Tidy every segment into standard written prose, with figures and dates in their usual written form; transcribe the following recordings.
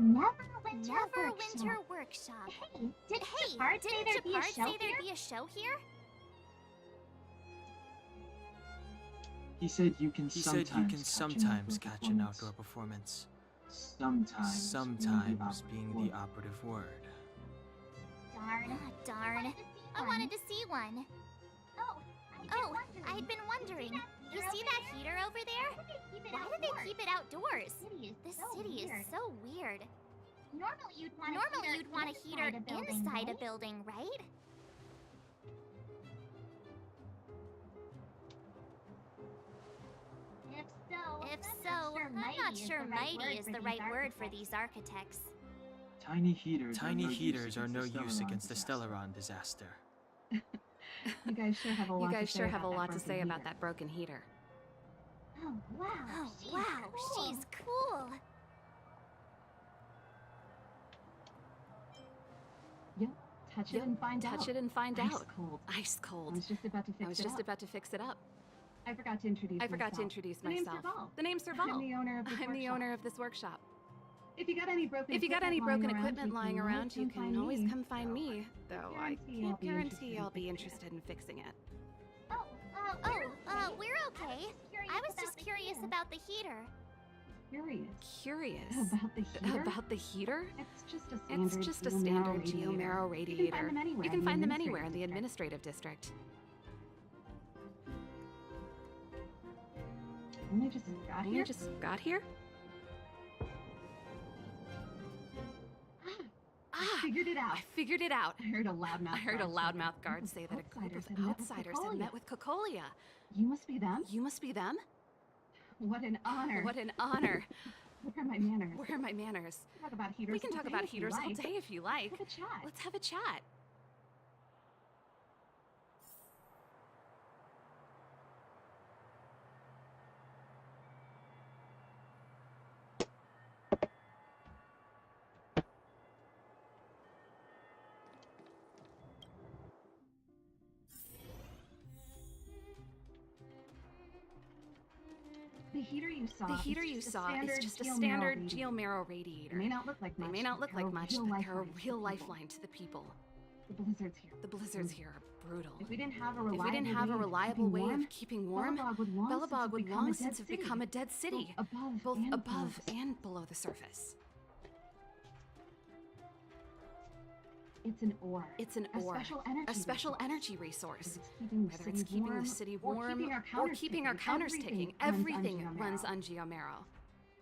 Neverwinter Workshop. Hey, did Japard say there'd be a show here? He said you can sometimes catch an outdoor performance. Sometimes being the operative word. Darn. I wanted to see one. Oh, I'd been wondering. You see that heater over there? Why do they keep it outdoors? This city is so weird. Normally you'd want a heater inside a building, right? If so, I'm not sure mighty is the right word for these architects. Tiny heaters are no use against the Stellaron disaster. You guys sure have a lot to say about that broken heater. Oh, wow. She's cool. Yep. Touch it and find out. Ice cold. I was just about to fix it up. I forgot to introduce myself. The name's Serval. I'm the owner of this workshop. If you got any broken equipment lying around, you can always come find me. Though I can't guarantee I'll be interested in fixing it. We're okay. I was just curious about the heater. Curious? About the heater? It's just a standard Geomero radiator. You can find them anywhere in the administrative district. Only just got here? I figured it out. I heard a loudmouth guard say that a group of outsiders had met with Cocolia. You must be them? What an honor. What an honor. Where are my manners? We can talk about heaters all day if you like. Let's have a chat. The heater you saw is just a standard Geomero radiator. They may not look like much, but they're a real lifeline to the people. The blizzards here are brutal. If we didn't have a reliable way of keeping warm, Belobog would long since have become a dead city, both above and below the surface. It's an ore. A special energy resource. Whether it's keeping the city warm or keeping our counters ticking, everything runs on Geomero.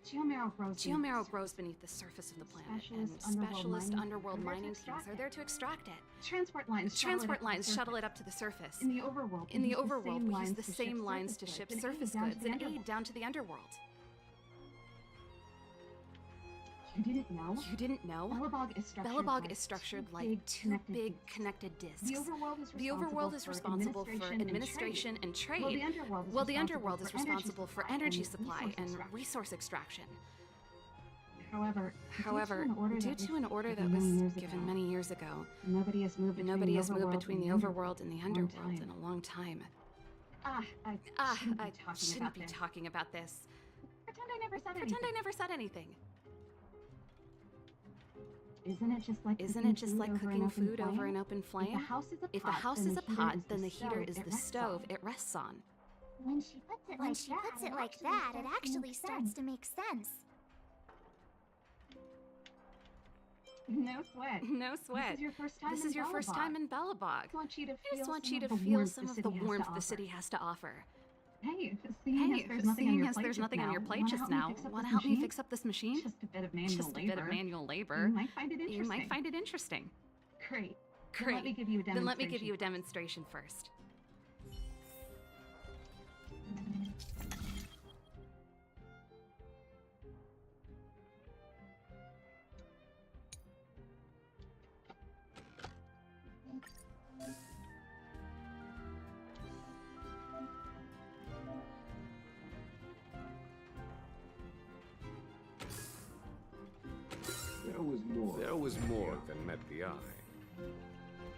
Geomero grows beneath the surface of the planet, and specialist underworld mining teams are there to extract it. Transport lines shuttle it up to the surface. In the overworld, we use the same lines to ship surface goods and aid down to the underworld. You didn't know? Belobog is structured like two big connected disks. The overworld is responsible for administration and trade, while the underworld is responsible for energy supply and resource extraction. However, due to an order that was given many years ago, nobody has moved between the overworld and the underworld in a long time. I shouldn't be talking about this. Pretend I never said anything. Isn't it just like cooking food over an open flame? If the house is a pot, then the heater is the stove it rests on. When she puts it like that, it actually starts to make sense. No sweat. This is your first time in Belobog. I just want you to feel some of the warmth the city has to offer. Hey, seeing as there's nothing on your plate just now, wanna help me fix up this machine? Just a bit of manual labor. You might find it interesting. Great. Then let me give you a demonstration first. There was more than met the eye.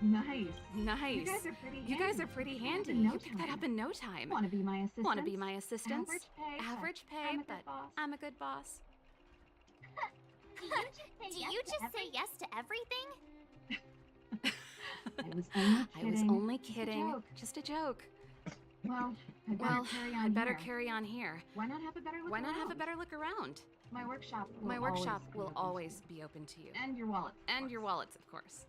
Nice. You guys are pretty handy. You picked that up in no time. Want to be my assistant? Average pay, but I'm a good boss. just say yes to everything? I was only kidding. Just a joke. Well, I'd better carry on here. Why not have a better look around? My workshop will always be open to you. And your wallet. And your wallets, of course.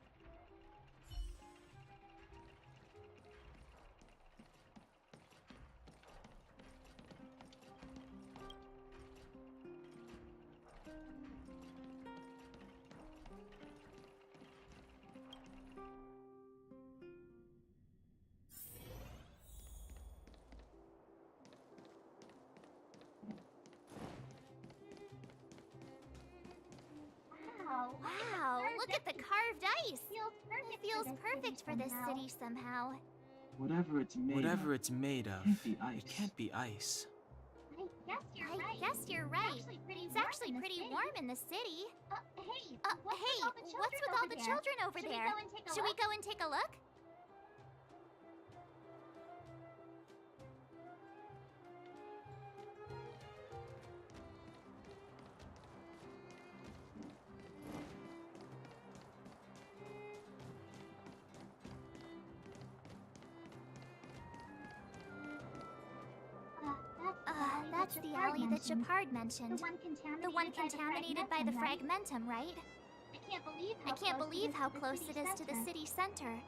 Wow, look at the carved ice. It feels perfect for this city somehow. Whatever it's made of, It can't be ice. I guess you're right. It's actually pretty warm in the city. Hey, what's with all the children over there? Should we go and take a look? That's the alley that Gepard mentioned. The one contaminated by the fragmentum, right? I can't believe how close it is to the city center.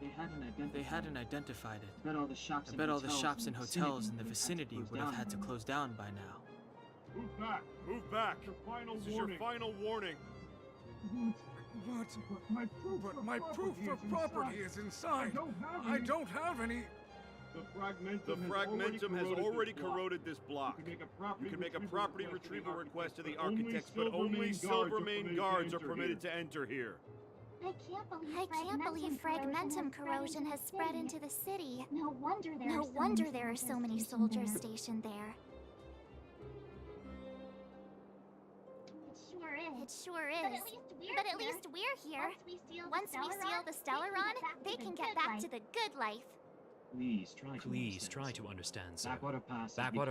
They hadn't identified it. I bet all the shops and hotels in the vicinity would have had to close down by now. Move back! Move back! This is your final warning. But my proof of property is inside. I don't have any. The fragmentum has already corroded this block. You can make a property retrieval request to the architects, but only Silvermane guards are permitted to enter here. I can't believe fragmentum corrosion has spread into the city. No wonder there are so many soldiers stationed there. It sure is. But at least we're here. Once we seal the Stellaron, they can get back to the good life. Please try to understand, sir. Backwater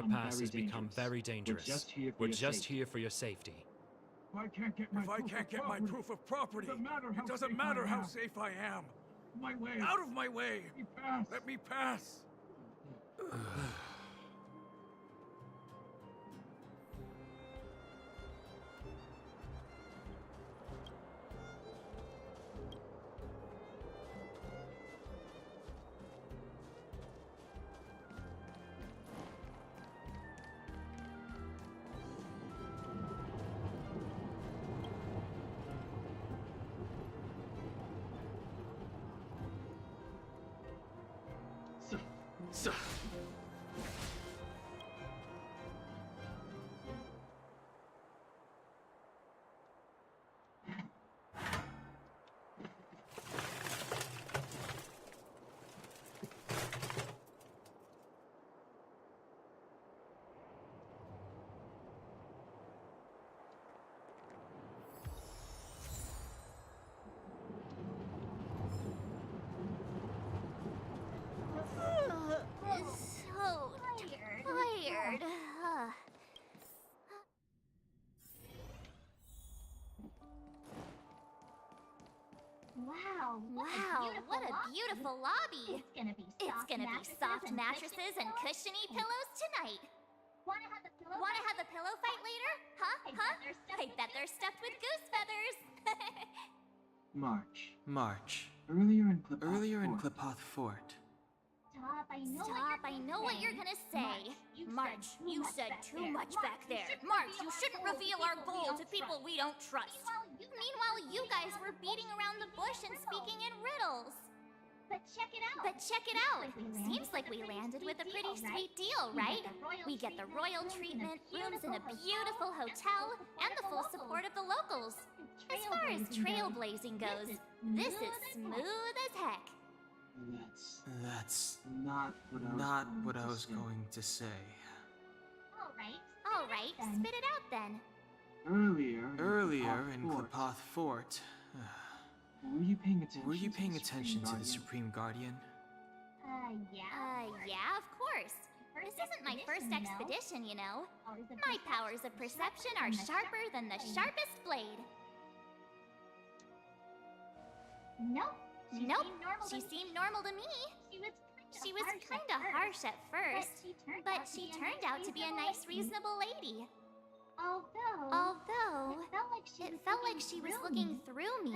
Pass has become very dangerous. We're just here for your safety. If I can't get my proof of property, it doesn't matter how safe I am. Out of my way! Let me pass! So tired. Wow, what a beautiful lobby. It's gonna be soft mattresses and cushiony pillows tonight. Wanna have a pillow fight later? Huh? I bet they're stuffed with goose feathers. March. Earlier in Clipoth Fort. Stop, I know what you're gonna say. March, you said too much back there. March, you shouldn't reveal our goal to people we don't trust. Meanwhile, you guys were beating around the bush and speaking in riddles. But check it out. Seems like we landed with a pretty sweet deal, right? We get the royal treatment, rooms in a beautiful hotel, and the full support of the locals. As far as trailblazing goes, this is smooth as heck. That's not what I was going to say. All right, spit it out then. Earlier in Clipoth Fort, were you paying attention to the Supreme Guardian? Yeah, of course. This isn't my first expedition, you know. My powers of perception are sharper than the sharpest blade. Nope. She seemed normal to me. She was kinda harsh at first, but she turned out to be a nice, reasonable lady. Although, it felt like she was looking through me.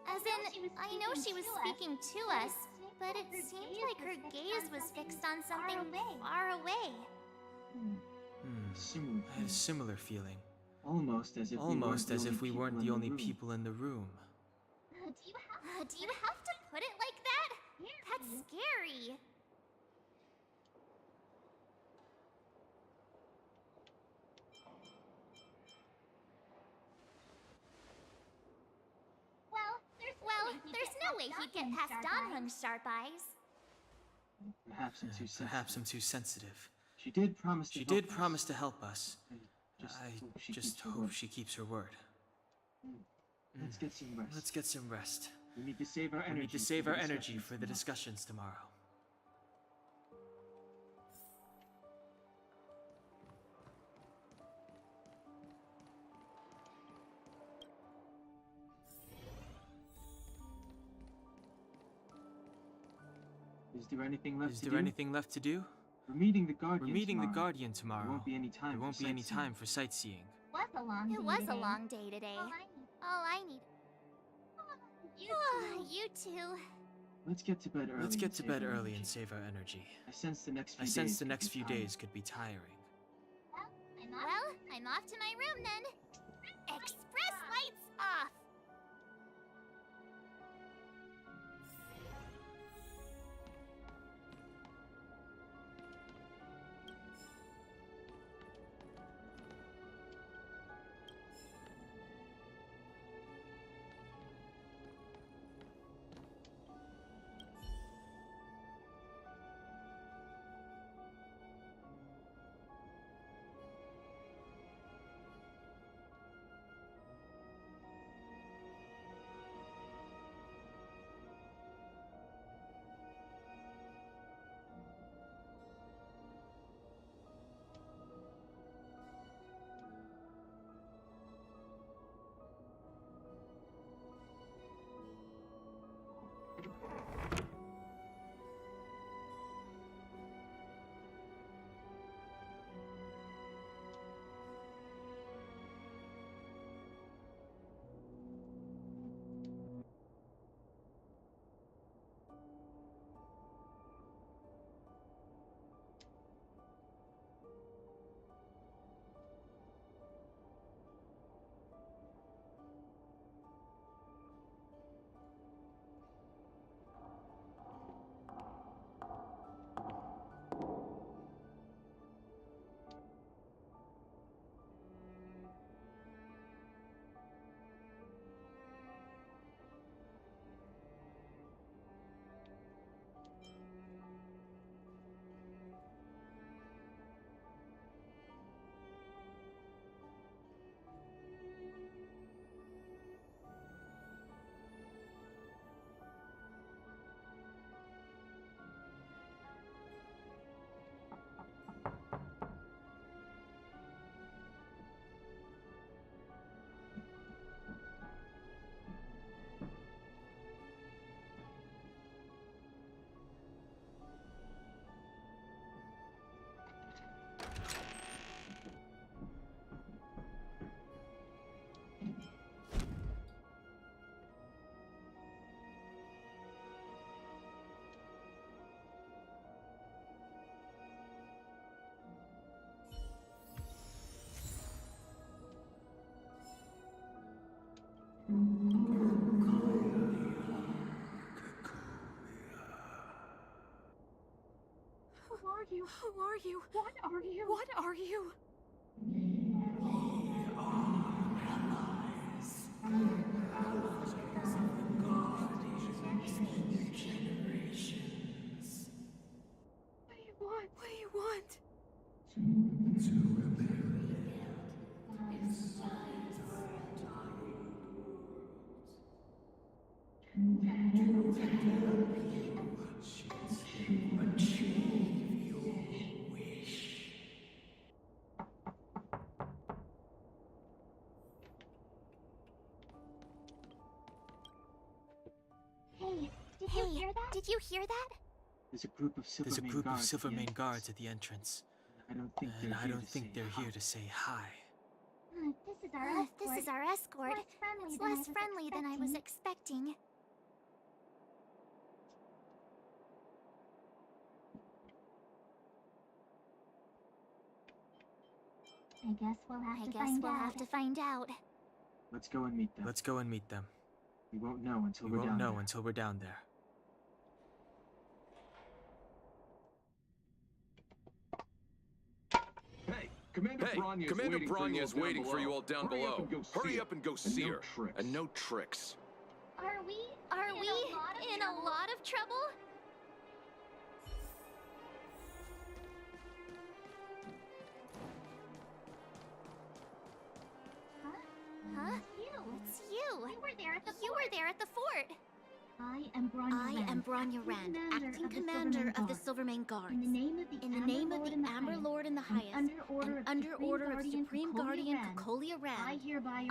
As in, I know she was speaking to us, but it seemed like her gaze was fixed on something far away. I had a similar feeling. Almost as if we weren't the only people in the room. Do you have to put it like that? That's scary. Well, there's no way he'd get past Donhung's sharp eyes. Perhaps I'm too sensitive. She did promise to help us. I just hope she keeps her word. Let's get some rest. We need to save our energy for the discussions tomorrow. Is there anything left to do? We're meeting the Guardian tomorrow. There won't be any time for sightseeing. It was a long day today. All I need. You too. Let's get to bed early and save our energy. I sense the next few days could be tiring. Well, I'm off to my room then. Express lights off. Who are you? What are you? What are you? What do you want? Did you hear that? There's a group of Silvermane guards at the entrance. I don't think they're here to say hi. This is our escort. It's less friendly than I was expecting. I guess we'll have to find out. Let's go and meet them. We won't know until we're down there. Hey, Commander Branya is waiting for you all down below. Hurry up and go see her. And no tricks. Are we in a lot of trouble? Huh? It's you. You were there at the fort. I am Branya Rand, acting commander of the Silvermane Guards. In the name of the Amber Lord in the Highest, and under order of Supreme Guardian Kokolia Rand,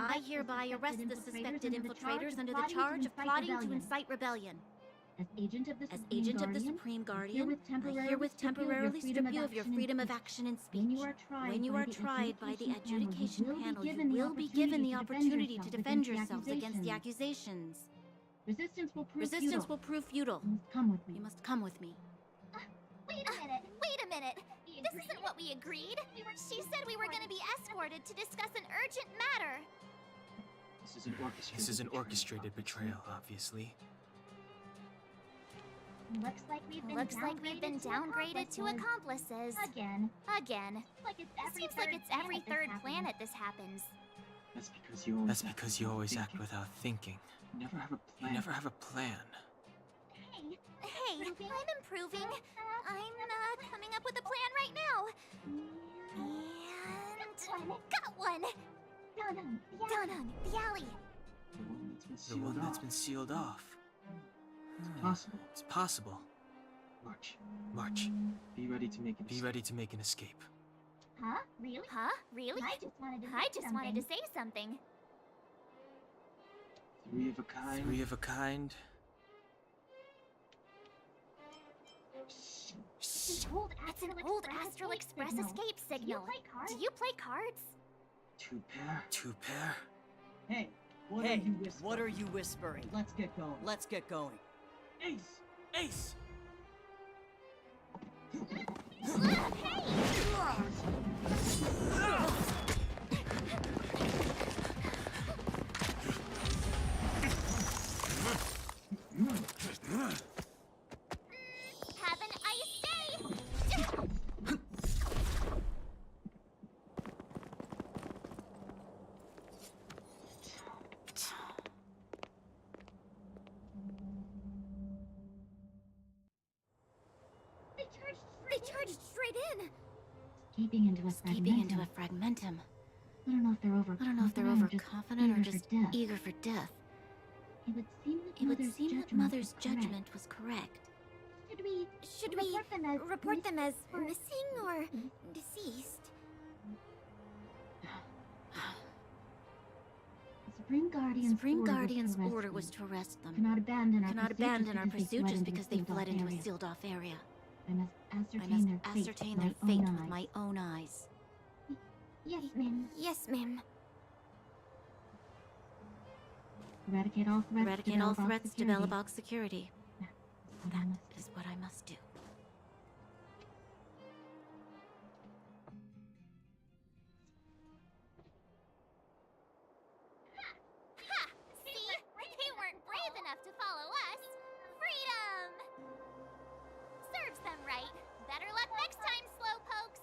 I hereby arrest the suspected infiltrators under the charge of plotting to incite rebellion. As agent of the Supreme Guardian, I herewith temporarily strip you of your freedom of action and speech. When you are tried by the adjudication panel, you will be given the opportunity to defend yourselves against the accusations. Resistance will prove futile. You must come with me. Wait a minute. This isn't what we agreed. She said we were going to be escorted to discuss an urgent matter. This is an orchestrated betrayal, obviously. Looks like we've been downgraded to accomplices. Again. It seems like it's every third planet this happens. That's because you always act without thinking. You never have a plan. Hey, I'm improving. I'm coming up with a plan right now. And got one. Down on the alley. The one that's been sealed off. It's possible. March. Be ready to make an escape. Huh? Really? I just wanted to say something. Three of a kind. It's an old Astral Express escape signal. Do you play cards? Two pair? Hey, what are you whispering? Let's get going. Ace! Have an ice day! They charged straight in! Escaping into a fragmentum. I don't know if they're overconfident or just eager for death. It would seem that Mother's judgment was correct. Should we report them as missing or deceased? The Supreme Guardian's order was to arrest them. Cannot abandon our pursuit just because they fled into a sealed-off area. I must ascertain their fate with my own eyes. Yes, ma'am. Eradicate all threats to Belobog security. That is what I must do. Ha! See? They weren't brave enough to follow us. Freedom! Serves them right. Better luck next time, slowpokes.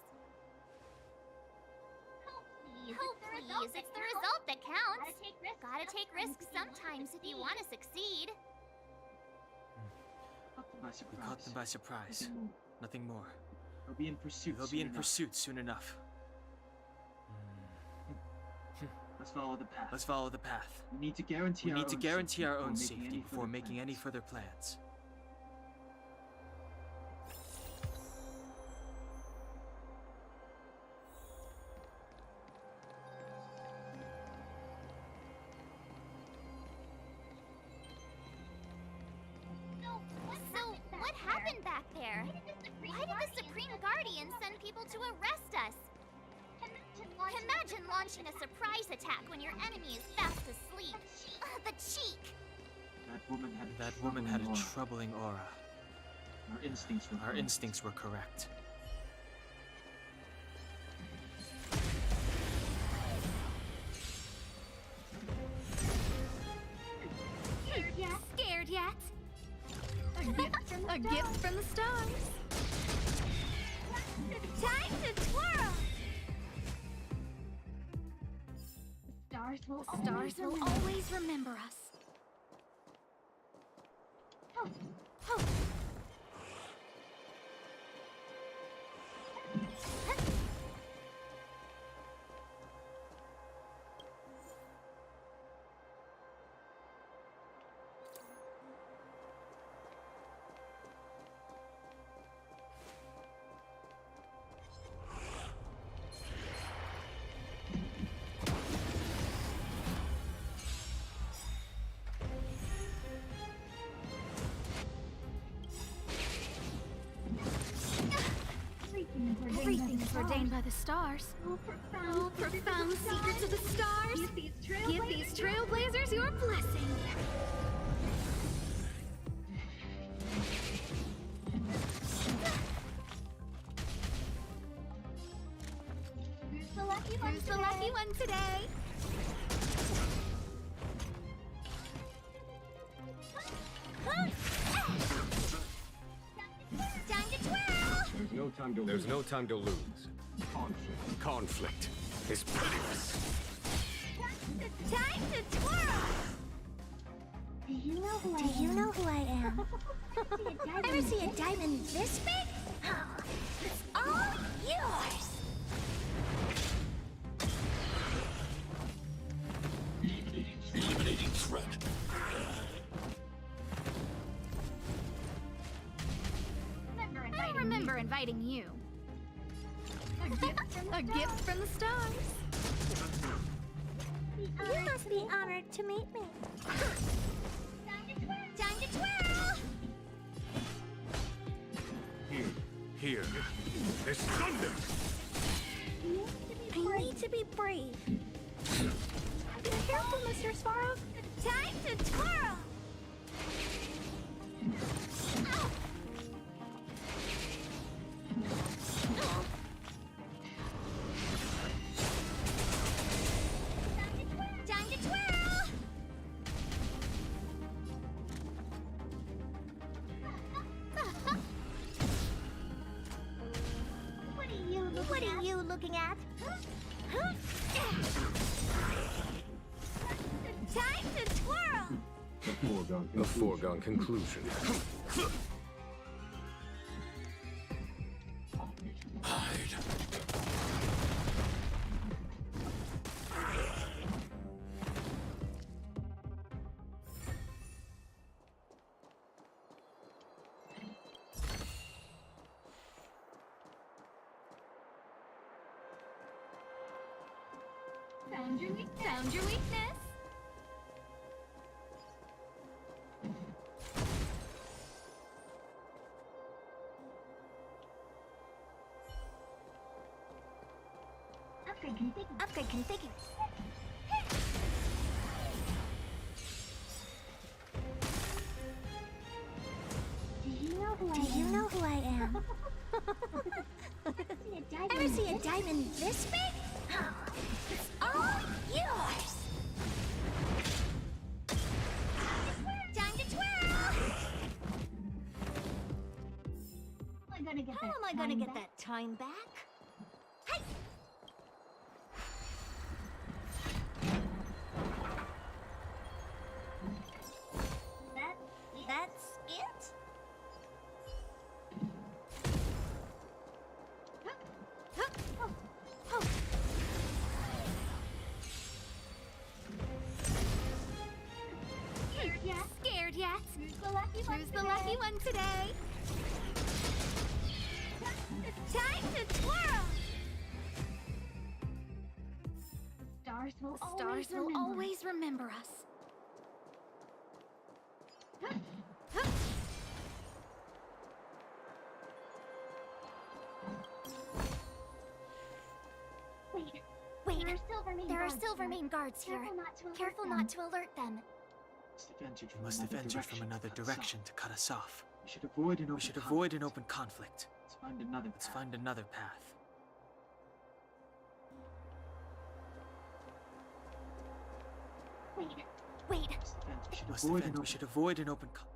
Oh, please. It's the result that counts. Gotta take risks sometimes if you want to succeed. We caught them by surprise. Nothing more. They'll be in pursuit soon enough. Let's follow the path. We need to guarantee our own safety before making any further plans. there? Why did the Supreme Guardian send people to arrest us? Imagine launching a surprise attack when your enemy is fast asleep. The cheek! That woman had a troubling aura. Our instincts were correct. Scared yet? A gift from the stars. Time to twirl! Stars will always remember us. Everything is ordained by the stars. Oh, profound secrets of the stars. Give these trailblazers your blessing. Who's the lucky one today? Time to twirl! There's no time to lose. Conflict is pitiless. Time to twirl! Do you know who I am? Ever see a diamond this big? Oh, it's all yours! Eliminating threat. I remember inviting you. A gift from the stars. You must be honored to meet me. Time to twirl! Here. There's thunder! I need to be brave. Be careful, Mr. Sparrow. Time to twirl! Time to twirl! What are you looking at? Time to twirl! A foregone conclusion. Hide. Found your weakness. Upgrade configured. Do you know who I am? Ever see a diamond this big? Oh, it's all yours! Time to twirl! How am I gonna get that time back? Hey! That's it? Scared yet? Who's the lucky one today? Time to twirl! Stars will always remember us. Silvermane guards here. Careful not to alert them. You must have entered from another direction to cut us off. We should avoid an open conflict. Let's find another path. Wait. We should avoid an open conflict.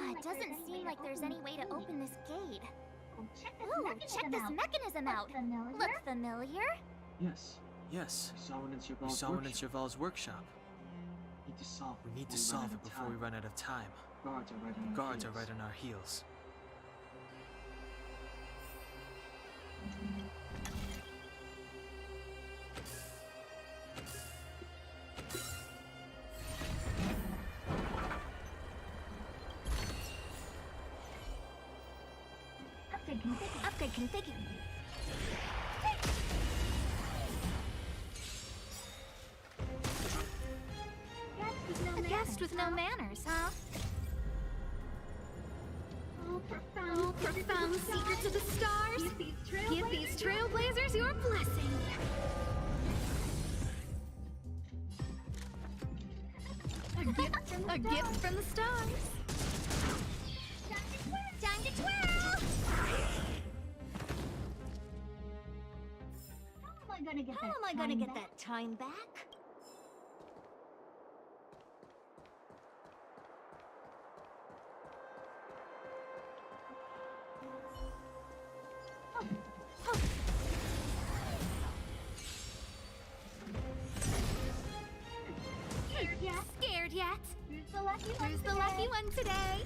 It doesn't seem like there's any way to open this gate. Ooh, check this mechanism out. Look familiar? Yes. We saw one in Serval's workshop. We need to solve it before we run out of time. Guards are right on our heels. Upgrade configured. A guest with no manners, huh? Oh, profound secrets of the stars. Give these Trailblazers your blessing. A gift from the stars. Time to twirl! How am I gonna get that time back? Scared yet? Who's the lucky one today?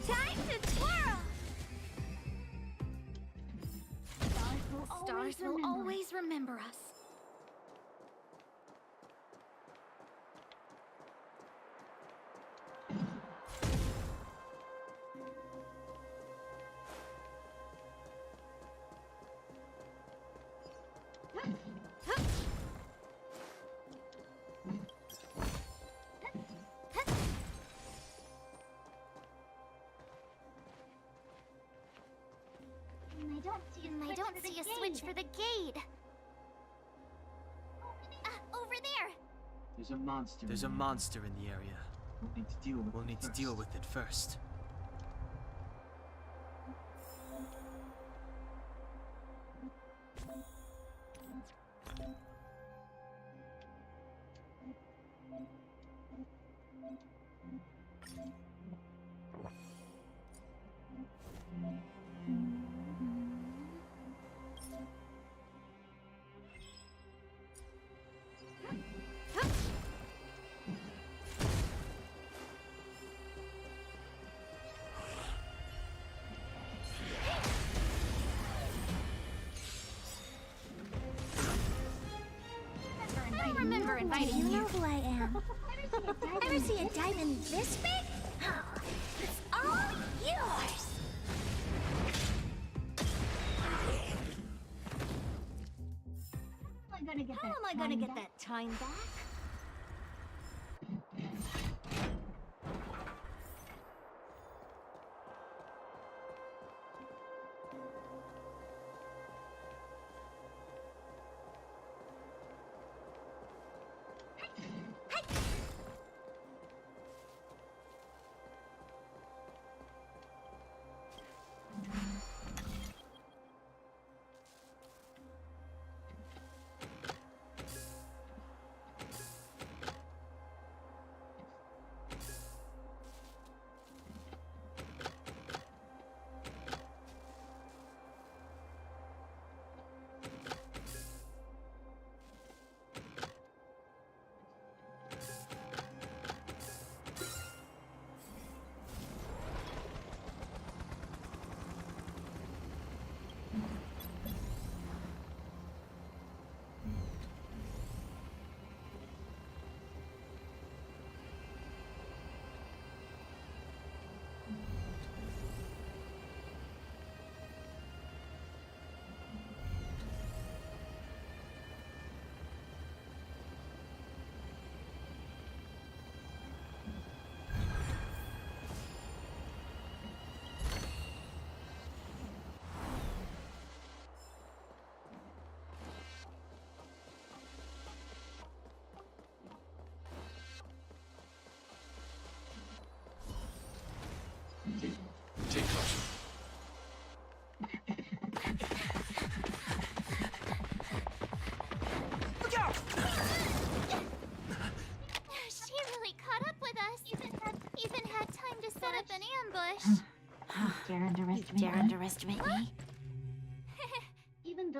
Time to twirl! Stars will always remember us. I don't see a switch for the gate. Over there. There's a monster in the area. We'll need to deal with it first. Remember inviting you. You know who I am. Ever see a diamond this big? Oh, it's all yours. How am I gonna get that time back? Take caution. Look out! She really caught up with us. Even had time to set up an ambush. You dare underestimate me? Even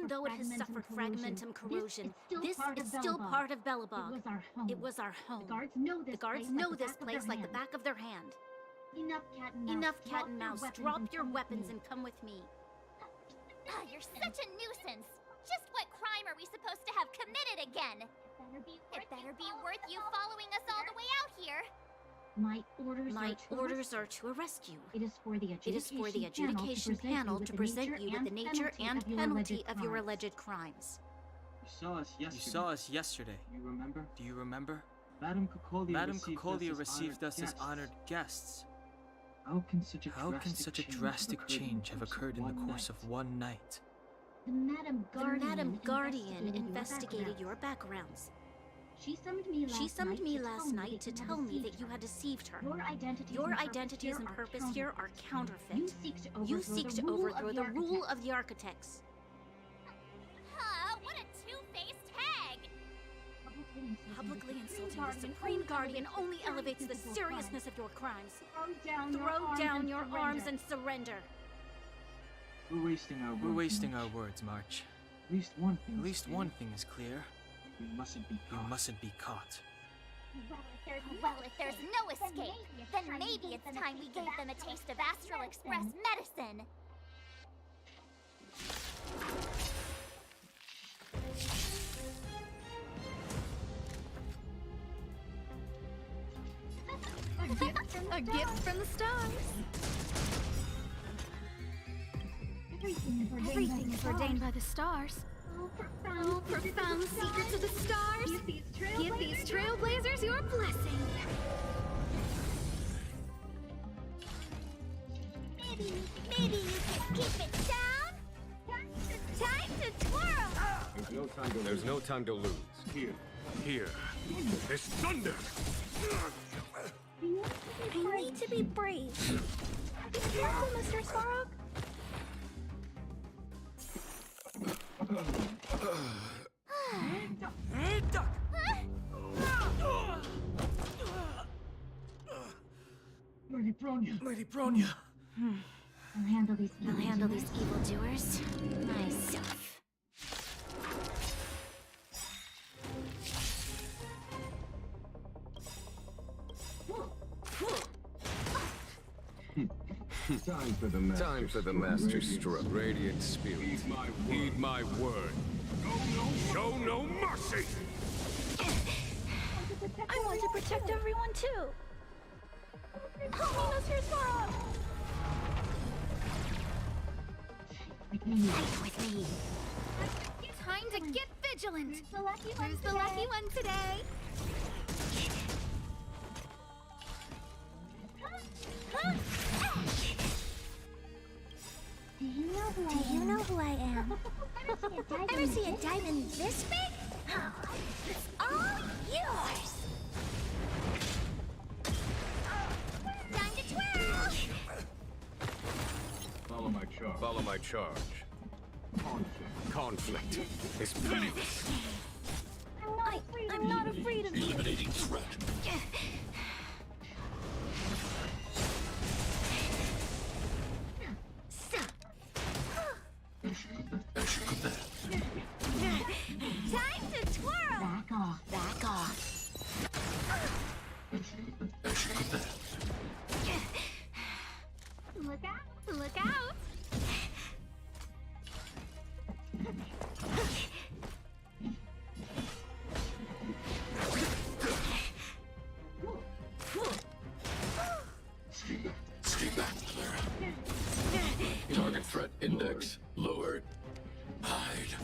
though it has suffered fragmentum corrosion, this is still part of Belobog. It was our home. The guards know this place like the back of their hand. Enough cat and mouse. Drop your weapons and come with me. You're such a nuisance. Just what crime are we supposed to have committed again? It better be worth you following us all the way out here. My orders are to arrest you. It is for the adjudication panel to present you with the nature and penalty of your alleged crimes. You saw us yesterday. Do you remember? Madame Cocolia received us as honored guests. How can such a drastic change have occurred in the course of one night? The Madam Guardian investigated your backgrounds. She summoned me last night to tell me that you had deceived her. Your identities and purpose here are counterfeit. You seek to overthrow the rule of the architects. What a two-faced hag! Publicly insulting the Supreme Guardian only elevates the seriousness of your crimes. Throw down your arms and surrender. We're wasting our words, March. At least one thing is clear. You mustn't be caught. Well, if there's no escape, then maybe it's time we gave them a taste of Astral Express medicine. A gift from the stars. Everything is ordained by the stars. Oh, profound secrets of the stars. Give these Trailblazers your blessing. Maybe you can keep it down. Time to twirl. There's no time to lose. Here. There's thunder! I need to be brave. Be careful, Mr. ASRock. Hey, duck! Lady Bronya. I'll handle these evildoers myself. Time for the master stroke. Radiant spirit. Heed my word. Show no mercy! I want to protect everyone too. Help me, Mr. ASRock. Fight with me. Time to get vigilant. Who's the lucky one today? Do you know who I am? Ever see a diamond this big? It's all yours. Time to twirl. Follow my charge. Conflict is pitiless. I'm not afraid of you. Eliminating threat. Time to twirl. Back off. Look out. Stay back, Clara. Target threat index lowered. Hide.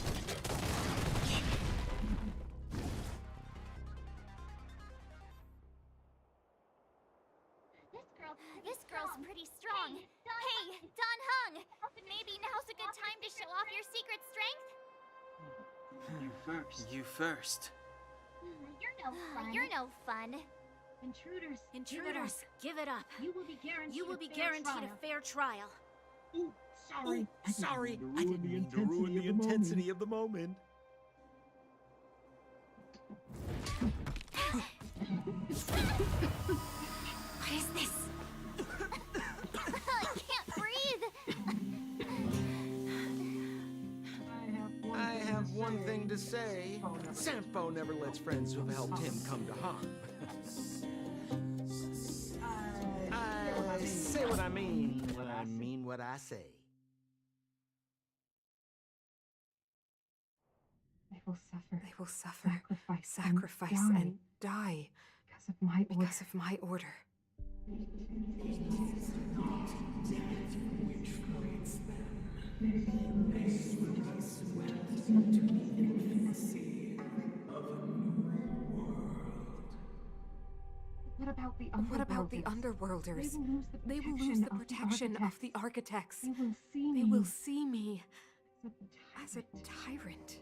This girl's pretty strong. Hey, Don Hung! Maybe now's a good time to show off your secret strength? You first. You're no fun. Intruders, give it up. You will be guaranteed a fair trial. Sorry, I didn't mean to ruin the intensity of the moment. What is this? I can't breathe. I have one thing to say. Sampo never lets friends who've helped him come to harm. I say what I mean when I mean what I say. They will suffer, sacrifice, and die because of my order. What about the underworlders? They will lose the protection of the architects. They will see me as a tyrant.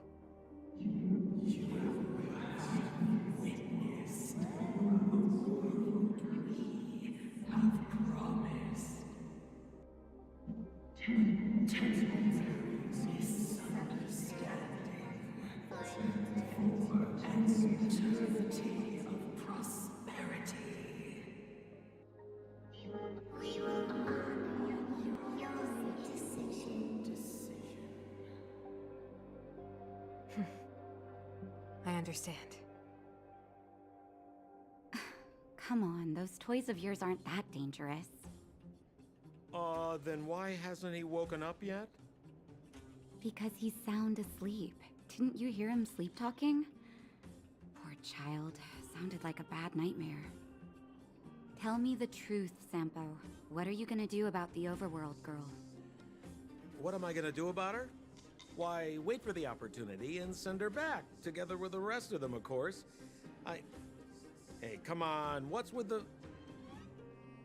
I understand. Come on, those toys of yours aren't that dangerous. Then why hasn't he woken up yet? Because he's sound asleep. Didn't you hear him sleep talking? Poor child. Sounded like a bad nightmare. Tell me the truth, Sampo. What are you gonna do about the overworld girl? What am I gonna do about her? Why, wait for the opportunity and send her back, together with the rest of them, of course. Hey, come on, what's with the...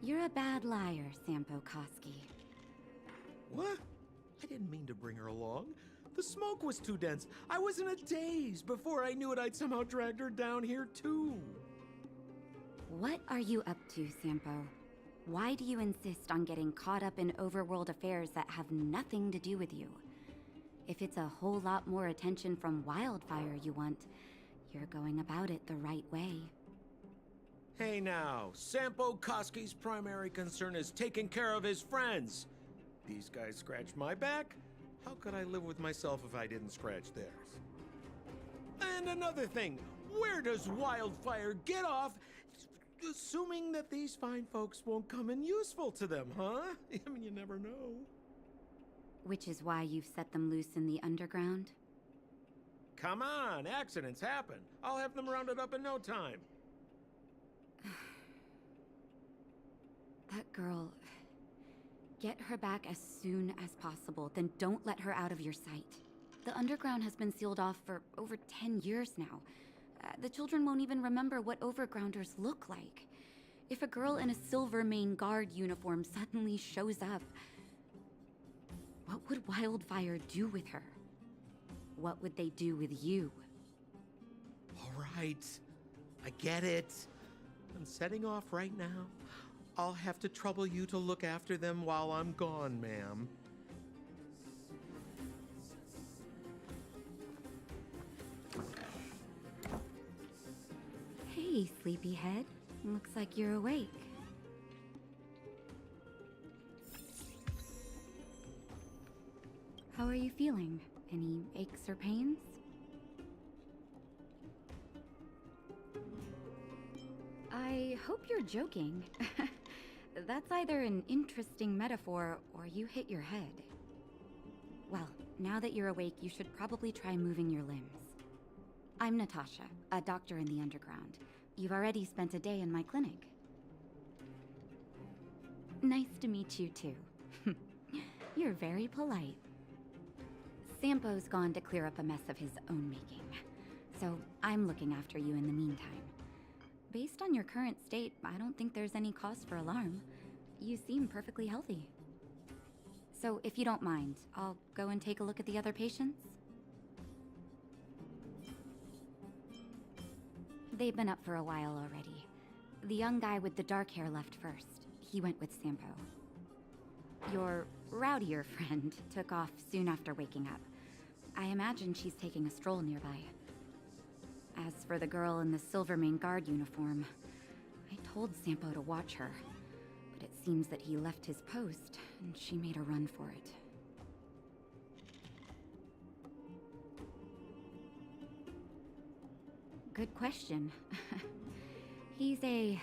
You're a bad liar, Sampo Koski. What? I didn't mean to bring her along. The smoke was too dense. I was in a daze. Before I knew it, I'd somehow dragged her down here, too. What are you up to, Sampo? Why do you insist on getting caught up in overworld affairs that have nothing to do with you? If it's a whole lot more attention from Wildfire you want, you're going about it the right way. Hey now, Sampo Koski's primary concern is taking care of his friends. These guys scratched my back. How could I live with myself if I didn't scratch theirs? And another thing, where does Wildfire get off assuming that these fine folks won't come in useful to them, huh? I mean, you never know. Which is why you've set them loose in the underground? Come on, accidents happen. I'll have them rounded up in no time. That girl... Get her back as soon as possible, then don't let her out of your sight. The underground has been sealed off for over 10 years now. The children won't even remember what overgrounders look like. If a girl in a Silvermane Guard uniform suddenly shows up, what would Wildfire do with her? What would they do with you? All right, I get it. I'm setting off right now. I'll have to trouble you to look after them while I'm gone, ma'am. Hey, sleepyhead. Looks like you're awake. How are you feeling? Any aches or pains? I hope you're joking. That's either an interesting metaphor or you hit your head. Well, now that you're awake, you should probably try moving your limbs. I'm Natasha, a doctor in the underground. You've already spent a day in my clinic. Nice to meet you too. You're very polite. Sampo's gone to clear up a mess of his own making, so I'm looking after you in the meantime. Based on your current state, I don't think there's any cause for alarm. You seem perfectly healthy. So if you don't mind, I'll go and take a look at the other patients. They've been up for a while already. The young guy with the dark hair left first. He went with Sampo. Your rowdier friend took off soon after waking up. I imagine she's taking a stroll nearby. As for the girl in the Silvermane Guard uniform, I told Sampo to watch her, but it seems that he left his post, and she made a run for it. Good question. He's a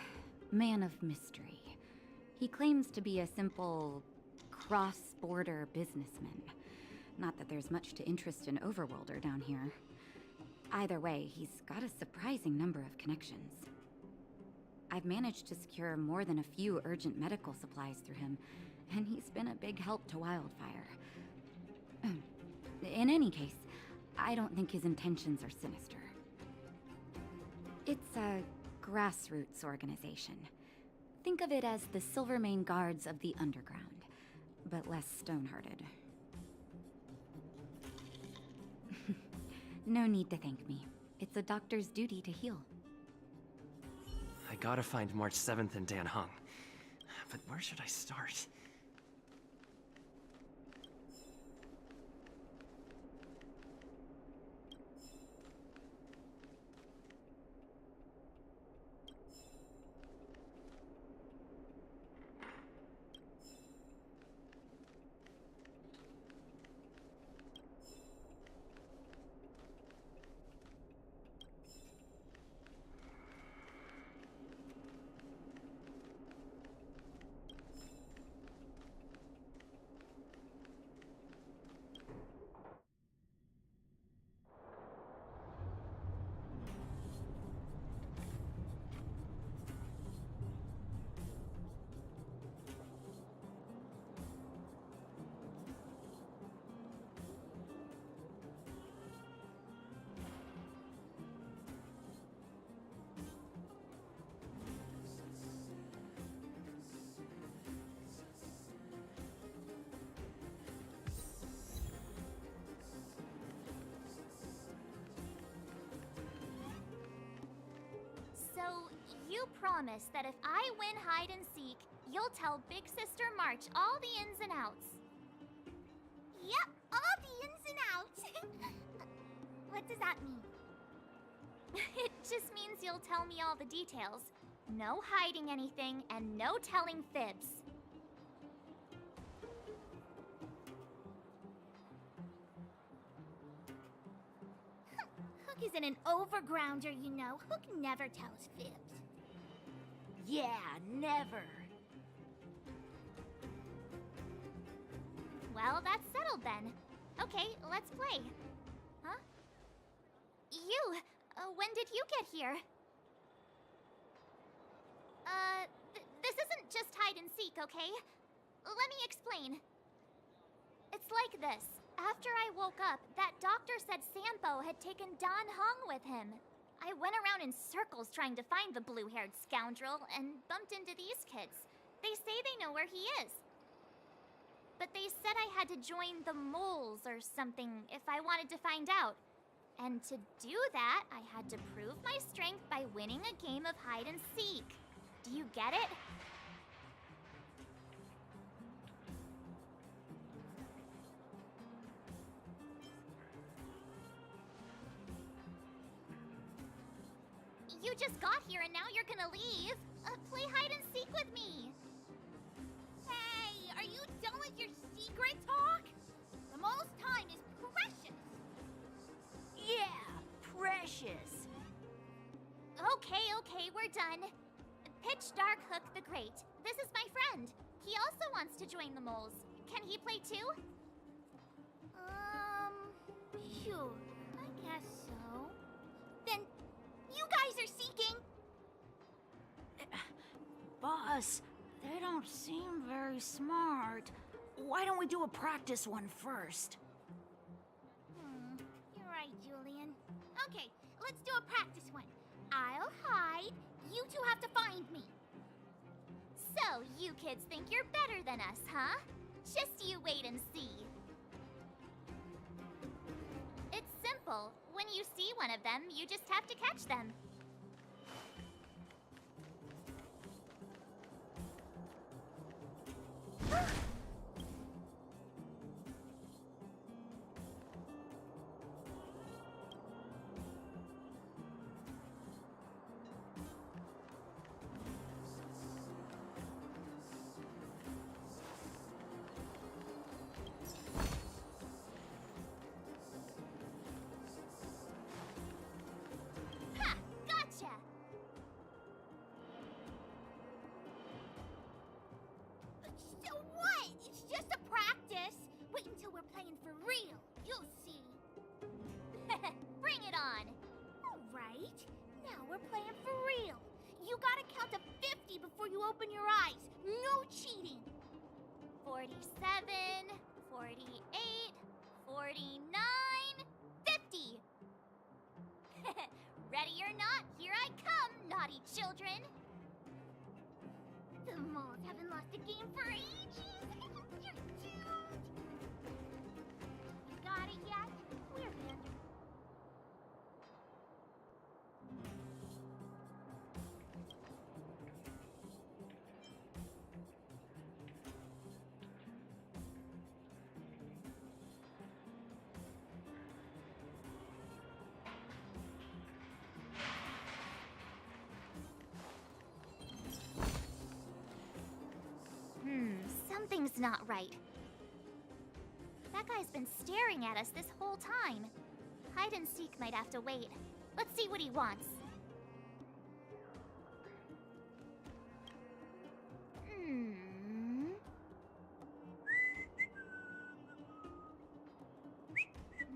man of mystery. He claims to be a simple cross-border businessman. Not that there's much to interest an overworlder down here. Either way, he's got a surprising number of connections. I've managed to secure more than a few urgent medical supplies through him, and he's been a big help to Wildfire. In any case, I don't think his intentions are sinister. It's a grassroots organization. Think of it as the Silvermane Guards of the Underground, but less stone-hearted. No need to thank me. It's a doctor's duty to heal. I gotta find March 7th and Dan Hung. But where should I start? So, you promise that if I win hide and seek, you'll tell Big Sister March all the ins and outs. Yep, all the ins and outs. What does that mean? It just means you'll tell me all the details. No hiding anything, and no telling fibs. Hook isn't an overgrounder, you know. Hook never tells fibs. Yeah, never. Well, that's settled then. Okay, let's play. Huh? When did you get here? This isn't just hide and seek, okay? Let me explain. It's like this. After I woke up, that doctor said Sampo had taken Dan Hung with him. I went around in circles trying to find the blue-haired scoundrel and bumped into these kids. They say they know where he is. But they said I had to join the moles or something if I wanted to find out. And to do that, I had to prove my strength by winning a game of hide and seek. Do you get it? You just got here and now you're gonna leave. Play hide and seek with me. Hey, are you done with your secret talk? The most time is precious. Yeah, precious. Okay, we're done. Pitch Dark Hook the Great. This is my friend. He also wants to join the moles. Can he play too? Sure. I guess so. Then, you guys are seeking. Boss, they don't seem very smart. Why don't we do a practice one first? You're right, Julian. Okay, let's do a practice one. I'll hide. You two have to find me. So, you kids think you're better than us, huh? Just you wait and see. It's simple. When you see one of them, you just have to catch them. Ha! Gotcha! So what? It's just a practice. Wait until we're playing for real. You'll see. Bring it on. All right. Now we're playing for real. You gotta count to 50 before you open your eyes. No cheating. 47, 48, 49, 50. Ready or not, here I come, naughty children. The moles haven't lost a game for ages. You're doomed. You got it yet? We're there. Something's not right. That guy's been staring at us this whole time. Hide and seek might have to wait. Let's see what he wants.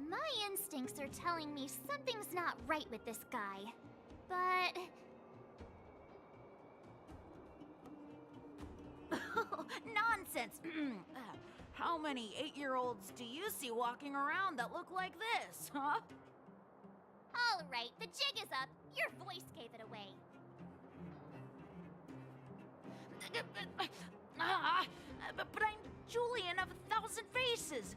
My instincts are telling me something's not right with this guy. But... Nonsense! How many 8-year-olds do you see walking around that look like this, huh? All right, the jig is up. Your voice gave it away. But I'm Julian of 1,000 Faces.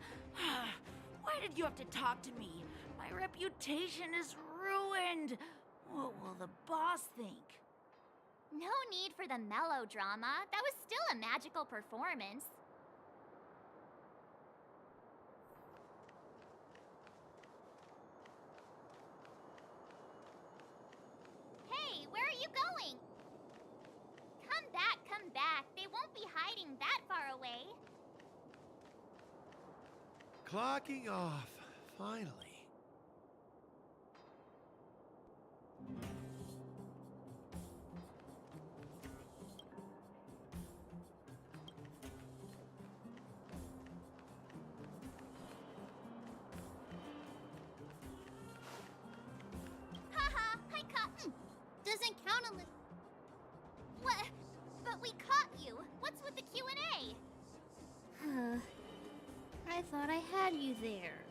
Why did you have to talk to me? My reputation is ruined. What will the boss think? No need for the melodrama. That was still a magical performance. Hey, where are you going? Come back, come back. They won't be hiding that far away. Clocking off, finally. Haha, I caught. Doesn't count unless. What? But we caught you. What's with the Q&A? I thought I had you there.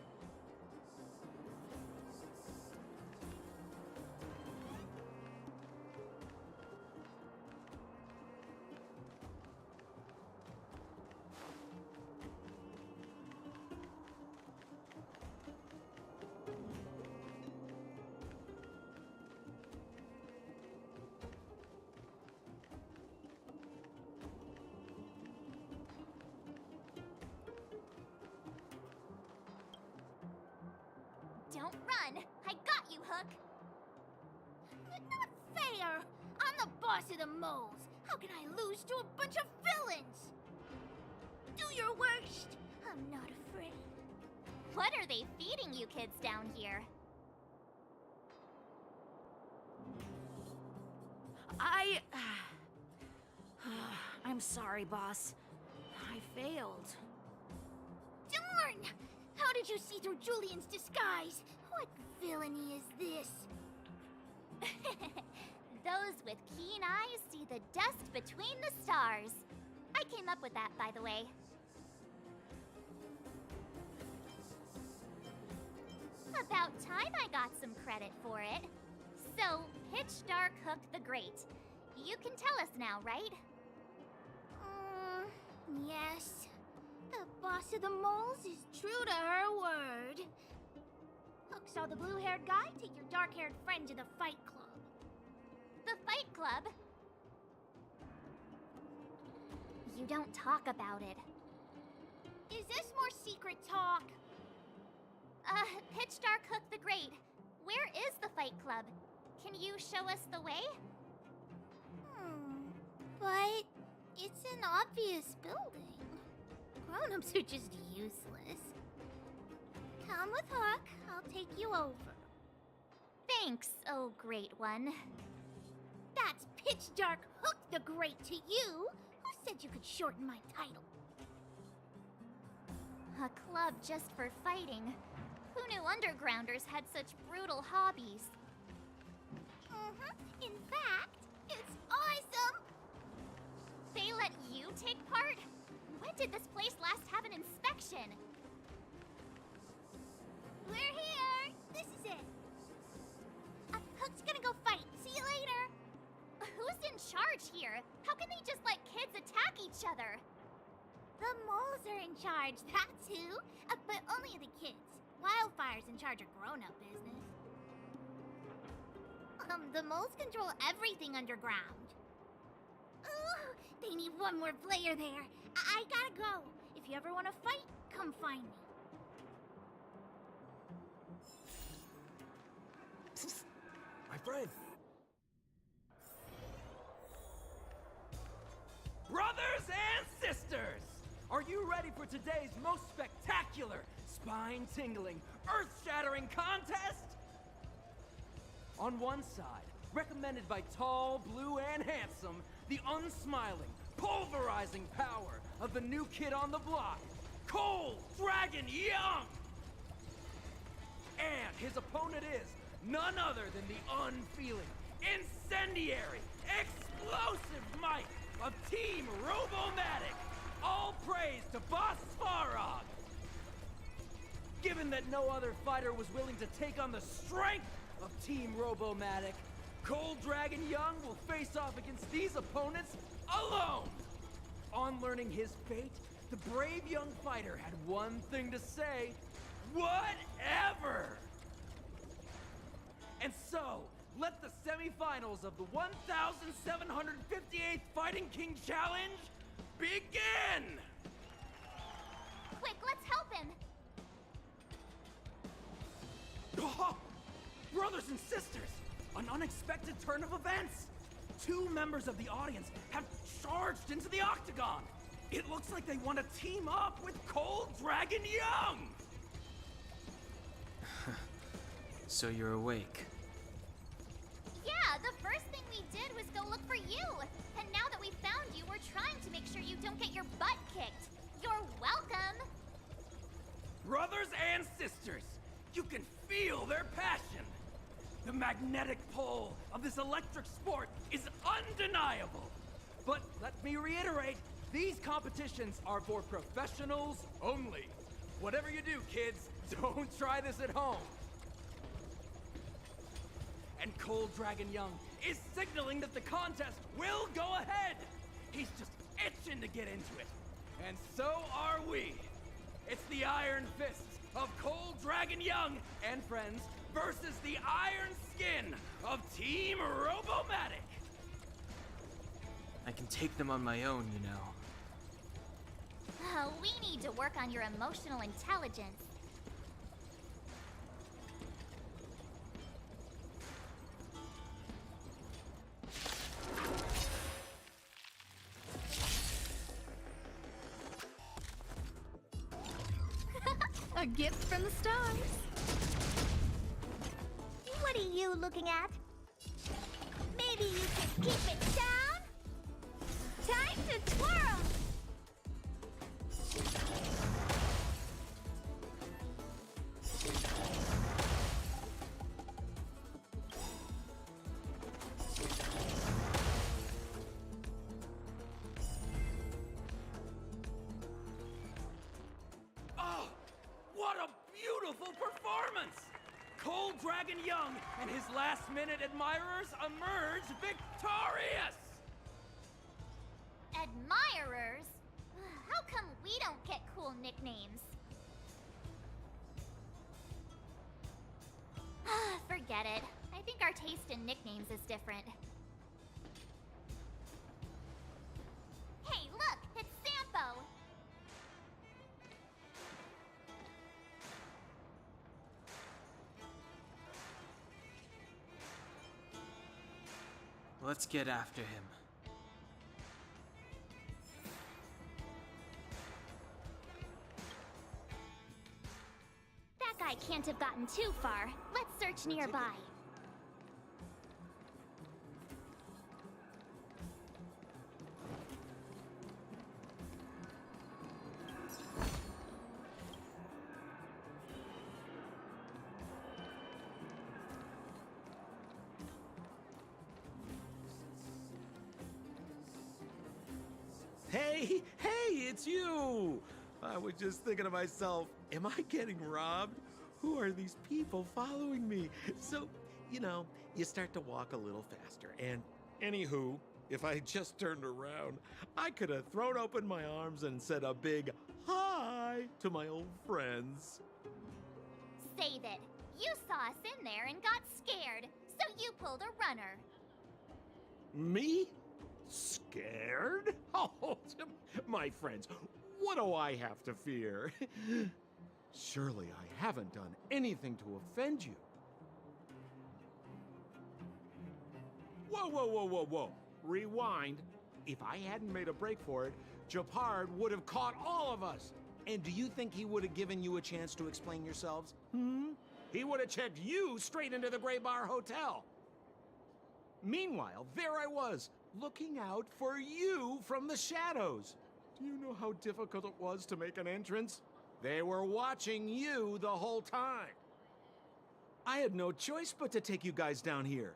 Don't run! I got you, Hook! Not fair! I'm the boss of the moles! How can I lose to a bunch of villains? Do your worst! I'm not afraid. What are they feeding you kids down here? I'm sorry, boss. I failed. Darn! How did you see through Julian's disguise? What villainy is this? Those with keen eyes see the dust between the stars. I came up with that, by the way. About time I got some credit for it. So, Pitch Dark Hook the Great. You can tell us now, right? Yes. The boss of the moles is true to her word. Hook saw the blue-haired guy take your dark-haired friend to the Fight Club. The Fight Club? you don't talk about it. Is this more secret talk? Pitch Dark Hook the Great. Where is the Fight Club? Can you show us the way? But it's an obvious building. Grown-ups are just useless. Come with Hook, I'll take you over. Thanks, oh great one. That's Pitch Dark Hook the Great to you. Who said you could shorten my title? A club just for fighting. Who knew undergrounders had such brutal hobbies? In fact, it's awesome! They let you take part? When did this place last have an inspection? We're here! This is it! Hook's gonna go fight. See you later! Who's in charge here? How can they just let kids attack each other? The moles are in charge, that's who. But only the kids. Wildfire's in charge of grown-up business. The moles control everything underground. Ooh, they need one more player there. I gotta go. If you ever want to fight, come find me. My friend. Brothers and sisters, are you ready for today's most spectacular, spine-tingling, earth-shattering contest? On one side, recommended by tall, blue, and handsome, the unsmiling, pulverizing power of the new kid on the block, Cold Dragon Young! And his opponent is none other than the unfeeling, incendiary, explosive might of Team Robomatic! All praise to Boss ASRock! Given that no other fighter was willing to take on the strength of Team Robomatic, Cold Dragon Young will face off against these opponents alone! On learning his fate, the brave young fighter had one thing to say: whatever! And so, let the semifinals of the 1,758th Fighting King Challenge begin! Quick, let's help him! Oh, brothers and sisters, an unexpected turn of events! 2 members of the audience have charged into the octagon! It looks like they want to team up with Cold Dragon Young! So you're awake. Yeah, the first thing we did was go look for you! And now that we found you, we're trying to make sure you don't get your butt kicked! You're welcome! Brothers and sisters, you can feel their passion! The magnetic pull of this electric sport is undeniable! But let me reiterate, these competitions are for professionals only. Whatever you do, kids, don't try this at home. And Cold Dragon Young is signaling that the contest will go ahead! He's just itching to get into it. And so are we! It's the Iron Fists of Cold Dragon Young and friends versus the Iron Skin of Team Robomatic! I can take them on my own, you know. We need to work on your emotional intelligence. A gift from the stars. What are you looking at? Maybe you can keep it down? Time to twirl! Oh, what a beautiful performance! Cold Dragon Young and his last-minute admirers emerge victorious! Admirers? How come we don't get cool nicknames? Forget it. I think our taste in nicknames is different. Hey, look! It's Let's get after him. That guy can't have gotten too far. Let's search nearby. Hey, it's you! I was just thinking to myself, am I getting robbed? Who are these people following me? So, you start to walk a little faster. And anywho, if I just turned around, I could have thrown open my arms and said a big hi to my old friends. Save it. You saw us in there and got scared, so you pulled a runner. Me? Scared? Oh, my friends, what do I have to fear? Surely I haven't done anything to offend you. Whoa. Rewind. If I hadn't made a break for it, Gepard would have caught all of us. And do you think he would have given you a chance to explain yourselves? He would have checked you straight into the Gray Bar Hotel. Meanwhile, there I was, looking out for you from the shadows. Do you know how difficult it was to make an entrance? They were watching you the whole time. I had no choice but to take you guys down here.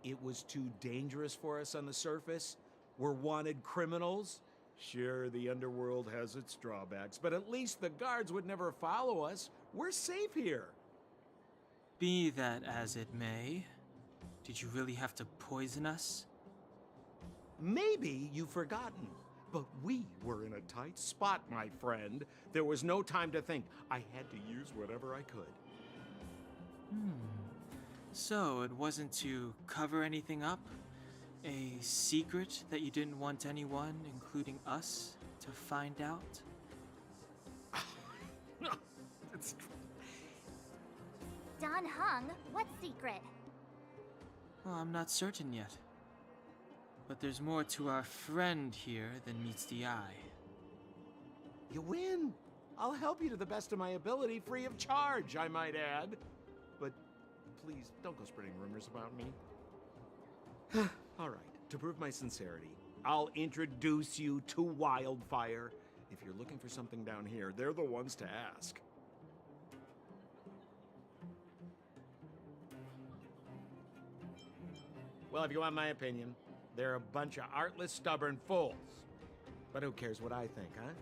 It was too dangerous for us on the surface. We're wanted criminals. Sure, the underworld has its drawbacks, but at least the guards would never follow us. We're safe here. Be that as it may, did you really have to poison us? Maybe you've forgotten, but we were in a tight spot, my friend. There was no time to think. I had to use whatever I could. So it wasn't to cover anything up? A secret that you didn't want anyone, including us, to find out? Don Hung, what secret? Well, I'm not certain yet. But there's more to our friend here than meets the eye. You win. I'll help you to the best of my ability, free of charge, I might add. But please, don't go spreading rumors about me. All right, to prove my sincerity, I'll introduce you to Wildfire. If you're looking for something down here, they're the ones to ask. Well, if you want my opinion, they're a bunch of artless, stubborn fools. But who cares what I think, huh?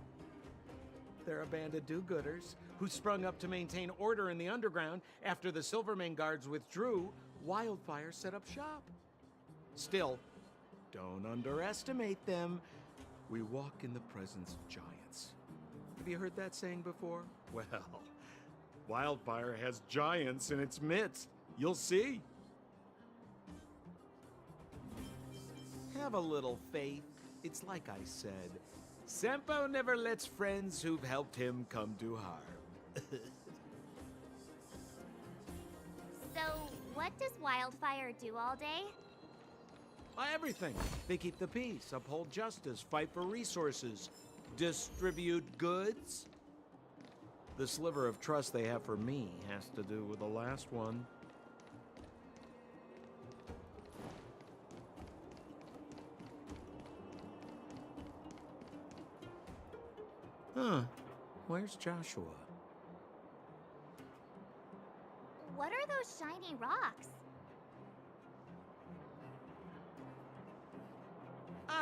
They're a band of do-gooders who sprung up to maintain order in the underground after the Silvermane guards withdrew. Wildfire set up shop. Still, don't underestimate them. We walk in the presence of giants. Have you heard that saying before? Well, Wildfire has giants in its midst. You'll see. Have a little faith. It's like I said. Senpo never lets friends who've helped him come to harm. So, what does Wildfire do all day? Everything. They keep the peace, uphold justice, fight for resources, distribute goods. The sliver of trust they have for me has to do with the last one. Huh. Where's Joshua? What are those shiny rocks?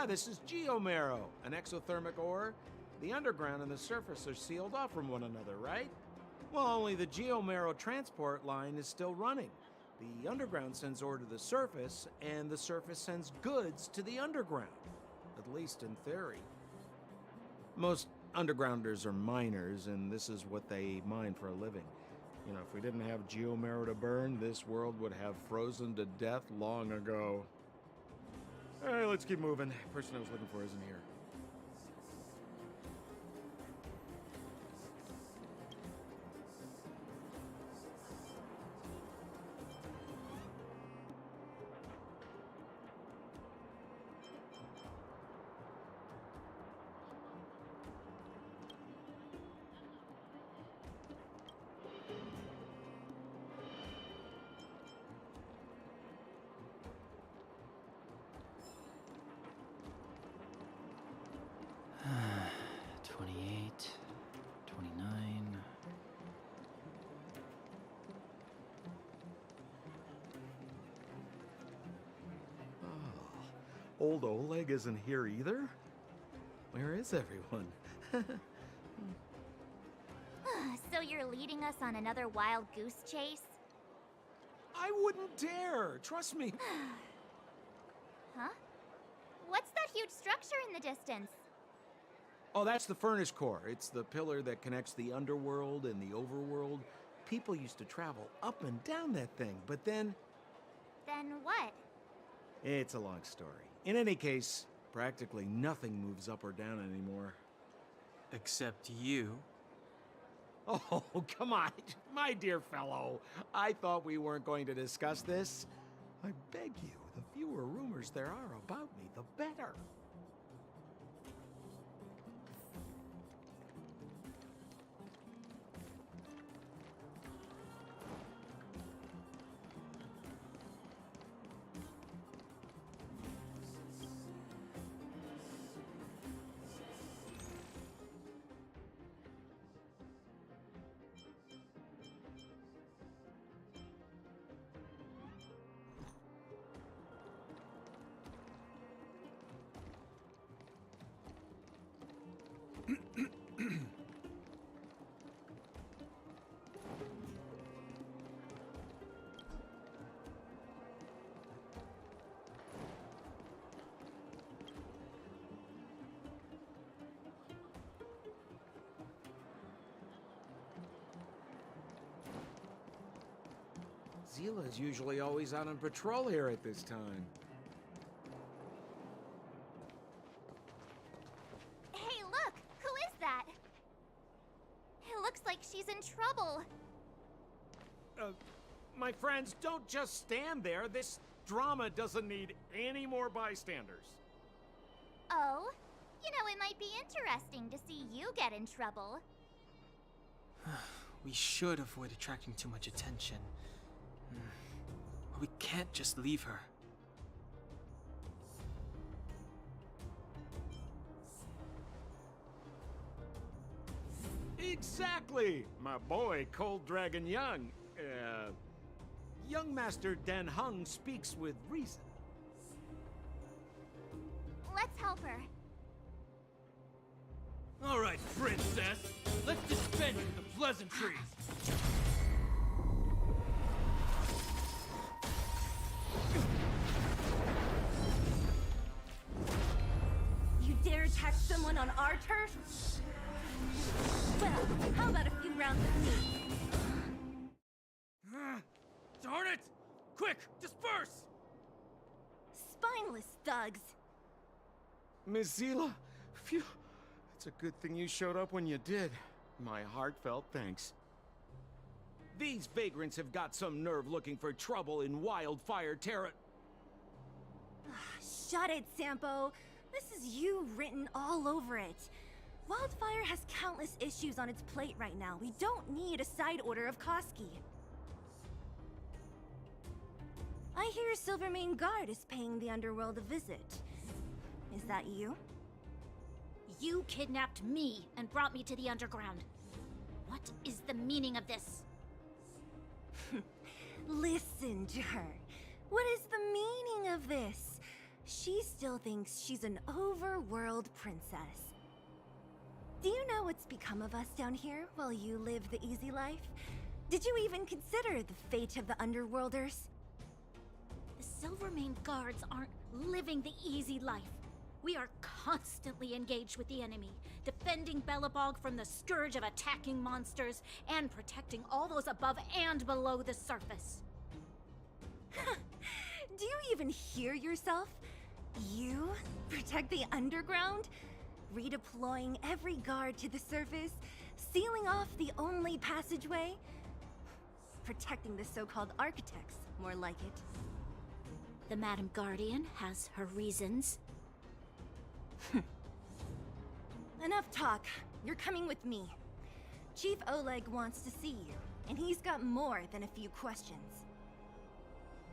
This is geomarrow, an exothermic ore. The underground and the surface are sealed off from one another, right? Well, only the geomarrow transport line is still running. The underground sends ore to the surface, and the surface sends goods to the underground. At least in theory. Most undergrounders are miners, and this is what they mine for a living. You know, if we didn't have geomarrow to burn, this world would have frozen to death long ago. All right, let's keep moving. The person I was looking for isn't here. Old Oleg isn't here either? Where is everyone? So you're leading us on another wild goose chase? I wouldn't dare! Trust me! Huh? What's that huge structure in the distance? Oh, that's the furnace core. It's the pillar that connects the underworld and the overworld. People used to travel up and down that thing, but then... Then what? It's a long story. In any case, practically nothing moves up or down anymore. Except you. Oh, come on, my dear fellow. I thought we weren't going to discuss this. I beg you, the fewer rumors there are about me, the better. Zila's usually always out on patrol here at this time. Hey, look! Who is that? It looks like she's in trouble. My friends, don't just stand there. This drama doesn't need any more bystanders. Oh? You know, it might be interesting to see you get in trouble. We should avoid attracting too much attention. We can't just leave her. Exactly! My boy, Cold Dragon Young. Young Master Dan Heng speaks with reason. Let's help her. All right, princess. Let's dispense with the pleasantries. You dare attack someone on our turf? Well, how about a few rounds with me? Darn it! Quick, disperse! Spineless thugs. Miss Zila, phew. It's a good thing you showed up when you did. My heartfelt thanks. These vagrants have got some nerve looking for trouble in Wildfire Terra. Shut it, Sampo. This is you written all over it. Wildfire has countless issues on its plate right now. We don't need a side order of Koski. I hear Silvermane Guard is paying the Underworld a visit. Is that you? You kidnapped me and brought me to the Underground. What is the meaning of this? Listen to her. What is the meaning of this? She still thinks she's an overworld princess. Do you know what's become of us down here while you live the easy life? Did you even consider the fate of the Underworlders? The Silvermane Guards aren't living the easy life. We are constantly engaged with the enemy, defending Belobog from the scourge of attacking monsters and protecting all those above and below the surface. Do you even hear yourself? You protect the underground? Redeploying every guard to the surface? Sealing off the only passageway? Protecting the so-called architects, more like it. The Madam Guardian has her reasons. Enough talk. You're coming with me. Chief Oleg wants to see you, and he's got more than a few questions.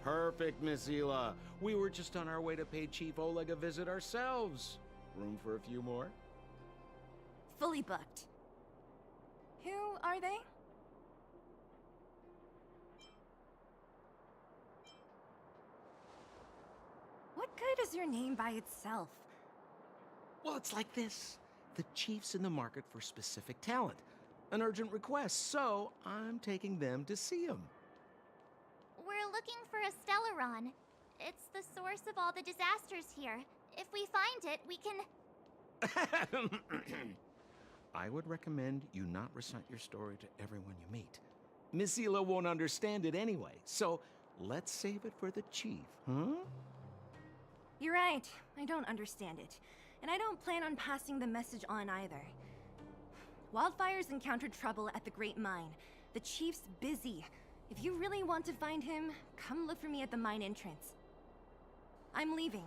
Perfect, Miss Zila. We were just on our way to pay Chief Oleg a visit ourselves. Room for a few more? Fully booked. Who are they? What good is your name by itself? Well, it's like this. The chief's in the market for specific talent. An urgent request, so I'm taking them to see him. We're looking for a Stellaron. It's the source of all the disasters here. If we find it, we can... I would recommend you not recite your story to everyone you meet. Miss Hila won't understand it anyway, so let's save it for the chief, huh? You're right. I don't understand it. And I don't plan on passing the message on either. Wildfire's encountered trouble at the Great Mine. The chief's busy. If you really want to find him, come look for me at the mine entrance. I'm leaving.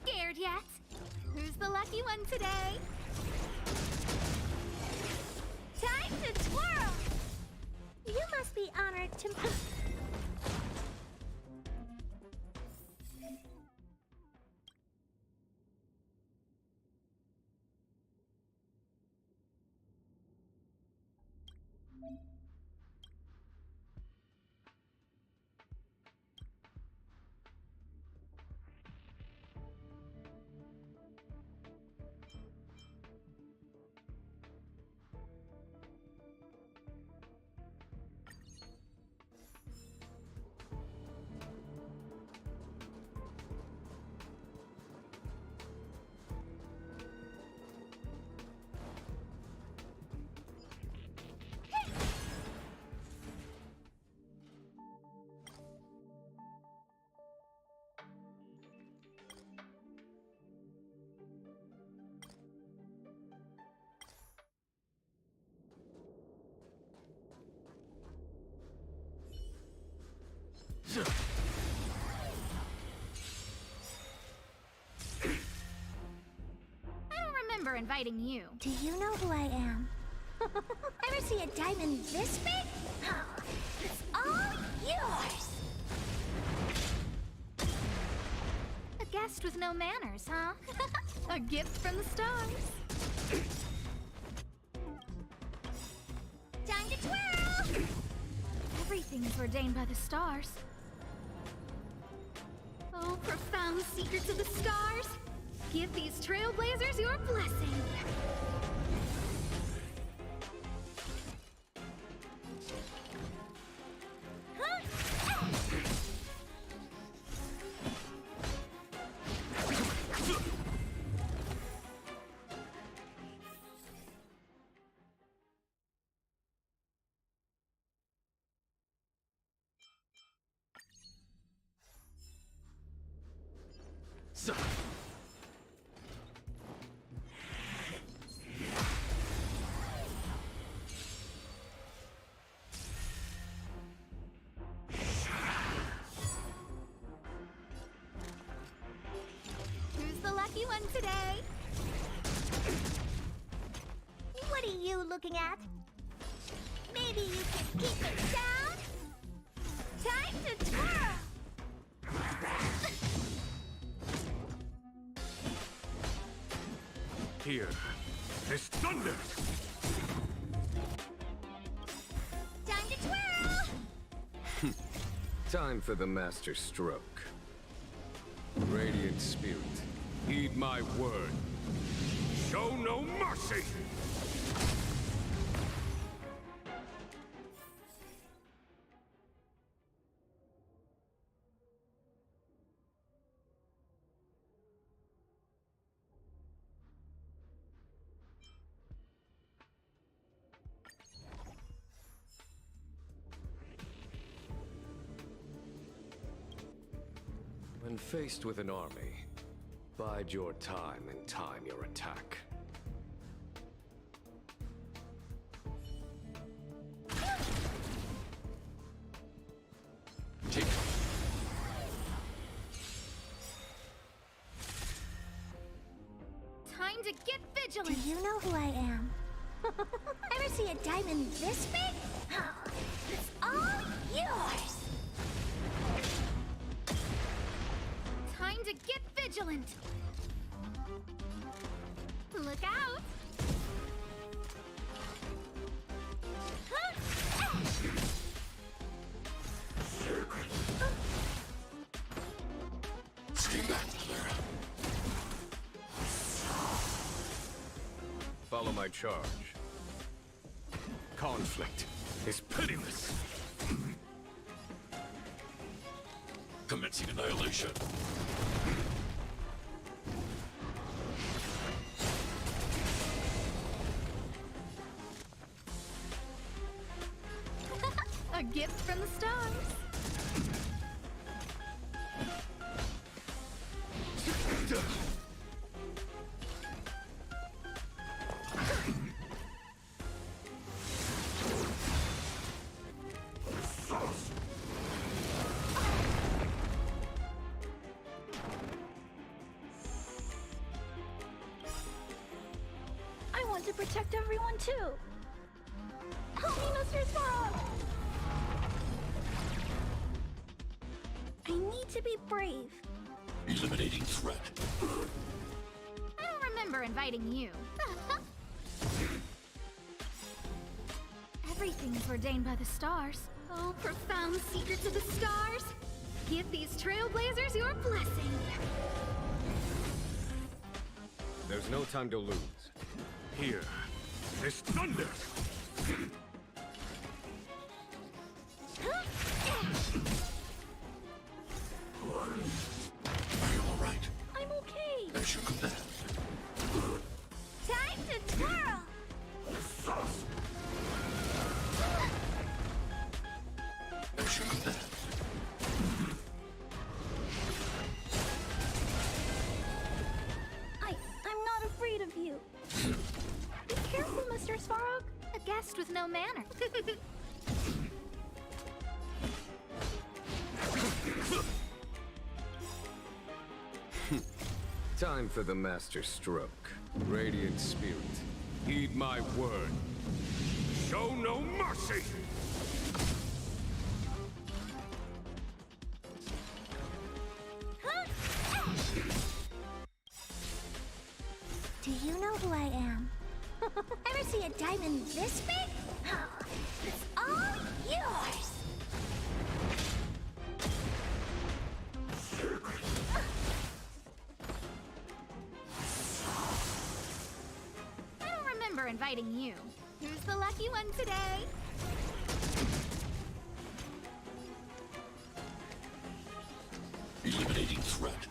Scared yet? Who's the lucky one today? Time to twirl! You must be honored to... I don't remember inviting you. Do you know who I am? Ever see a diamond this big? Oh, it's all yours! A guest with no manners, huh? A gift from the stars. Time to twirl! Everything is ordained by the stars. Oh, profound secrets of the stars. Give these Trailblazers your blessing. Lucky one today. What are you looking at? Maybe you can keep it down? Time to twirl! Here, this thunder! Time to twirl! Time for the master stroke. Radiant Spirit, heed my word. Show no mercy! When faced with an army, bide your time and time your attack. Time to get vigilant! Do you know who I am? Ever see a diamond this big? Oh, it's all yours! Time to get vigilant! Look out! Follow my charge. Conflict is pitiless. Commencing annihilation. A gift from the stars. I want to protect everyone too. Help me, Mr. Sparrow! I need to be brave. Eliminating threat. I don't remember inviting you. Everything's ordained by the stars. Oh, profound secrets of the stars. Give these Trailblazers your blessing. There's no time to lose. Here, this thunder! Are you alright? I'm okay. There's your command. Time to twirl! There's your command. I'm not afraid of you. Be careful, Mr. Svarog. A guest with no manner. Time for the master stroke. Radiant spirit, heed my word. Show no mercy! Do you know who I am? Ever see a diamond this big? Oh, it's all yours! I don't remember inviting you. Who's the lucky one today? Eliminating threat.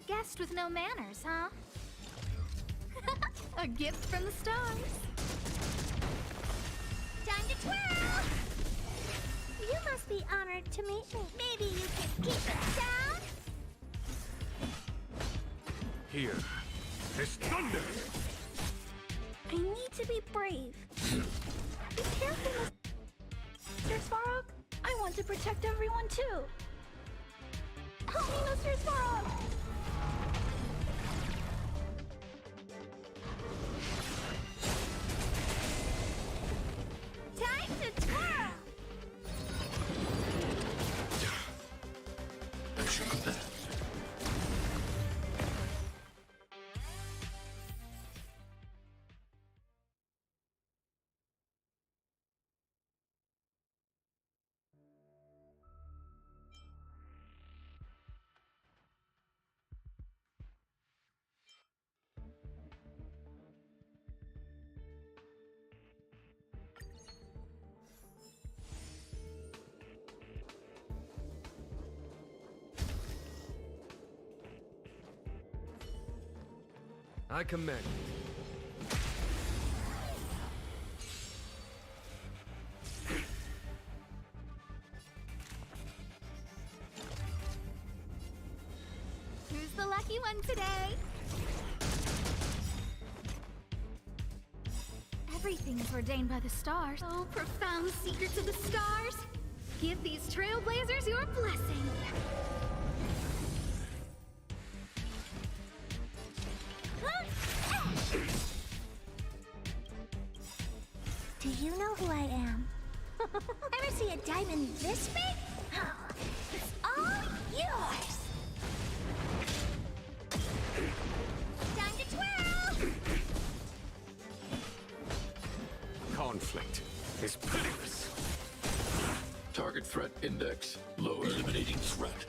Guest with no manners, huh? A gift from the stars. Time to twirl! You must be honored to meet me. Maybe you can keep it down? Here, this thunder! need to be brave. Be careful, Mr. Svarog. I want to protect everyone too. Help me, Mr. Svarog. Time to twirl. Action command. I commend. Who's the lucky one today? Everything is ordained by the stars. Oh, profound secrets of the stars. Give these Trailblazers your blessing. Do you know who I am? Ever see a diamond this big? Oh, it's all yours! Time to twirl! Conflict is pitiless. Target threat index low. Eliminating threat.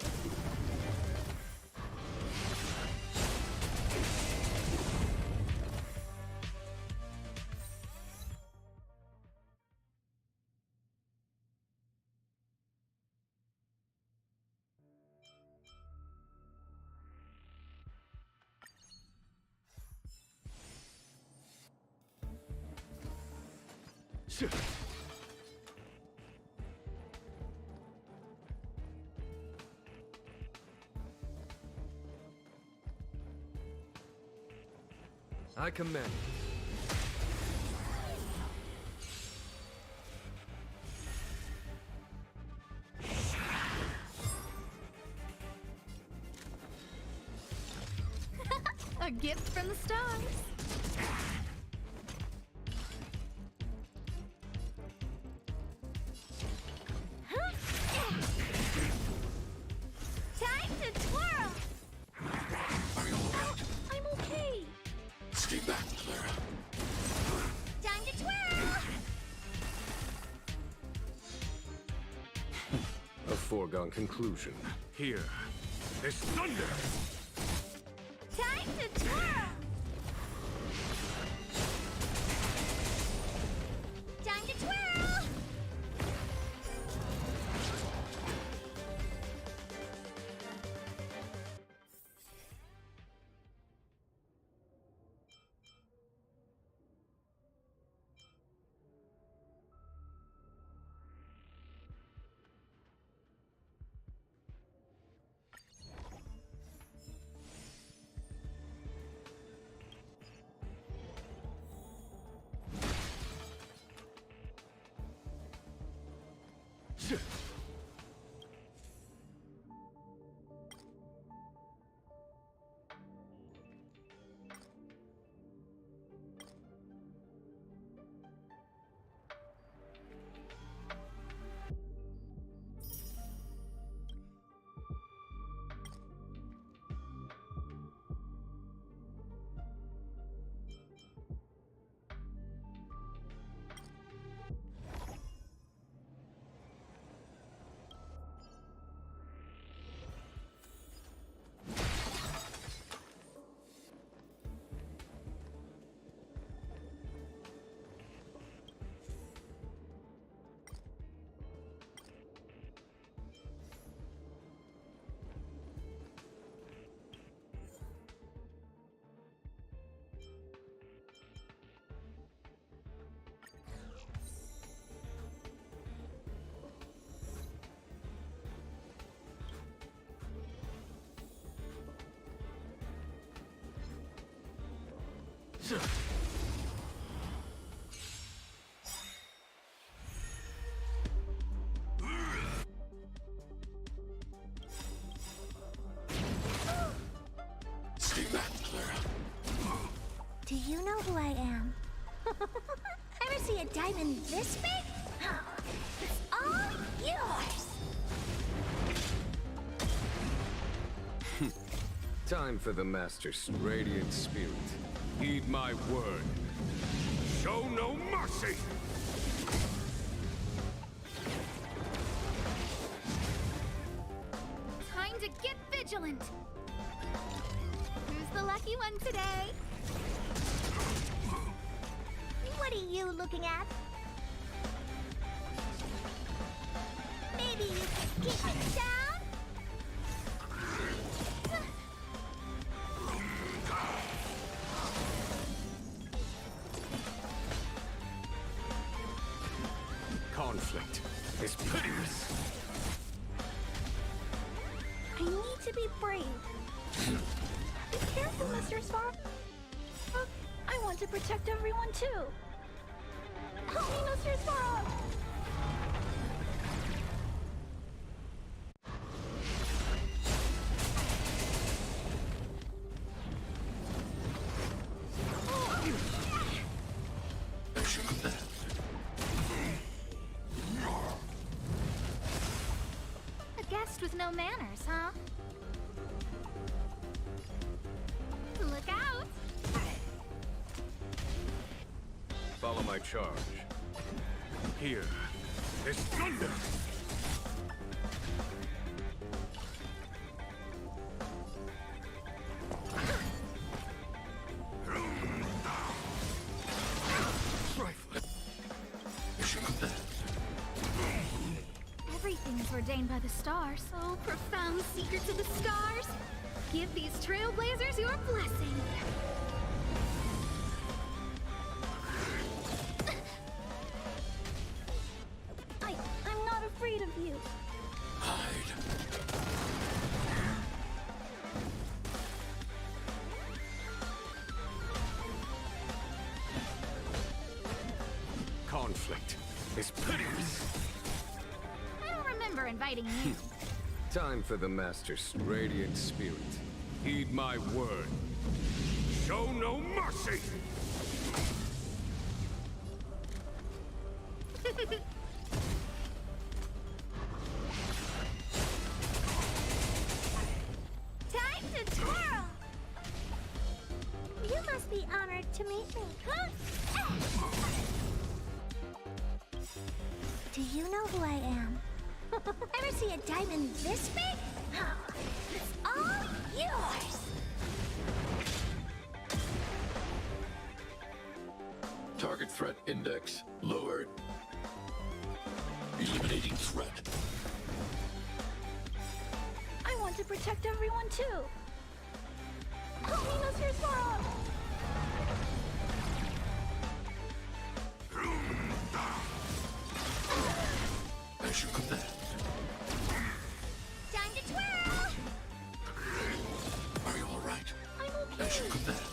I commend. A gift from the stars. Time to twirl! Are you alright? I'm okay. Stay back, Clara. Time to twirl! A foregone conclusion. Here is thunder! Time to twirl! Time to twirl! Do you know who I am? Ever see a diamond this big? It's all yours! Time for the Master's radiant spirit. Heed my word. Show no mercy! Time to get vigilant! Who's the lucky one today? What are you looking at? Maybe you could keep it down? Conflict is pitiless. I need to be brave. Be careful, Mr. Spark. I want to protect everyone too. Help me, Mr. Spark. A guest with no manners, huh? Look out! Follow my charge. Here, there's thunder! Everything is ordained by the stars. Oh, profound secrets of the stars! Give these Trailblazers your blessing! I'm not afraid of you. Conflict is pitiless. I don't remember inviting you. Time for the Master's radiant spirit. Heed my word. Show no mercy! Time to twirl! You must be honored to meet me. Huh? Do you know who I am? Ever see a diamond this big? It's all yours! Target threat index lowered. Eliminating threat. I want to protect everyone too. Help me, Mr. Sparrow! As you command. Time to twirl! Are you all right? I'm okay. As you command.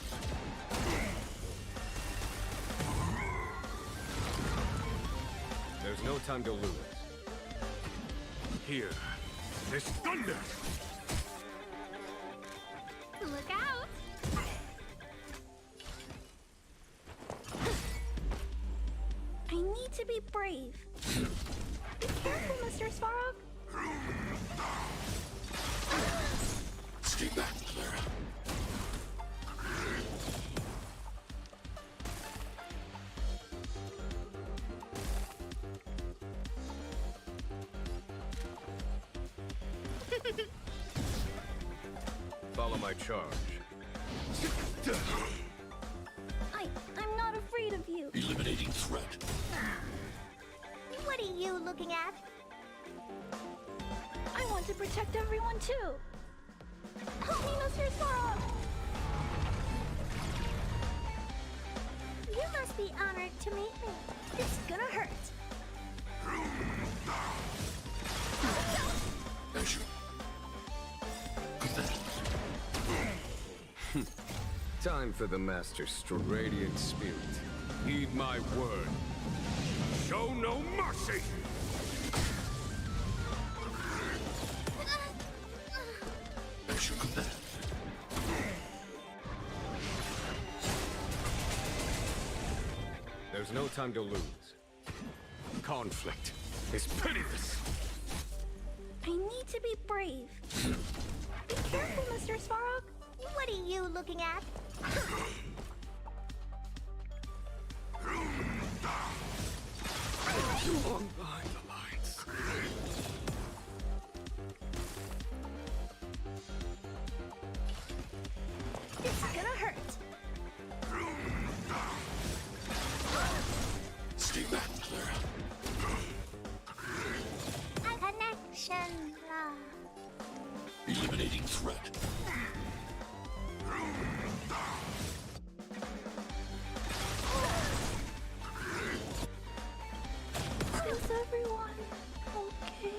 There's no time to lose. Here, there's thunder! Look out! I need to be brave. Be careful, Mr. Svarog. Stay back, Clara. Follow my charge. I'm not afraid of you. Eliminating threat. What are you looking at? I want to protect everyone too. Help me, Mr. Svarog. You must be honored to meet me. It's gonna hurt. As you Time for the Master's radiant spirit. Heed my word. Show no mercy! As you command. There's no time to lose. Conflict is pitiless. I need to be brave. Be careful, Mr. Svarog. What are you looking at? Long behind the lines. It's gonna hurt. Stay back, Clara. Connection. Eliminating threat. Is everyone okay?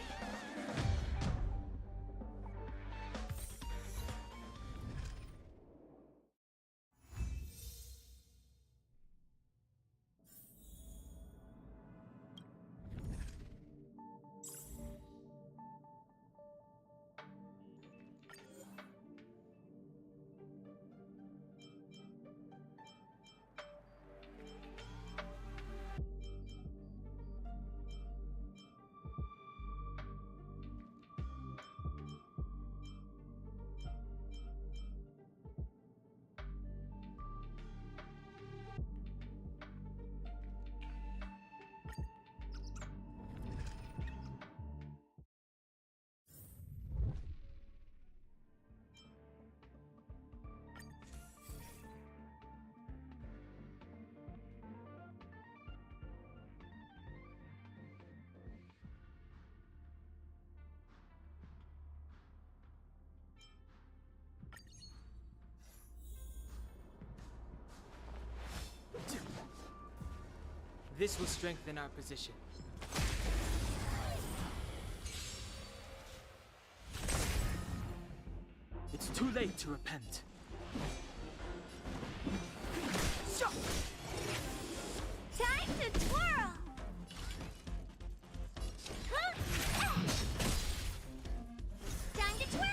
This will strengthen our position. It's too late to repent. Time to twirl! Time to twirl!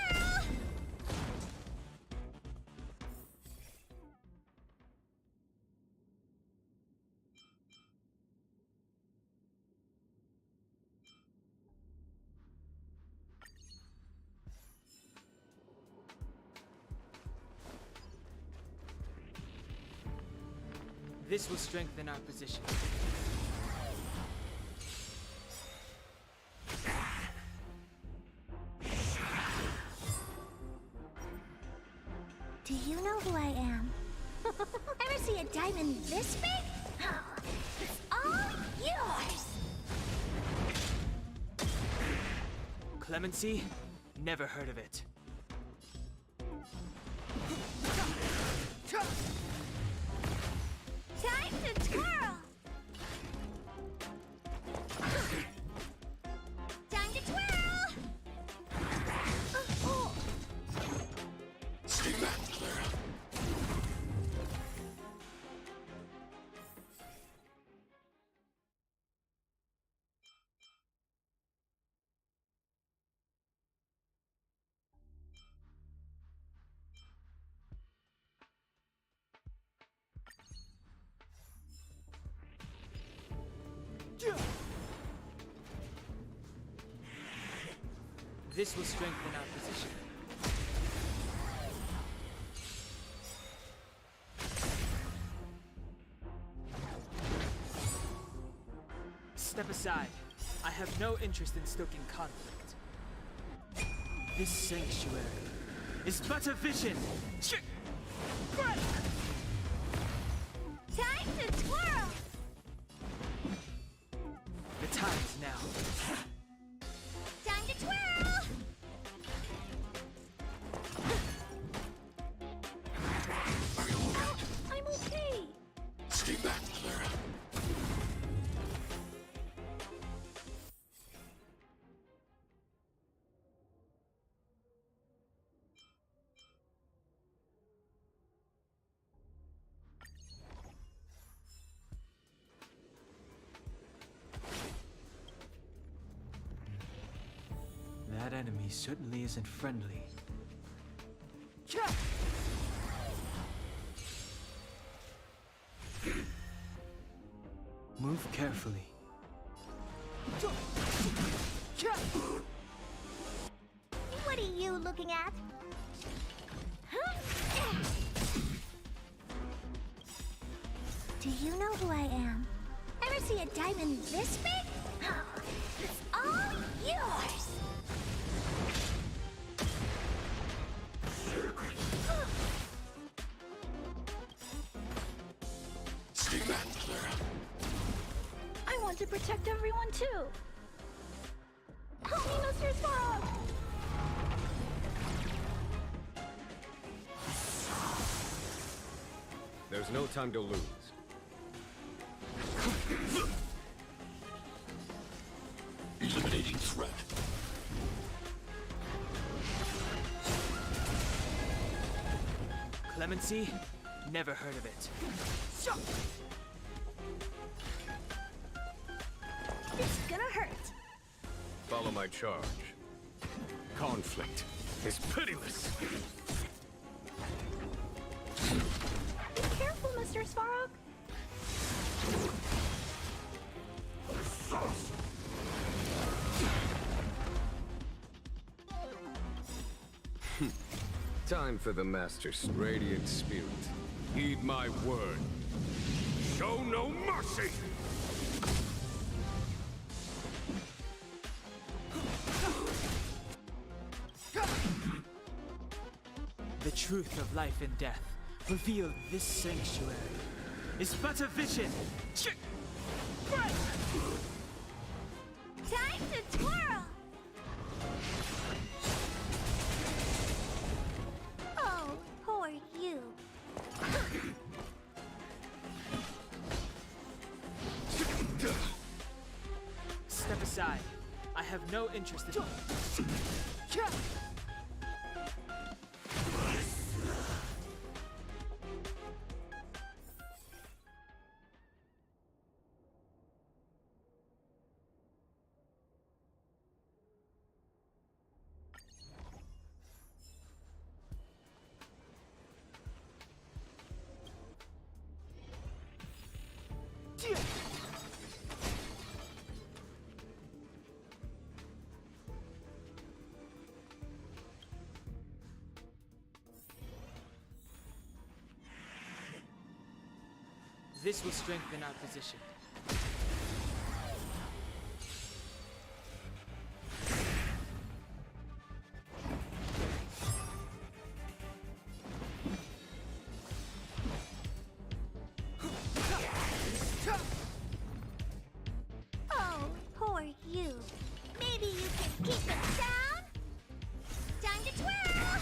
This will strengthen our position. Do you know who I am? Ever see a diamond this big? It's all yours! Clemency? Never heard of it. Time to twirl! Time to twirl! Stay back, Clara. This will strengthen our position. Step aside. I have no interest in stoking conflict. This sanctuary is but a vision. Time to twirl! The time is now. Time to twirl! Are you alright? I'm okay. Stay back, Clara. That enemy certainly isn't friendly. Move carefully. What are you looking at? Do you know who I am? Ever see a diamond this big? It's all yours! Stay back, Clara. I want to protect everyone too! Help me, Mr. Sparrow! There's no time to lose. Eliminating threat. Clemency? Never heard of it. It's gonna hurt. Follow my charge. Conflict is pitiless. Be careful, Mr. Sparrow. Time for the Master's radiant spirit. Heed my word. Show no mercy! The truth of life and death, revealed this sanctuary, is but a vision. Time to twirl! Oh, poor you. Step aside. I have no interest in... This will strengthen our position. Oh, poor you. Maybe you can keep it down? Time to twirl!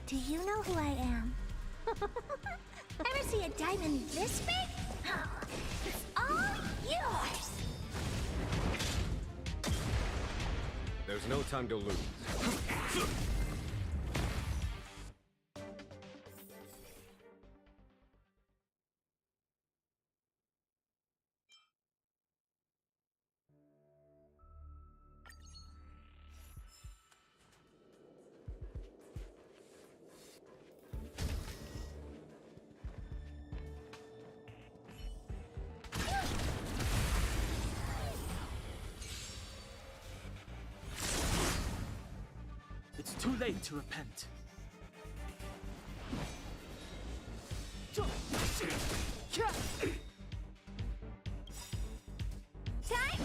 Do you know who I am? Ever see a diamond this big? It's all yours! There's no time to lose. It's too late to repent. Time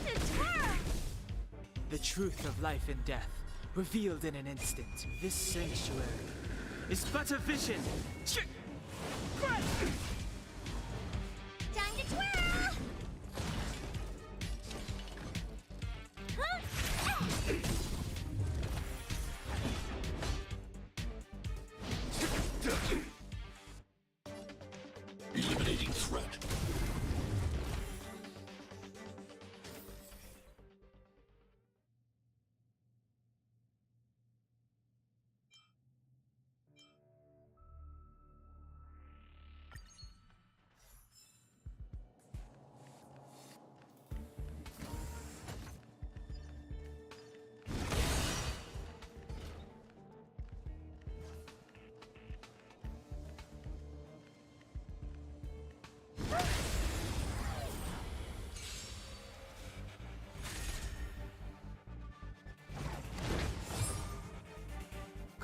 to twirl! The truth of life and death, revealed in an instant. This sanctuary is but a vision. Time to twirl! Eliminating threat.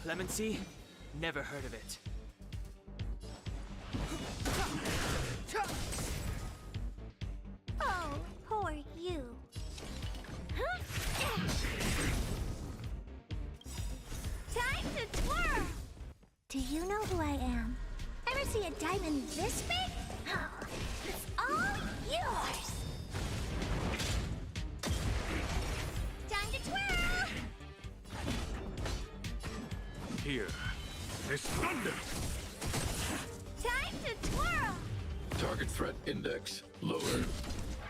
Clemency? Never heard of it. Oh, poor you. Time to twirl! Do you know who I am? Ever see a diamond this big? Oh, it's all yours! Time to twirl! Here. This thunder! Time to twirl! Target threat index lower.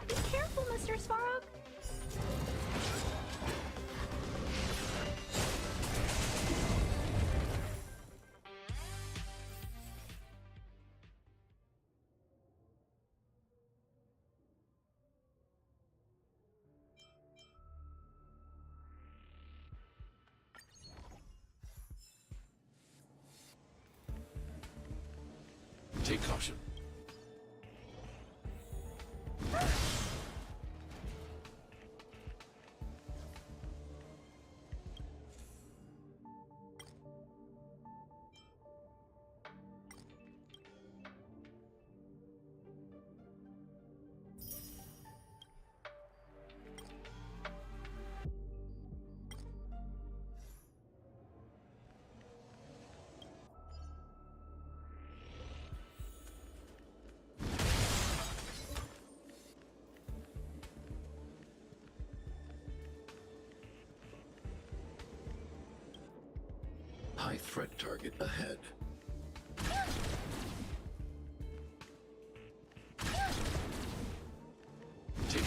Be careful, Mr. Svarog. Take caution. High threat target ahead. Take.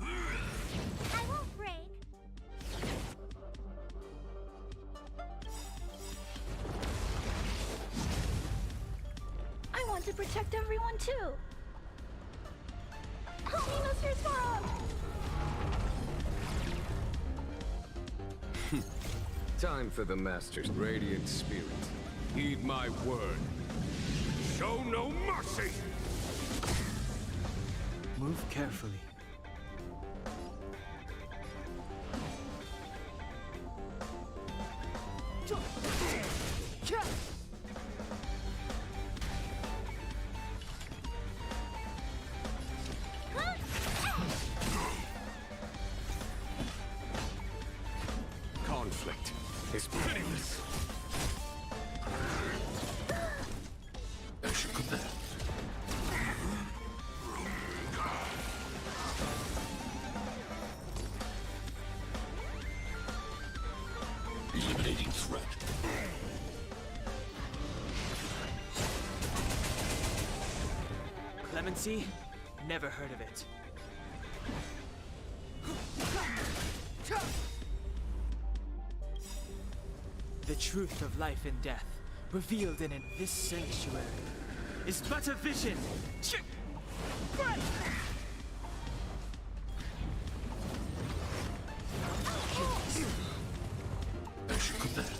I won't break. I want to protect everyone too. Help me, Mr. Svarog! Time for the Master's radiant spirit. Heed my word. Show no mercy! Move carefully. Conflict is pitiless. As you command. Eliminating threat. Clemency? Never heard of it. The truth of life and death, revealed in this sanctuary, is but a vision. As you command.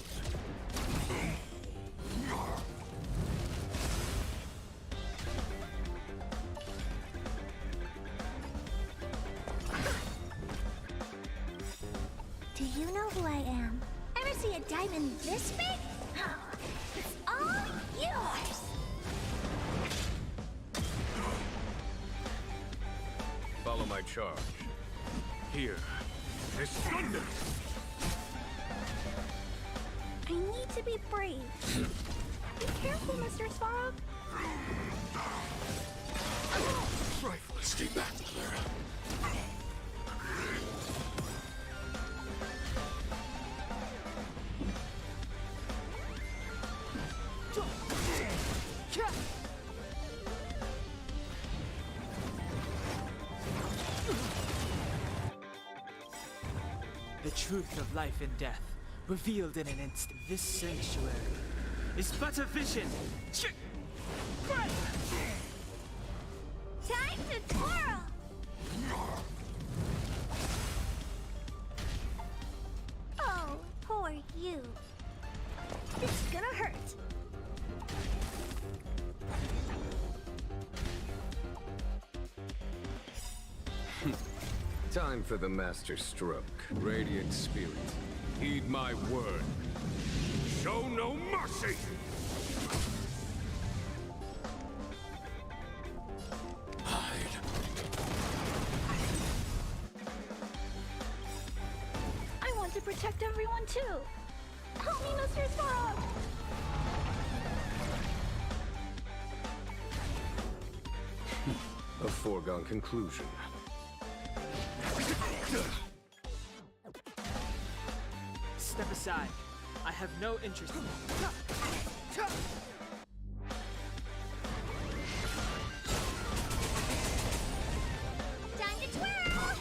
Do you know who I am? Ever see a diamond this big? Oh, it's all yours! Follow my charge. Here. This thunder! I need to be brave. Be careful, Mr. Svarog. Rifle. Stay back, Clara. The truth of life and death, revealed in an instant. This sanctuary is but a vision. Time to twirl! Oh, poor you. It's gonna hurt. Time for the master stroke. Radiant spirit, heed my word. Show no mercy! I want to protect everyone too. Help me, Mr. ASRock! A foregone conclusion. Step aside. I have no interest in Time to twirl!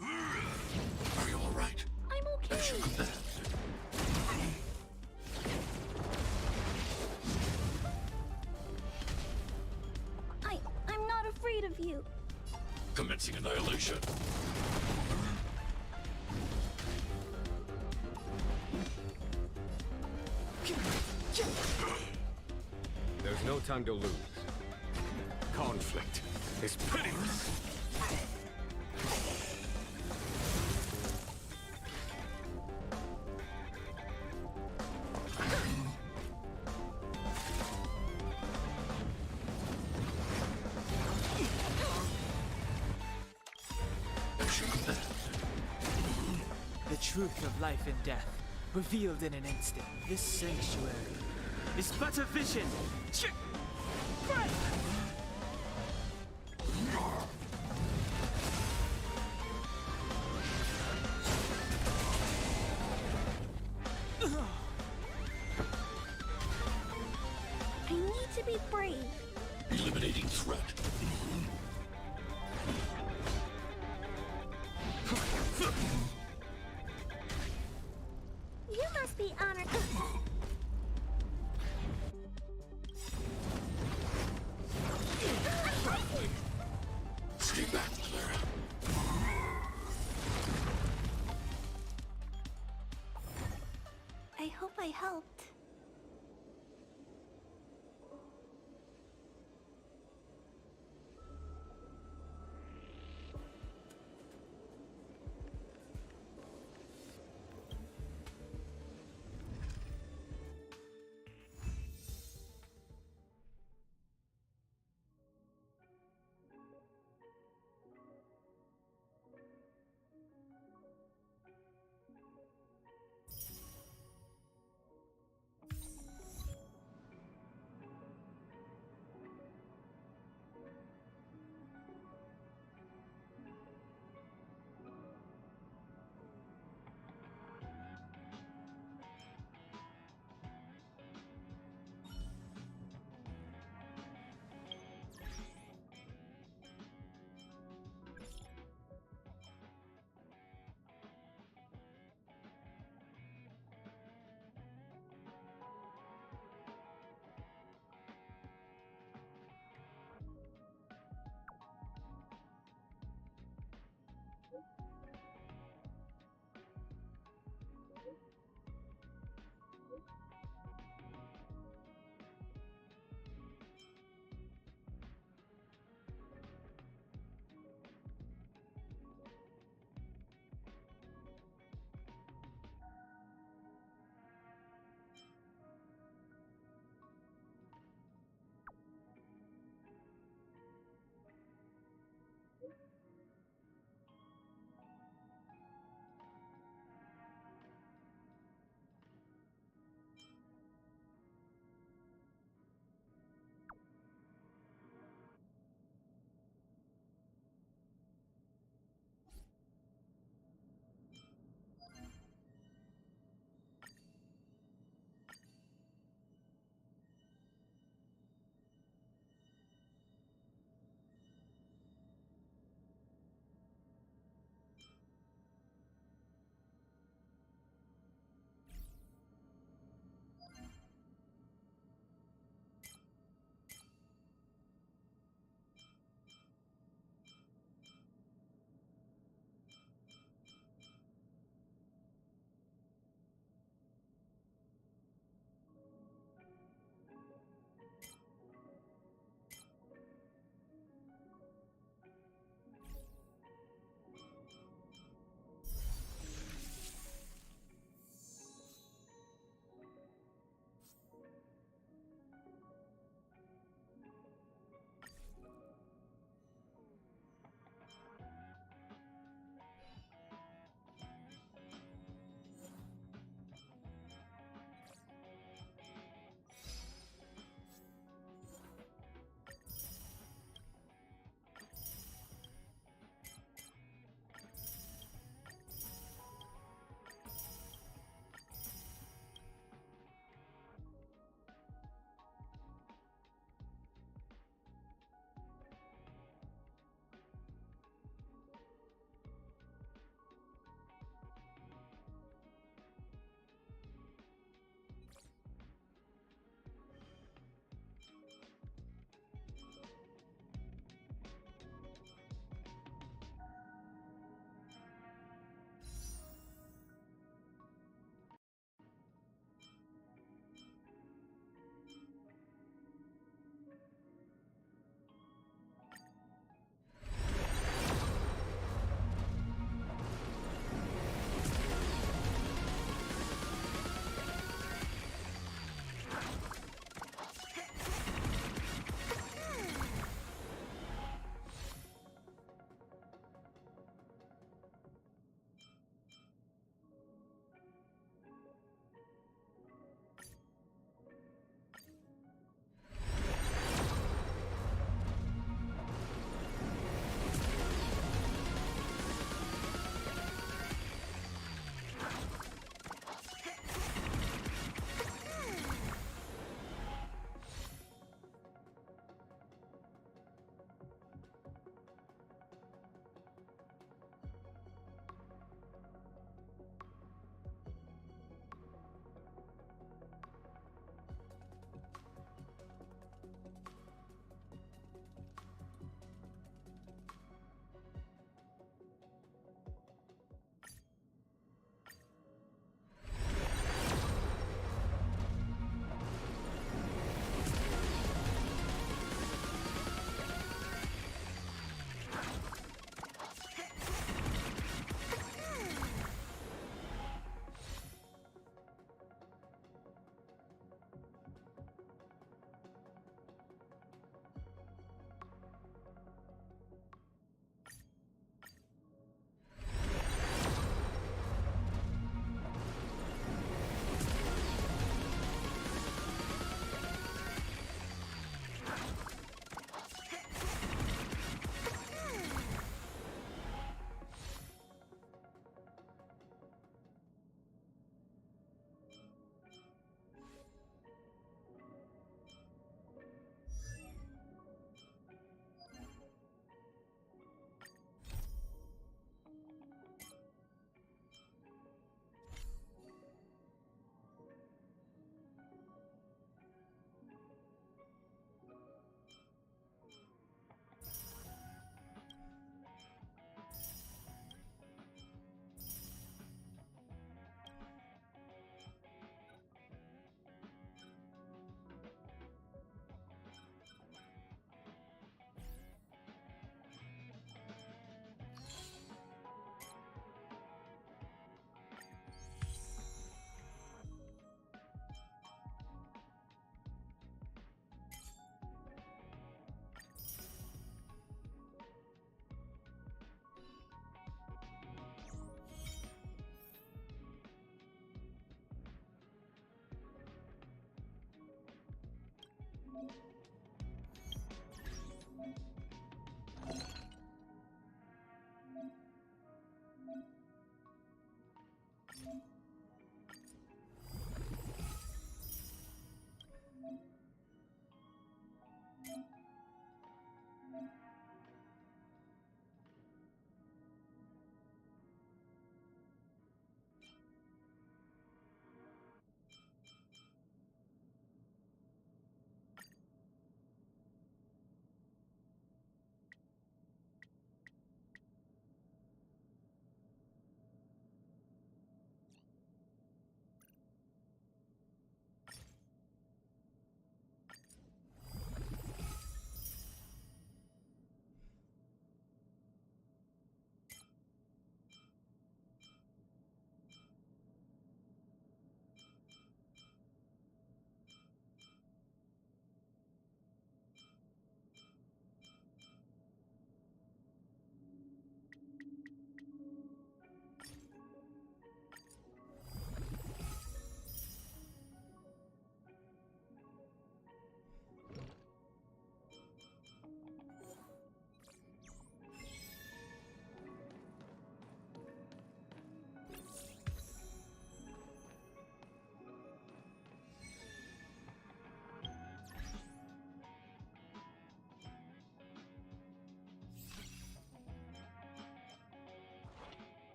Are you all right? I'm okay. As you command. I'm not afraid of you. Commencing annihilation. There's no time to lose. Conflict is pitiless. the truth of life and death, revealed in an instant. This sanctuary is but a vision. I need to be brave. Eliminating threat. You must be honored. Stay back, Clara. I hope I helped.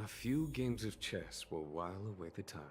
A few games of chess will while away the time.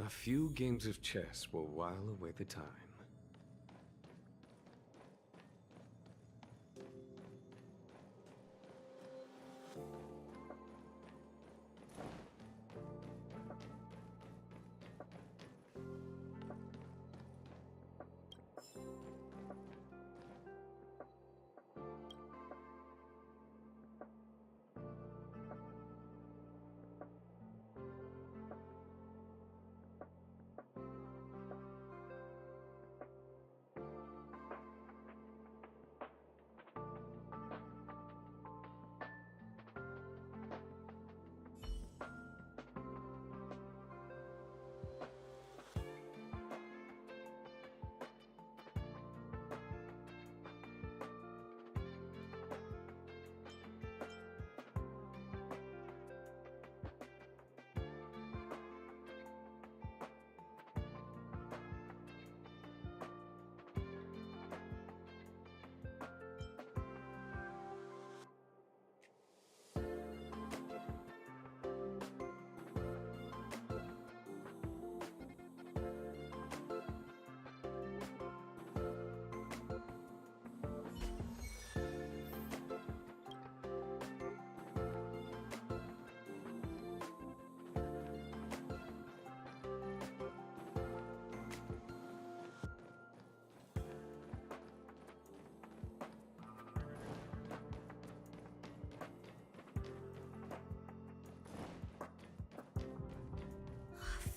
A few games of chess will while away the time.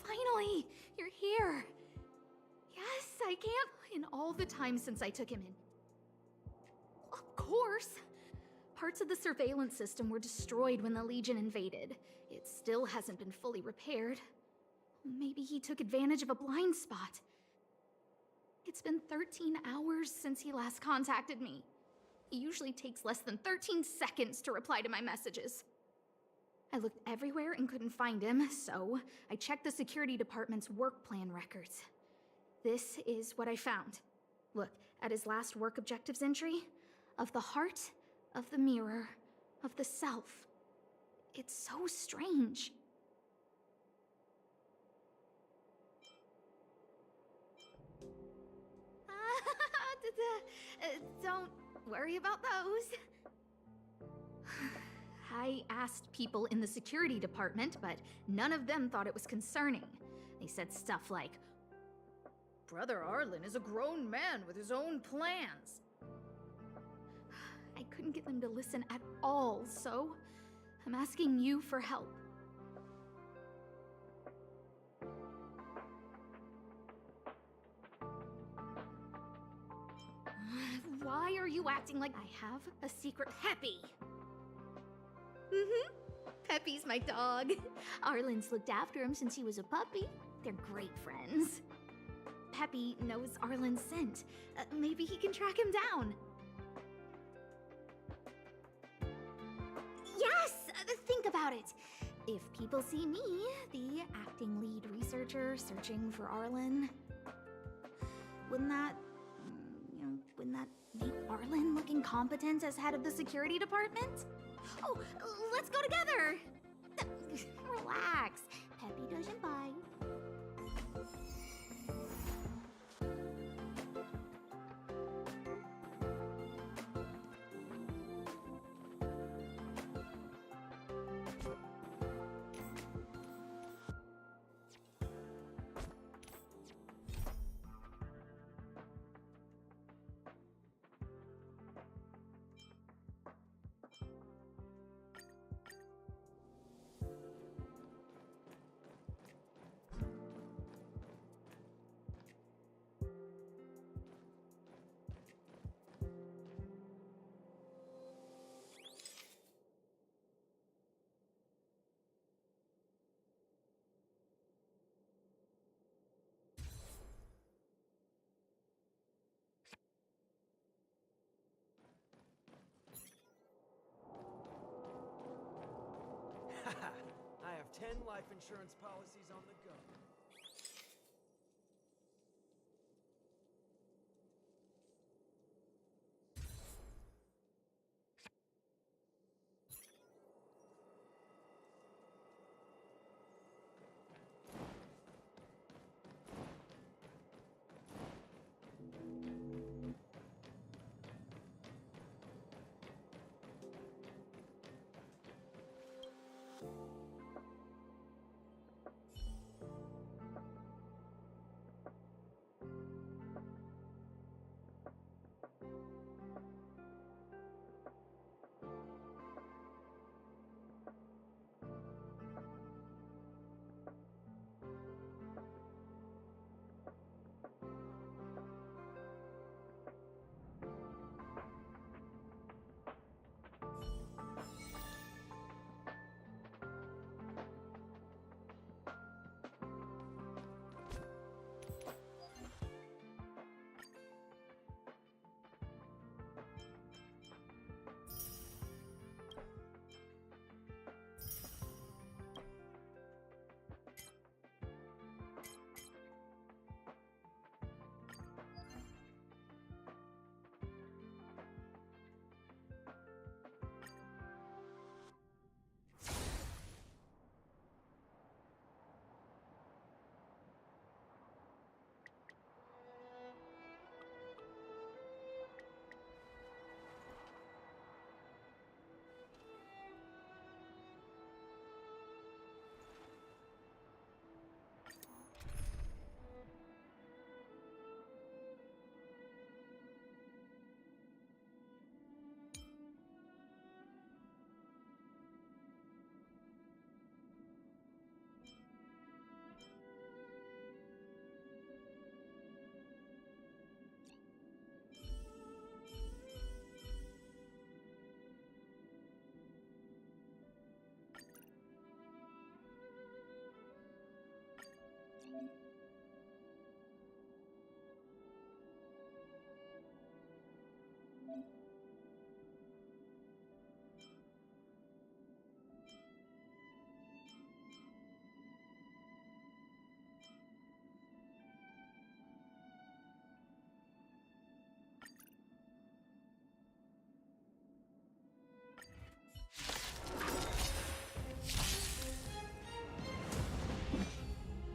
Finally! You're here! Yes, I can't. In all the time since I took him in. Of course! Parts of the surveillance system were destroyed when the Legion invaded. It still hasn't been fully repaired. Maybe he took advantage of a blind spot. It's been 13 hours since he last contacted me. He usually takes less than 13 seconds to reply to my messages. I looked everywhere and couldn't find him, so I checked the security department's work plan records. This is what I found. Look, at his last work objectives entry, of the heart, of the mirror, of the self. It's so strange. Don't worry about those. I asked people in the security department, but none of them thought it was concerning. They said stuff like, Brother Arlen is a grown man with his own plans. I couldn't get them to listen at all, so I'm asking you for help. Why are you acting like I have a secret? Peppy! Mm-hmm. Peppy's my dog. Arlen's looked after him since he was a puppy. They're great friends. Peppy knows Arlen's scent. Maybe he can track him down. Yes! Think about it. If people see me, the acting lead researcher searching for Arlen, wouldn't that make Arlen look incompetent as head of the security department? Oh, let's go together! Relax. Peppy doesn't bite. I have 10 life insurance policies on the go.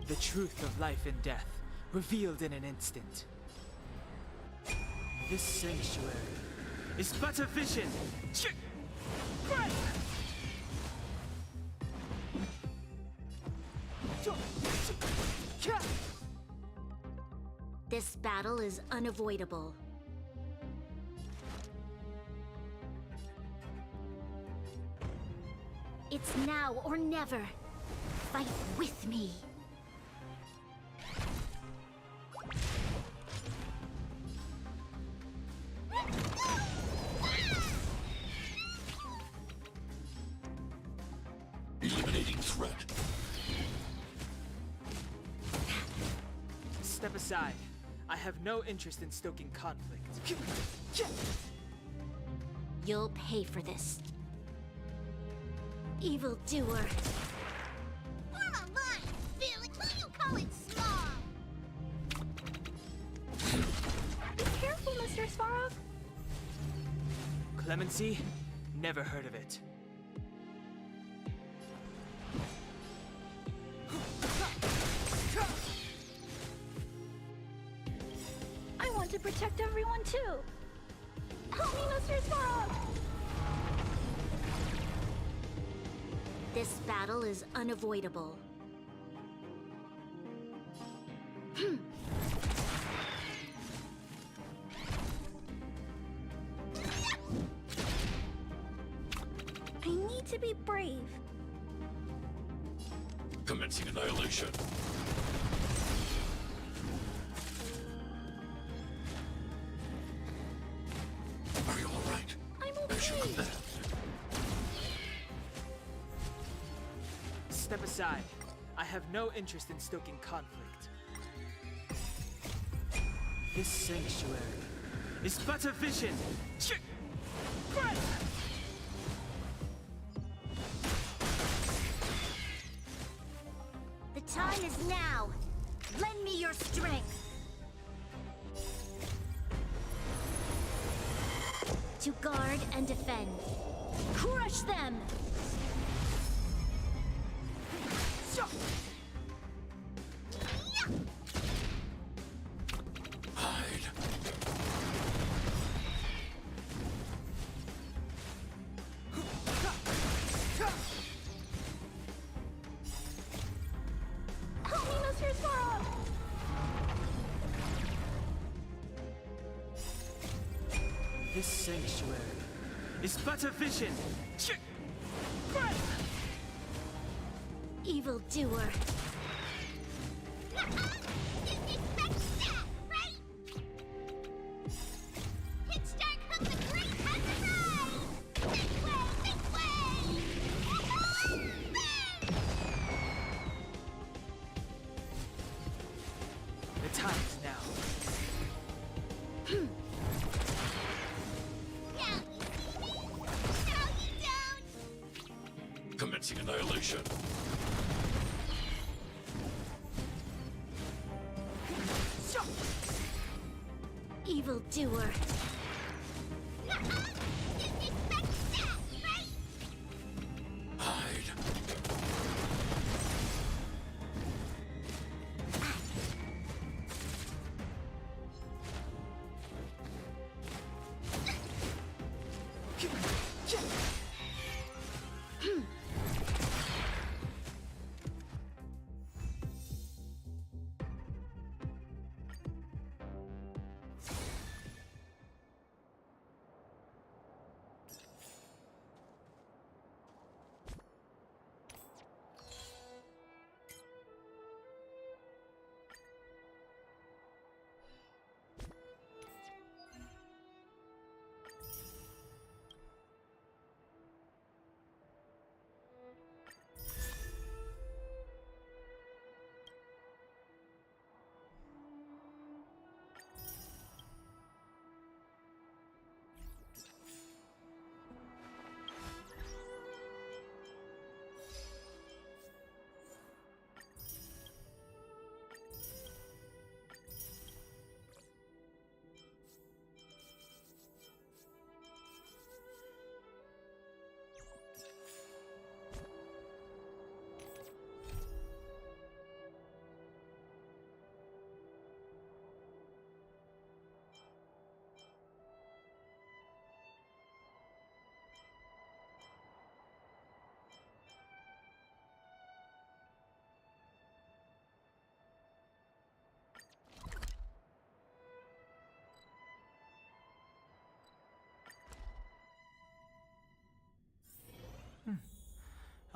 The truth of life and death, revealed in an instant. This sanctuary is but a vision. This battle is unavoidable. It's now or never. Fight with me. Eliminating threat. Step aside. I have no interest in stoking conflict. You'll pay for this. Evildoer. Form a line, Felix. Who you calling small? Be careful, Mr. Svarog. Clemency? Never heard of it. I want to protect everyone too. Help me, Mr. Svarog. This battle is unavoidable. I need to be brave. Commencing annihilation. Are you all right? I'm okay. As you command. Step aside. I have no interest in stoking conflict. This sanctuary is but a vision. The time is now. Lend me your strength. To guard and defend. Crush them! Hide. Help me, Mr. Svarog. This sanctuary is but a vision. Evildoer. The time is now. Commencing annihilation. Evildoer. Hide.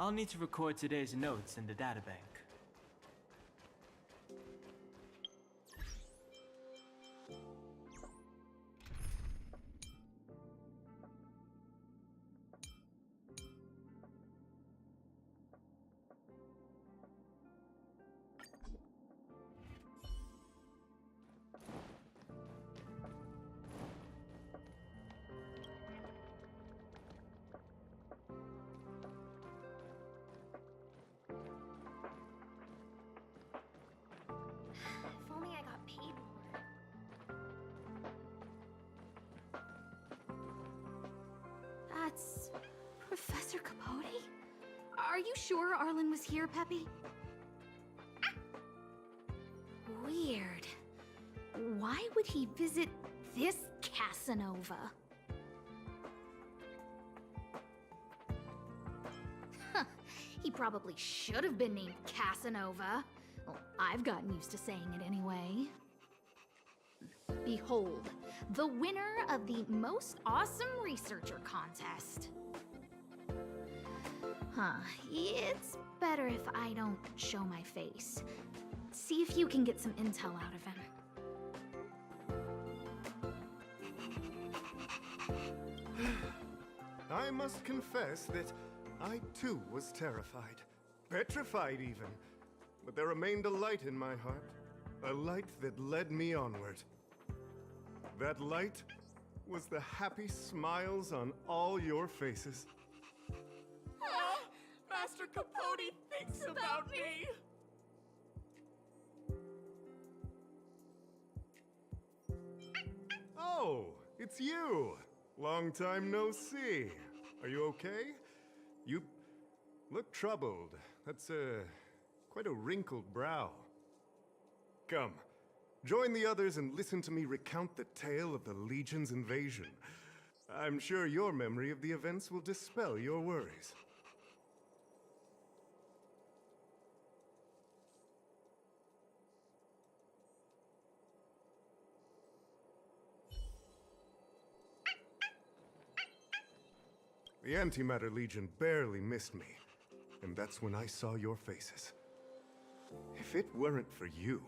I'll need to record today's notes in the databank. If only I got paid more. That's Professor Capote? Are you sure Arlen was here, Peppy? Weird. Why would he visit this Casanova? Huh, he probably should have been named Casanova. Well, I've gotten used to saying it anyway. Behold, the winner of the Most Awesome Researcher contest. Huh, it's better if I don't show my face. See if you can get some intel out of him. I must confess that I too was terrified. Petrified even. But there remained a light in my heart. A light that led me onward. That light was the happy smiles on all your faces. Master Capote thinks about me! Oh, it's you! Long time no see. Are you okay? You look troubled. That's quite a wrinkled brow. Come, join the others and listen to me recount the tale of the Legion's invasion. I'm sure your memory of the events will dispel your worries. The Antimatter Legion barely missed me, and that's when I saw your faces. If it weren't for you,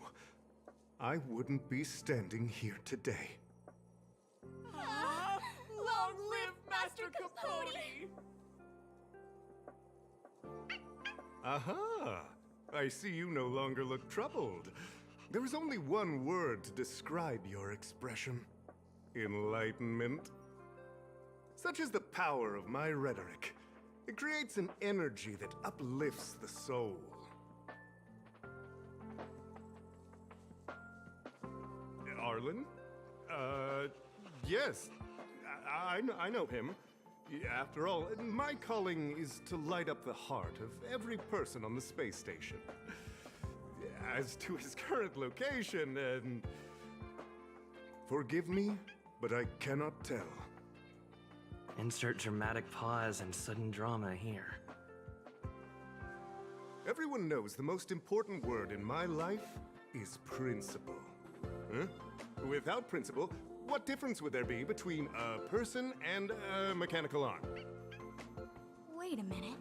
I wouldn't be standing here today. Long live Master Capote! Aha! I see you no longer look troubled. There is only one word to describe your expression. Enlightenment. Such is the power of my rhetoric. It creates an energy that uplifts the soul. Arlen? Yes. I know him. After all, my calling is to light up the heart of every person on the space station. As to his current location, forgive me, but I cannot tell. Insert dramatic pause and sudden drama here. Everyone knows the most important word in my life is principle. Huh? Without principle, what difference would there be between a person and a mechanical arm? Wait a minute.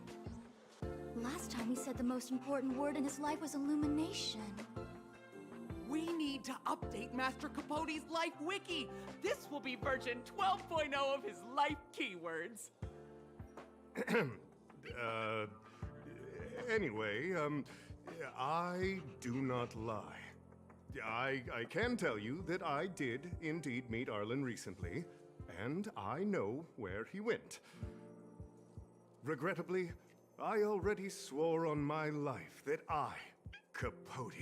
Last time he said the most important word in his life was illumination. We need to update Master Capote's Life Wiki! This will be version 12.0 of his life keywords! Anyway, I do not lie. I can tell you that I did indeed meet Arlen recently, and I know where he went. Regrettably, I already swore on my life that I, Capote,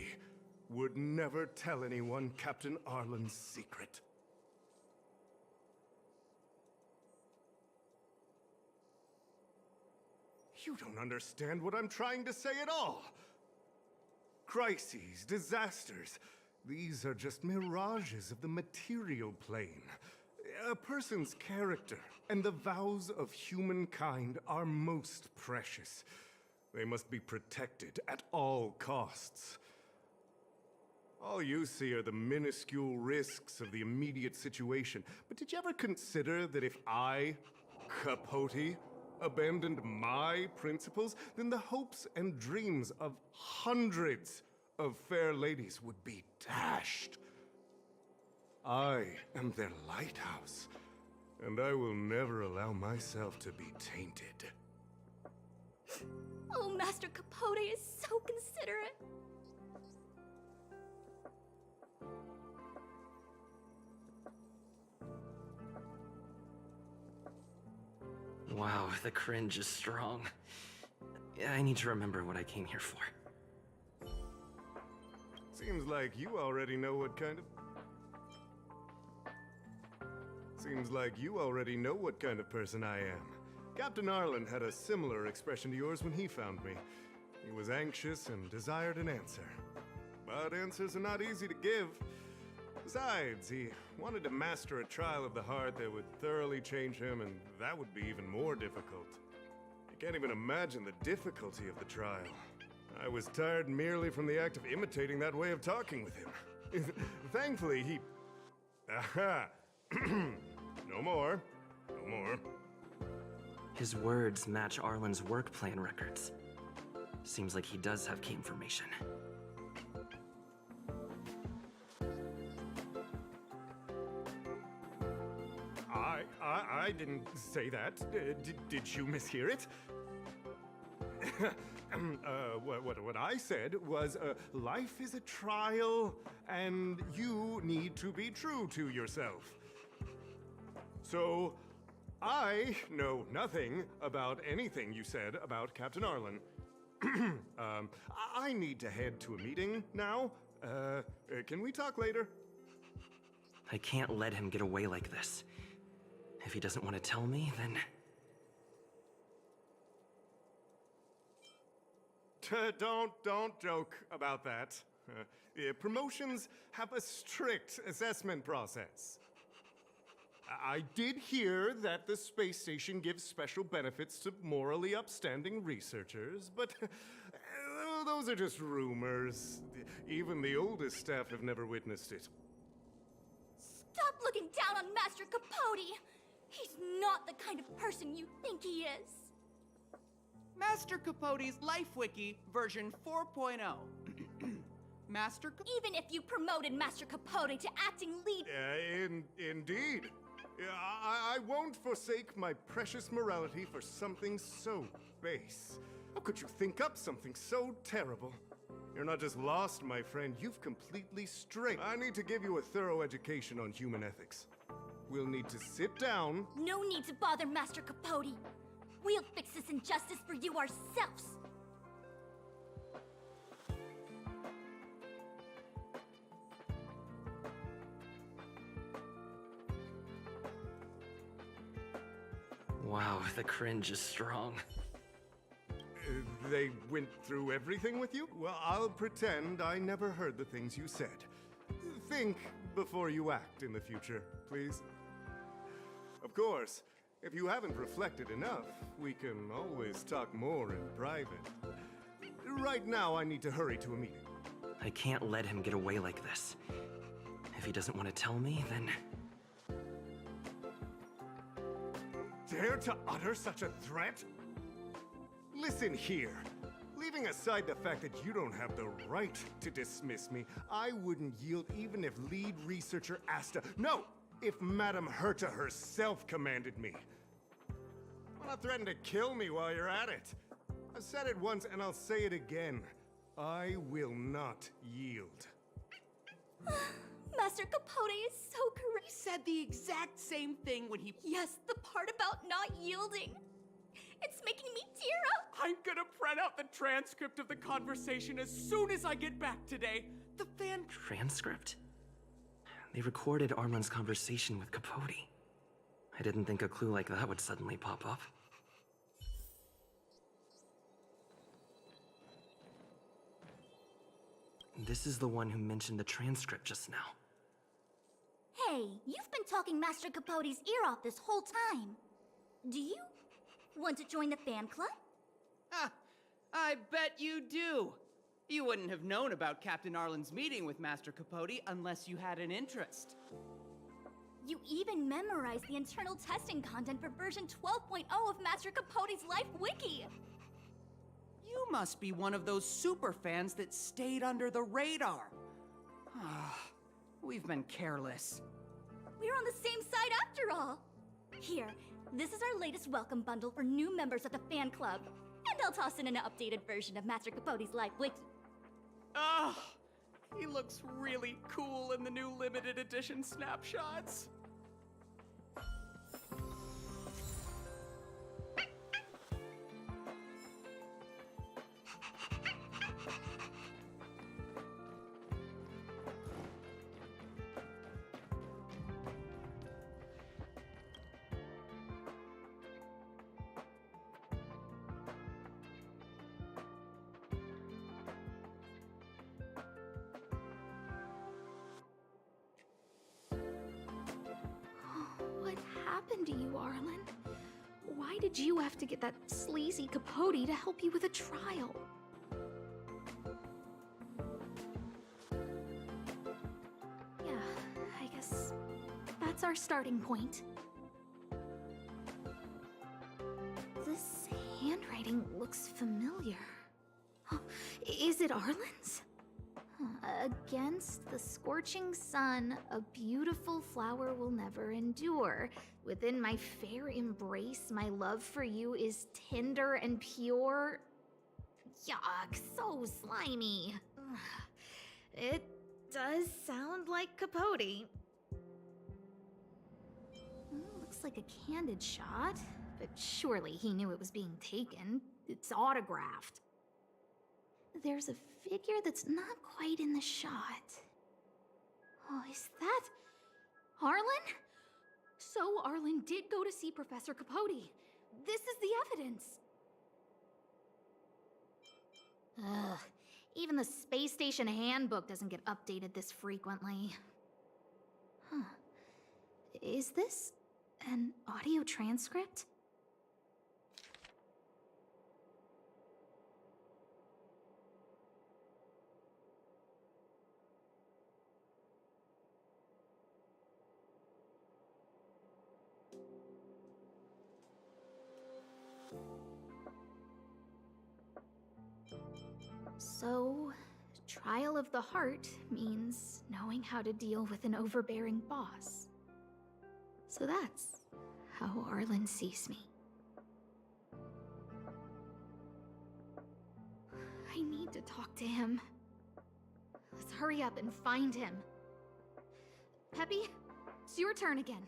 would never tell anyone Captain Arlen's secret. You don't understand what I'm trying to say at all. Crises, disasters, these are just mirages of the material plane. A person's character and the vows of humankind are most precious. They must be protected at all costs. All you see are the minuscule risks of the immediate situation. But did you ever consider that if I, Capote, abandoned my principles, then the hopes and dreams of hundreds of fair ladies would be dashed. I am their lighthouse, and I will never allow myself to be tainted. Oh, Master Capote is so considerate. Wow, the cringe is strong. I need to remember what I came here for. Seems like you already know what kind of person I am. Captain Arlen had a similar expression to yours when he found me. He was anxious and desired an answer. But answers are not easy to give. Besides, he wanted to master a trial of the heart that would thoroughly change him, and that would be even more difficult. You can't even imagine the difficulty of the trial. I was tired merely from the act of imitating that way of talking with him. Thankfully, he... Aha! No more. No more. His words match Arlen's work plan records. Seems like he does have key information. I didn't say that. Did you mishear it? What I said was, life is a trial, and you need to be true to yourself. So, I know nothing about anything you said about Captain Arlen. I need to head to a meeting now. Can we talk later? I can't let him get away like this. If he doesn't want to tell me, then... Don't joke about that. Promotions have a strict assessment process. I did hear that the space station gives special benefits to morally upstanding researchers, but those are just rumors. Even the oldest staff have never witnessed it. Stop looking down on Master Capote! He's not the kind of person you think he is. Master Capote's Life Wiki version 4.0. Even if you promoted Master Capote to acting lead... Indeed. I won't forsake my precious morality for something so base. How could you think up something so terrible? You're not just lost, my friend, you've completely strayed. I need to give you a thorough education on human ethics. We'll need to sit down... No need to bother Master Capote. We'll fix this injustice for you ourselves. Wow, the cringe is strong. They went through everything with you? Well, I'll pretend I never heard the things you said. Think before you act in the future, please. Of course, if you haven't reflected enough, we can always talk more in private. Right now, I need to hurry to a meeting. I can't let him get away like this. If he doesn't want to tell me, then... Dare to utter such a threat? Listen here. Leaving aside the fact that you don't have the right to dismiss me, I wouldn't yield even if lead researcher Asta... No! If Madame Herta herself commanded me. Why not threaten to kill me while you're at it? I've said it once and I'll say it again. I will not yield. Master Capote is so correct. He said the exact same thing when he... Yes, the part about not yielding. It's making me tear up. I'm gonna print out the transcript of the conversation as soon as I get back today. The fan... Transcript? They recorded Arlen's conversation with Capote. I didn't think a clue like that would suddenly pop up. This is the one who mentioned the transcript just now. Hey, you've been talking Master Capote's ear off this whole time. Do you want to join the fan club? Ah, I bet you do. You wouldn't have known about Captain Arlen's meeting with Master Capote unless you had an interest. You even memorized the internal testing content for version 12.0 of Master Capote's Life Wiki! You must be one of those super fans that stayed under the radar. We've been careless. We're on the same side after all! Here, this is our latest welcome bundle for new members of the fan club. And I'll toss in an updated version of Master Capote's Life Wiki. He looks really cool in the new limited edition snapshots. What happened to you, Arlen? Why did you have to get that sleazy Capote to help you with a trial? Yeah, I guess that's our starting point. This handwriting looks familiar. Is it Arlen's? Against the scorching sun, a beautiful flower will never endure. Within my fair embrace, my love for you is tender and pure. Yuck, so slimy. It does sound like Capote. Looks like a candid shot, but surely he knew it was being taken. It's autographed. There's a figure that's not quite in the shot. Oh, is that Arlen? So Arlen did go to see Professor Capote. This is the evidence. Ugh, even the space station handbook doesn't get updated this frequently. Huh. Is this an audio transcript? So, trial of the heart means knowing how to deal with an overbearing boss. So that's how Arlen sees me. I need to talk to him. Let's hurry up and find him. Peppy, it's your turn again.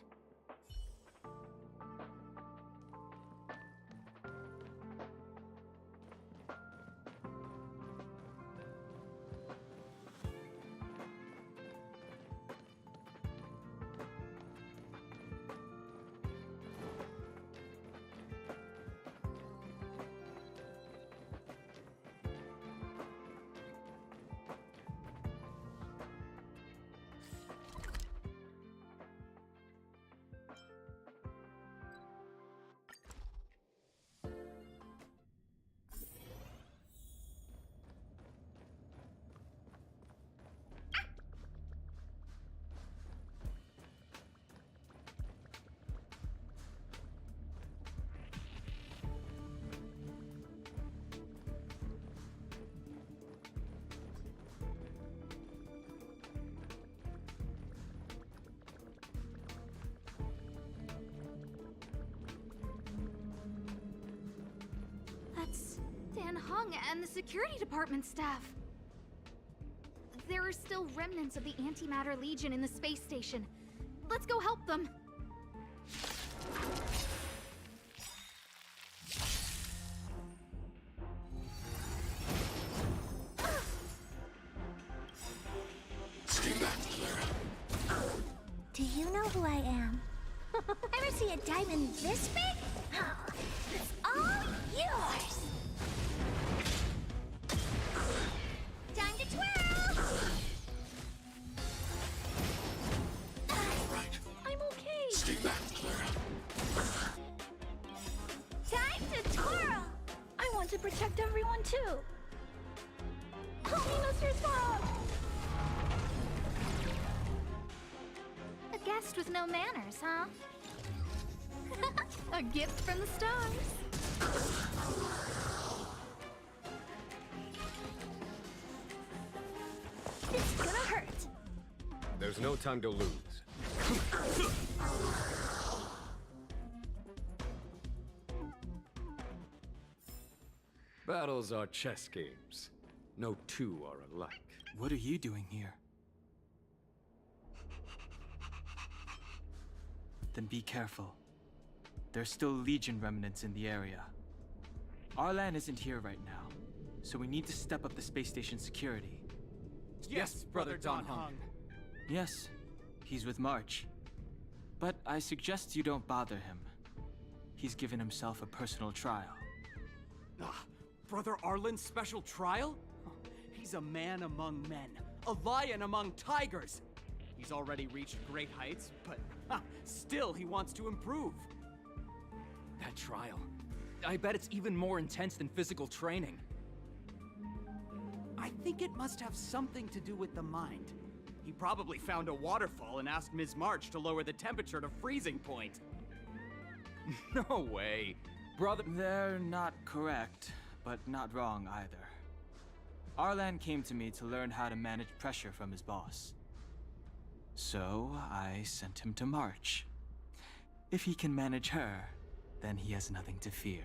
And the security department staff. There are still remnants of the Antimatter Legion in the space station. Let's go help them. Stay back, Clara. Do you know who I am? Ever see a diamond this big? It's all yours! Time to twirl! Alright. I'm okay. Stay back, Clara. Time to twirl! I want to protect everyone too! Help me, Mr. Spock! A guest host with no manners, huh? A gift from the stars. It's gonna hurt. There's no time to lose. Battles are chess games. No two are alike. What are you doing here? Then be careful. There's still Legion remnants in the area. Arlan isn't here right now, so we need to step up the space station security. Yes, Brother Don Hung. Yes, he's with March. But I suggest you don't bother him. He's given himself a personal trial. Brother Arlen's special trial? He's a man among men, a lion among tigers. He's already reached great heights, but still he wants to improve. That trial, I bet it's even more intense than physical training. I think it must have something to do with the mind. He probably found a waterfall and asked Ms. March to lower the temperature to freezing point. No way. Brother... They're not correct, but not wrong either. Arlan came to me to learn how to manage pressure from his boss. So I sent him to March. If he can manage her, then he has nothing to fear.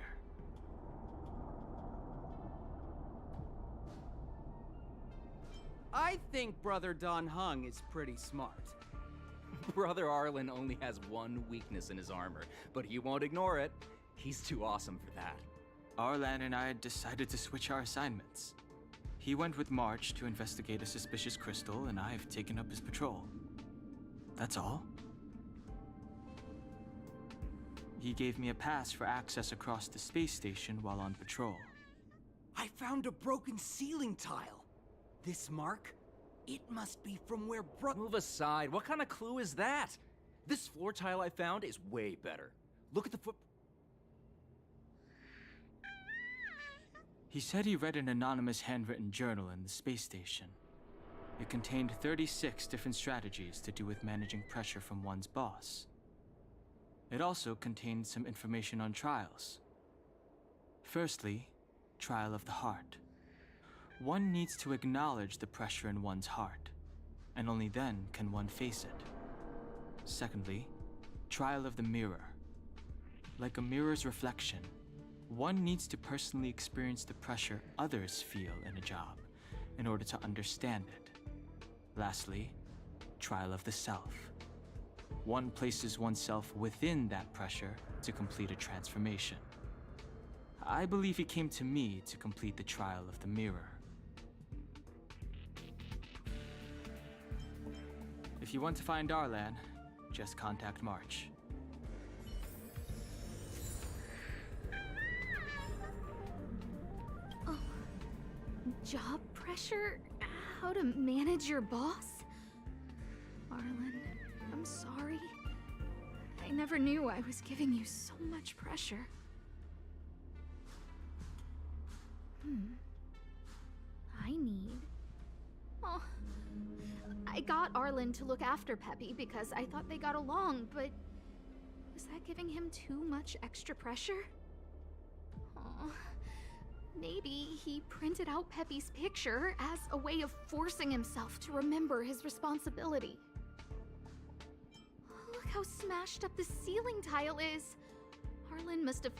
I think Brother Don Hung is pretty smart. Brother Arlen only has one weakness in his armor, but he won't ignore it. He's too awesome for that. Arlan and I decided to switch our assignments. He went with March to investigate a suspicious crystal, and I've taken up his patrol. That's all. He gave me a pass for access across the space station while on patrol. I found a broken ceiling tile. This mark? It must be from where Move aside, what kind of clue is that? This floor tile I found is way better. Look at the foot... He said he read an anonymous handwritten journal in the space station. It contained 36 different strategies to do with managing pressure from one's boss. It also contained some information on trials. Firstly, trial of the heart. One needs to acknowledge the pressure in one's heart, and only then can one face it. Secondly, trial of the mirror. Like a mirror's reflection, one needs to personally experience the pressure others feel in a job in order to understand it. Lastly, trial of the self. One places oneself within that pressure to complete a transformation. I believe he came to me to complete the trial of the mirror. If you want to find Arlan, just contact March. Oh, job pressure? How to manage your boss? Arlen, I'm sorry. I never knew I was giving you so much pressure. I need... Oh, I got Arlen to look after Peppy because I thought they got along, but was that giving him too much extra pressure? Oh, maybe he printed out Peppy's picture as a way of forcing himself to remember his responsibility. Look how smashed up the ceiling tile is. Arlen must have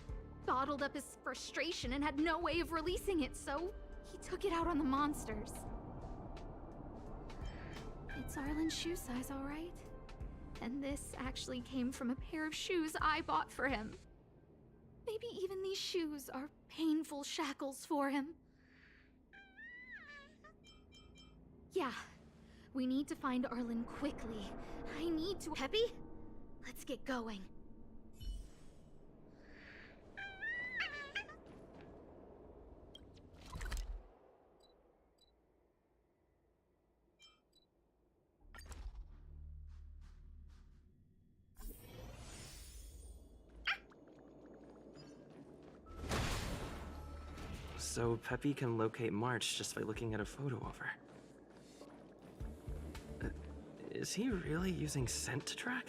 bottled up his frustration and had no way of releasing it, so he took it out on the monsters. It's Arlen's shoe size, all right? And this actually came from a pair of shoes I bought for him. Maybe even these shoes are painful shackles for him. Yeah, we need to find Arlen quickly. I need to... Peppy? Let's get going. So Peppy can locate March just by looking at a photo of her. Is he really using scent to track?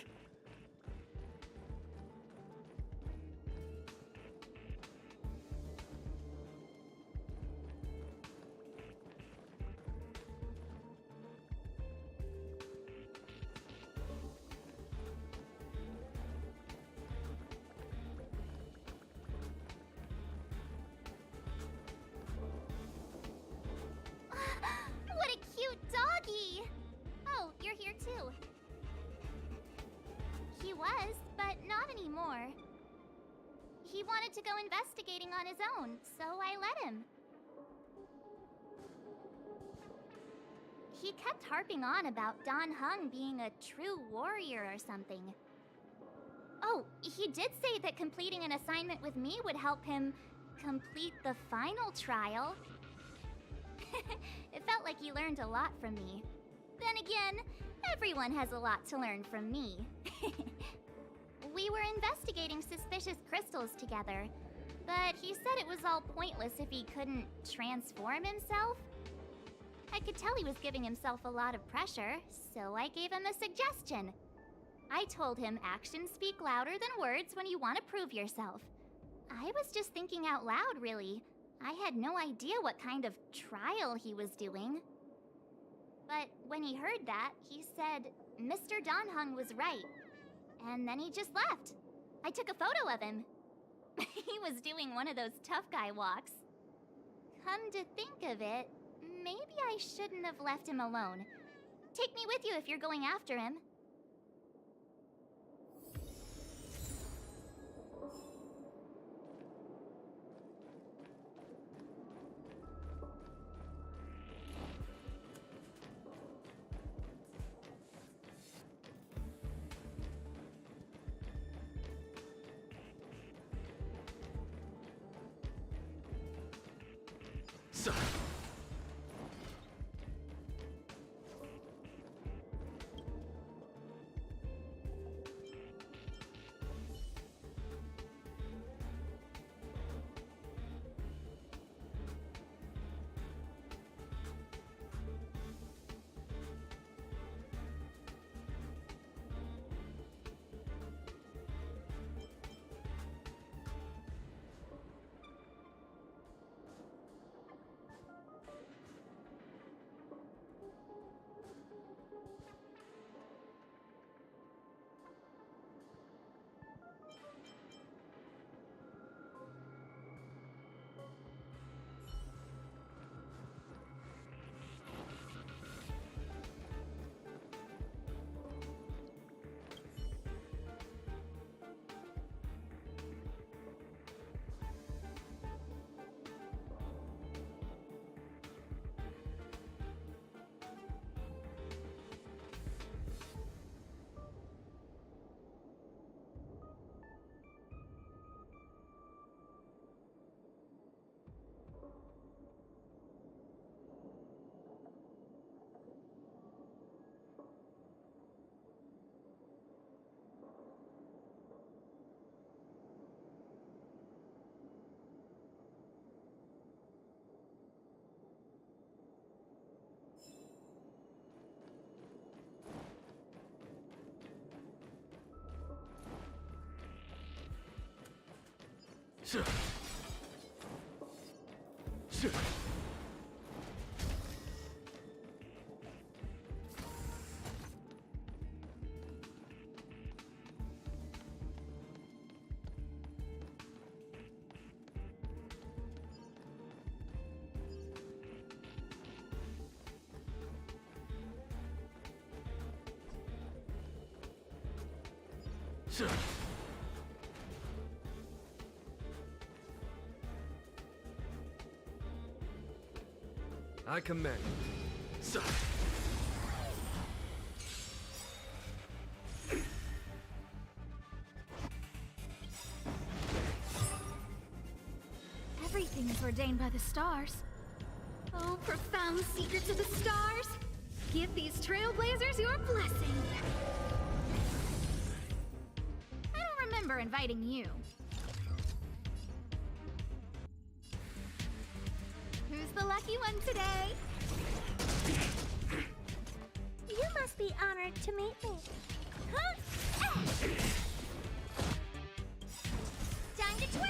What a cute doggy! Oh, you're here too. He was, but not anymore. He wanted to go investigating on his own, so I let him. He kept harping on about Dan Heng being a true warrior or something. Oh, he did say that completing an assignment with me would help him complete the final trial. It felt like he learned a lot from me. Then again, everyone has a lot to learn from me. We were investigating suspicious crystals together, but he said it was all pointless if he couldn't transform himself. I could tell he was giving himself a lot of pressure, so I gave him a suggestion. I told him actions speak louder than words when you want to prove yourself. I was just thinking out loud, really. I had no idea what kind of trial he was doing. But when he heard that, he said Mr. Dan Heng was right. And then he just left. I took a photo of him. He was doing one of those tough guy walks. Come to think of it, maybe I shouldn't have left him alone. Take me with you if you're going after him. I commend. Everything is ordained by the stars. Oh, profound secrets of the stars! Give these Trailblazers your blessing! I don't remember inviting you. Who's the lucky one today? You must be honored to meet me. Time to twirl!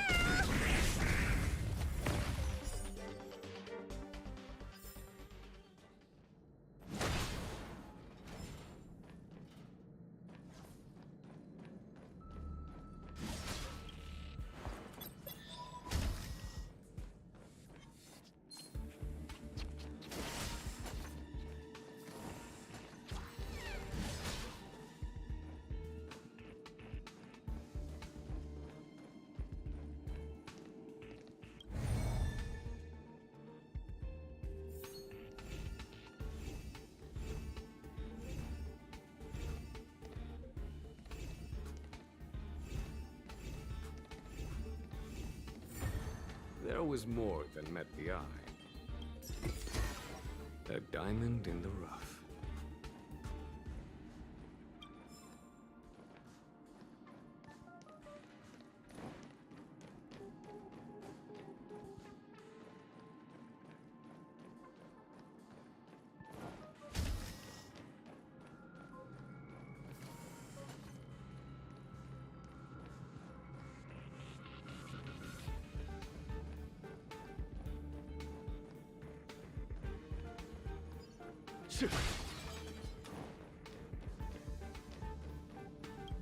There was more than met the eye. A diamond in the rough.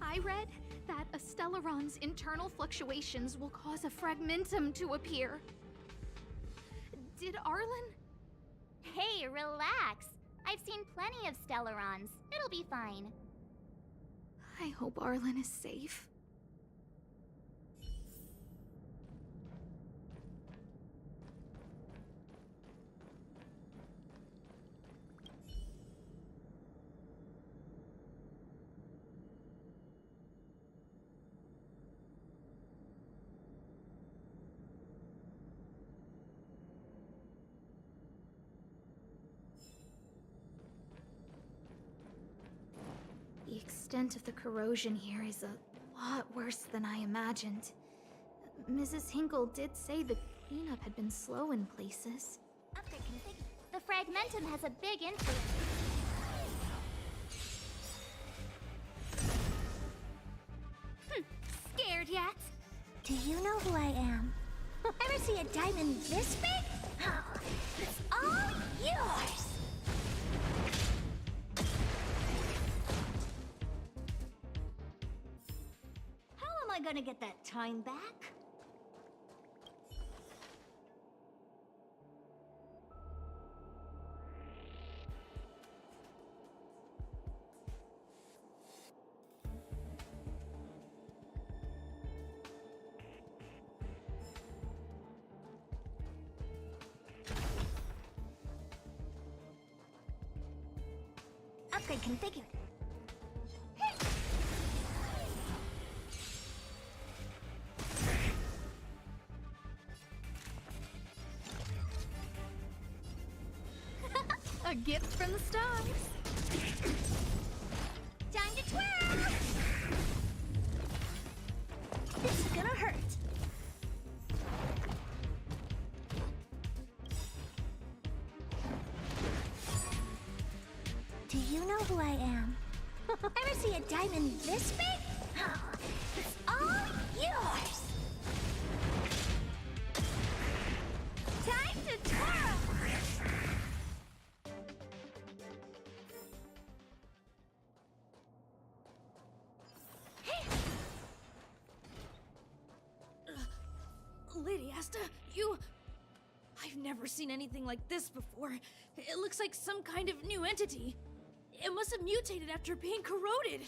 I read that a Stellaron's internal fluctuations will cause a fragmentum to appear. Did Arlen? Hey, relax. I've seen plenty of Stellarons. It'll be fine. I hope Arlen is safe. The extent of the corrosion here is a lot worse than I imagined. Mrs. Hinkle did say the cleanup had been slow in places. The fragmentum has a big influence. Scared yet? Do you know who I am? Ever see a diamond this big? Oh, it's all yours! How am I gonna get that time back? Upgrade configured. A gift from the stars. Time to twirl! This is gonna hurt. Do you know who I am? Ever see a diamond this big? Oh, it's all yours! Time to twirl! Lady Asta, you... I've never seen anything like this before. It looks like some kind of new entity. It must have mutated after being corroded.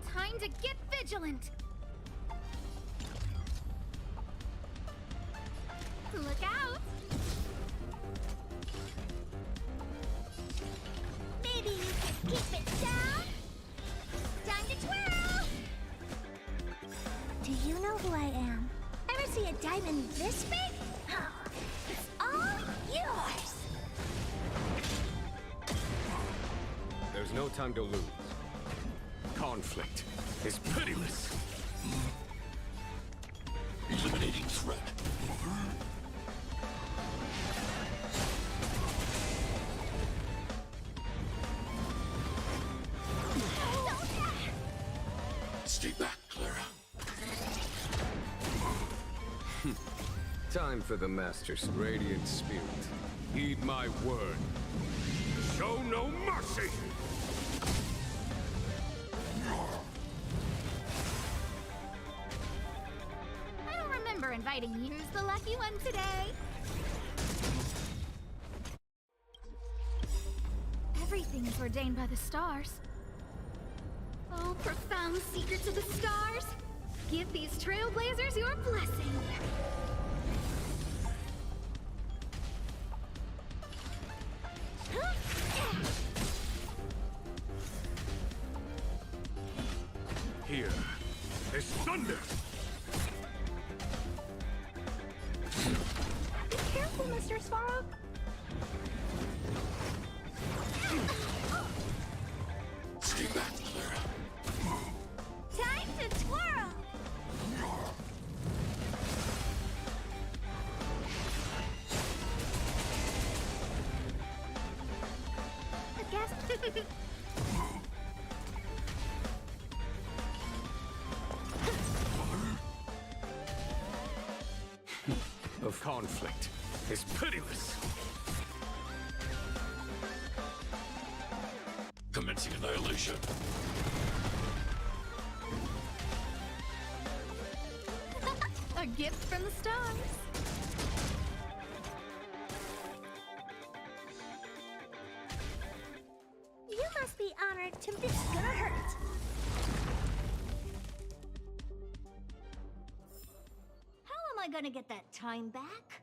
Time to get vigilant. Look out! Maybe you can keep it down? Time to twirl! Do you know who I am? Ever see a diamond this big? Oh, it's all yours! There's no time to lose. conflict is pitiless. Eliminating threat. Stay back, Clara. Time for the Master's radiant spirit. Heed my word. Show no mercy! I don't remember inviting you. Who's the lucky one today? Everything is ordained by the stars. Oh, profound secrets of the stars! Give these Trailblazers your blessing! Here is thunder! Be careful, Mr. Svarog! Stay back, Clara. Time to twirl! I guess. Of conflict is pitiless. Commencing annihilation. A gift from the stars. You must be honored to this gonna hurt. How am I gonna get that time back?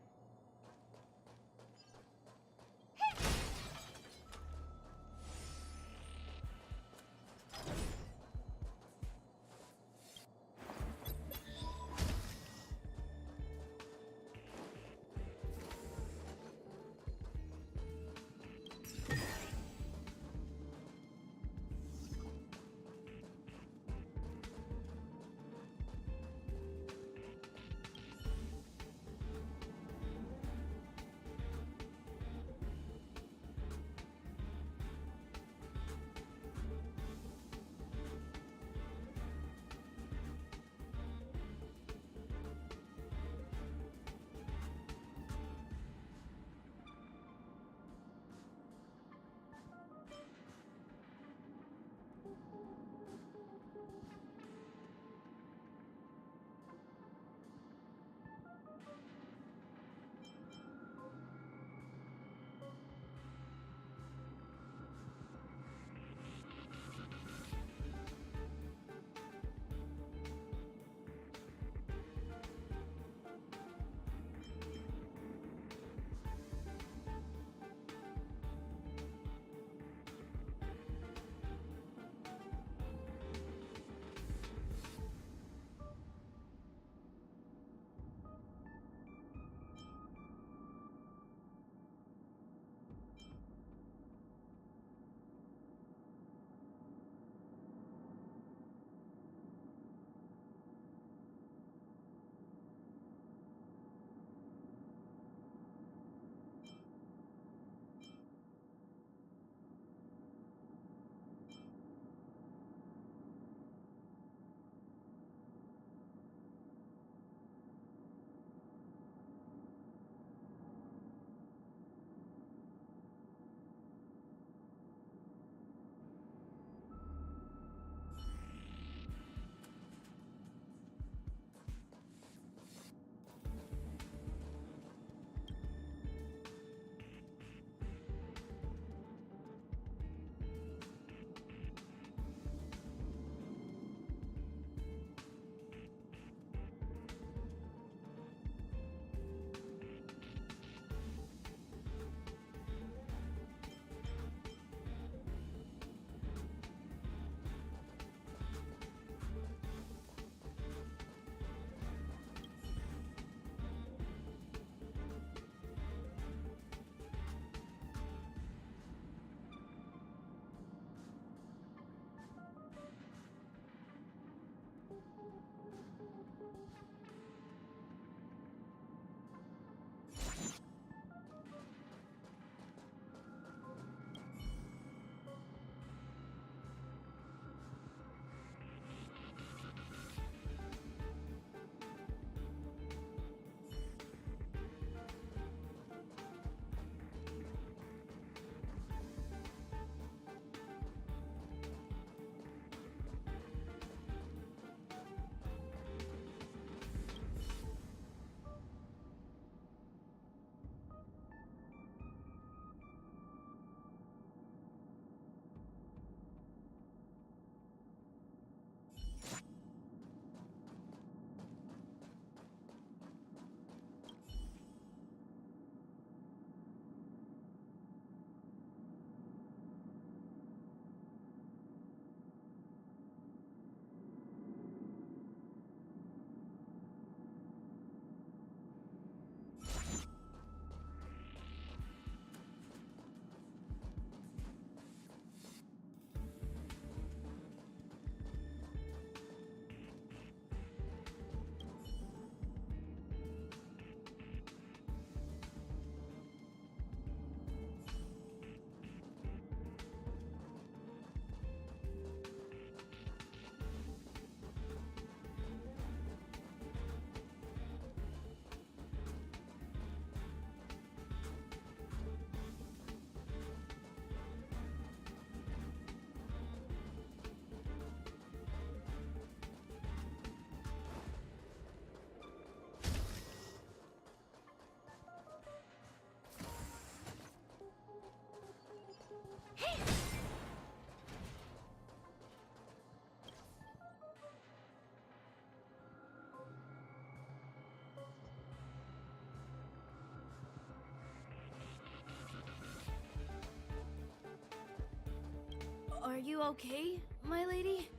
Are you okay, my lady?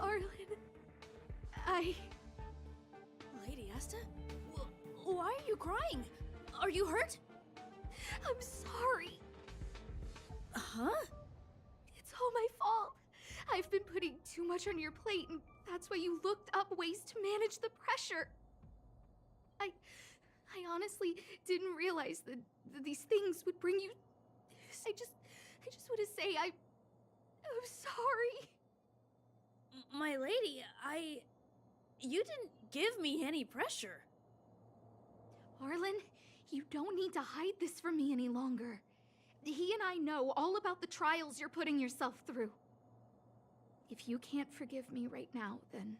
Arlen, Lady Asta? Why are you crying? Are you hurt? I'm sorry. Huh? It's all my fault. I've been putting too much on your plate, and that's why you looked up ways to manage the pressure. I honestly didn't realize that these things would bring you. I just want to say I'm sorry. My lady, you didn't give me any pressure. Arlen, you don't need to hide this from me any longer. He and I know all about the trials you're putting yourself through. If you can't forgive me right now, then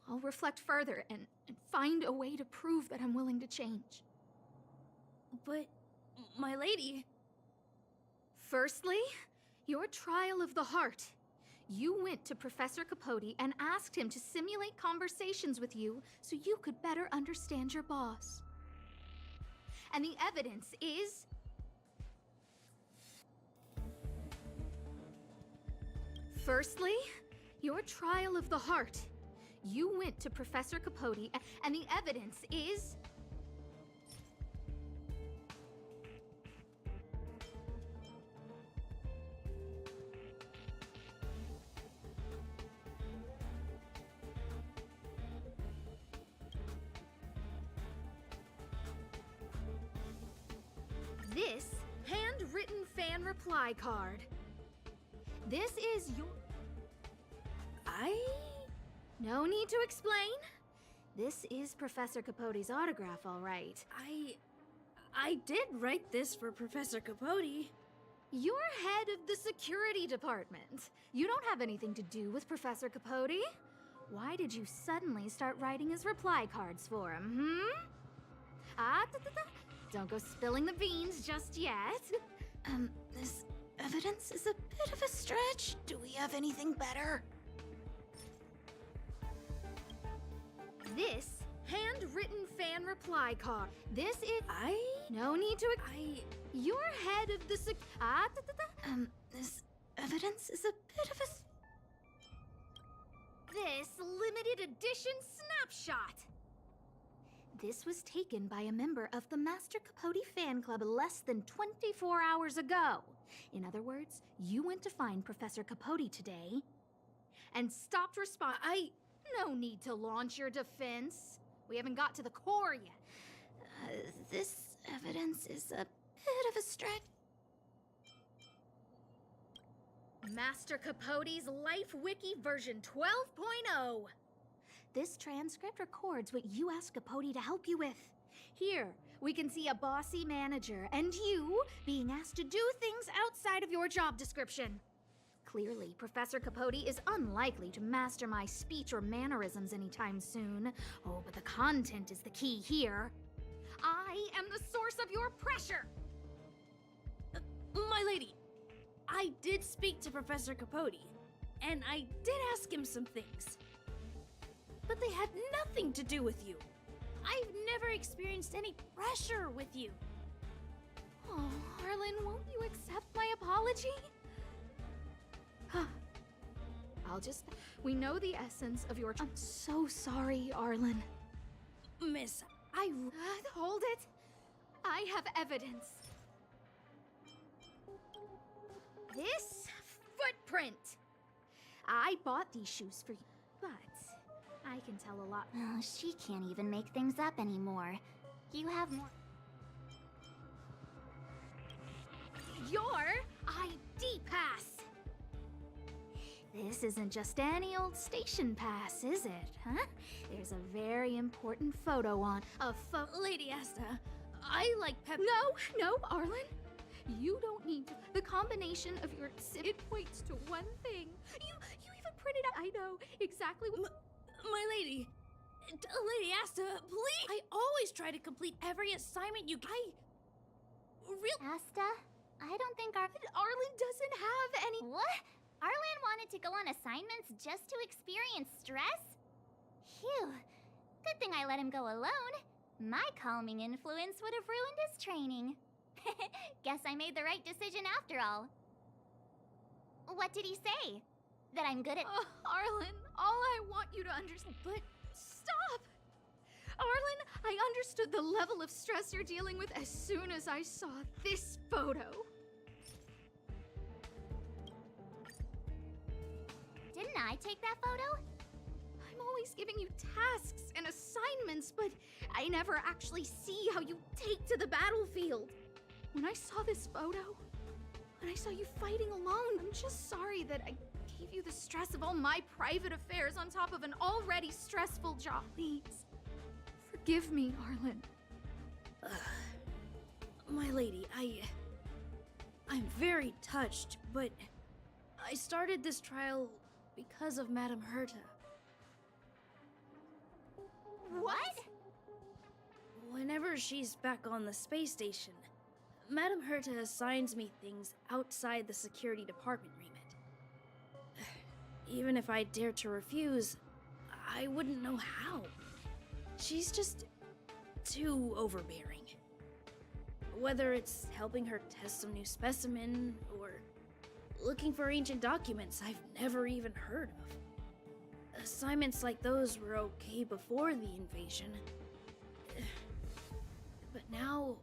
I'll reflect further and find a way to prove that I'm willing to change. But, my lady... Firstly, your trial of the heart. You went to Professor Capote and asked him to simulate conversations with you so you could better understand your boss. And the evidence is... Firstly, your trial of the heart. You went to Professor Capote, and the evidence is... This handwritten fan reply card. This is your... No need to explain. This is Professor Capote's autograph, all right. I did write this for Professor Capote. You're head of the security department. You don't have anything to do with Professor Capote. Why did you suddenly start writing his reply cards for him, Don't go spilling the beans just yet. This evidence is a bit of a stretch. Do we have anything better? This handwritten fan reply card. This is... No need to... You're head of the this evidence is a bit of a... This limited edition snapshot. This was taken by a member of the Master Capote fan club less than 24 hours ago. In other words, you went to find Professor Capote today and stopped responding. No need to launch your defense. We haven't got to the core yet. This evidence is a bit of a stretch. Master Capote's Life Wiki version 12.0. This transcript records what you asked Capote to help you with. Here, we can see a bossy manager and you being asked to do things outside of your job description. Clearly, Professor Capote is unlikely to master my speech or mannerisms anytime soon. Oh, but the content is the key here. I am the source of your pressure! My lady, I did speak to Professor Capote, and I did ask him some things. But they had nothing to do with you. I've never experienced any pressure with you. Oh, Arlen, won't you accept my apology? We know the essence of your... I'm so sorry, Arlen. Miss, Hold it! I have evidence. This footprint! I bought these shoes for you, but I can tell a lot. Oh, she can't even make things up anymore. You have more... Your ID pass! This isn't just any old station pass, is it, huh? There's a very important photo on... Lady Asta, I like Pep... No, Arlen. You don't need to... The combination of your... It points to one thing. You even printed out... I know exactly what... My lady... Lady Asta, please! I always try to complete every assignment you... Asta, I don't think Arlen doesn't have any... What? Arlen wanted to go on assignments just to experience stress? Phew. Good thing I let him go alone. My calming influence would have ruined his training. Guess I made the right decision after all. What did he say? That I'm good at— Arlen, all I want you to understand— But stop! Arlen, I understood the level of stress you're dealing with as soon as I saw this photo. Didn't I take that photo? I'm always giving you tasks and assignments, but I never actually see how you take to the battlefield. When I saw this photo, when I saw you fighting alone, I'm just sorry that I gave you the stress of all my private affairs on top of an already stressful job. Please, forgive me, Arlen. My lady, I'm very touched, but I started this trial because of Madame Herta. What? Whenever she's back on the space station, Madame Herta assigns me things outside the security department remit. Even if I dared to refuse, I wouldn't know how. She's just too overbearing. Whether it's helping her test some new specimen, or looking for ancient documents I've never even heard of. Assignments like those were okay before the invasion. But now,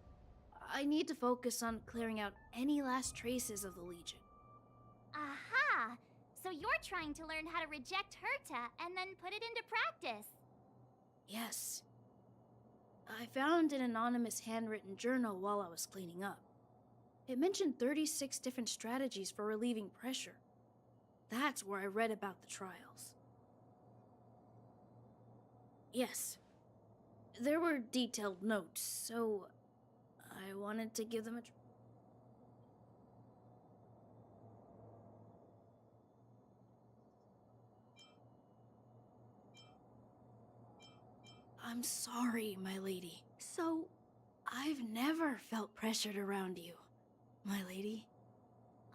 I need to focus on clearing out any last traces of the Legion. Aha! So you're trying to learn how to reject Herta and then put it into practice. Yes. I found an anonymous handwritten journal while I was cleaning up. It mentioned 36 different strategies for relieving pressure. That's where I read about the trials. Yes. There were detailed notes, so I wanted to give them a try. I'm sorry, my lady. So, I've never felt pressured around you, my lady.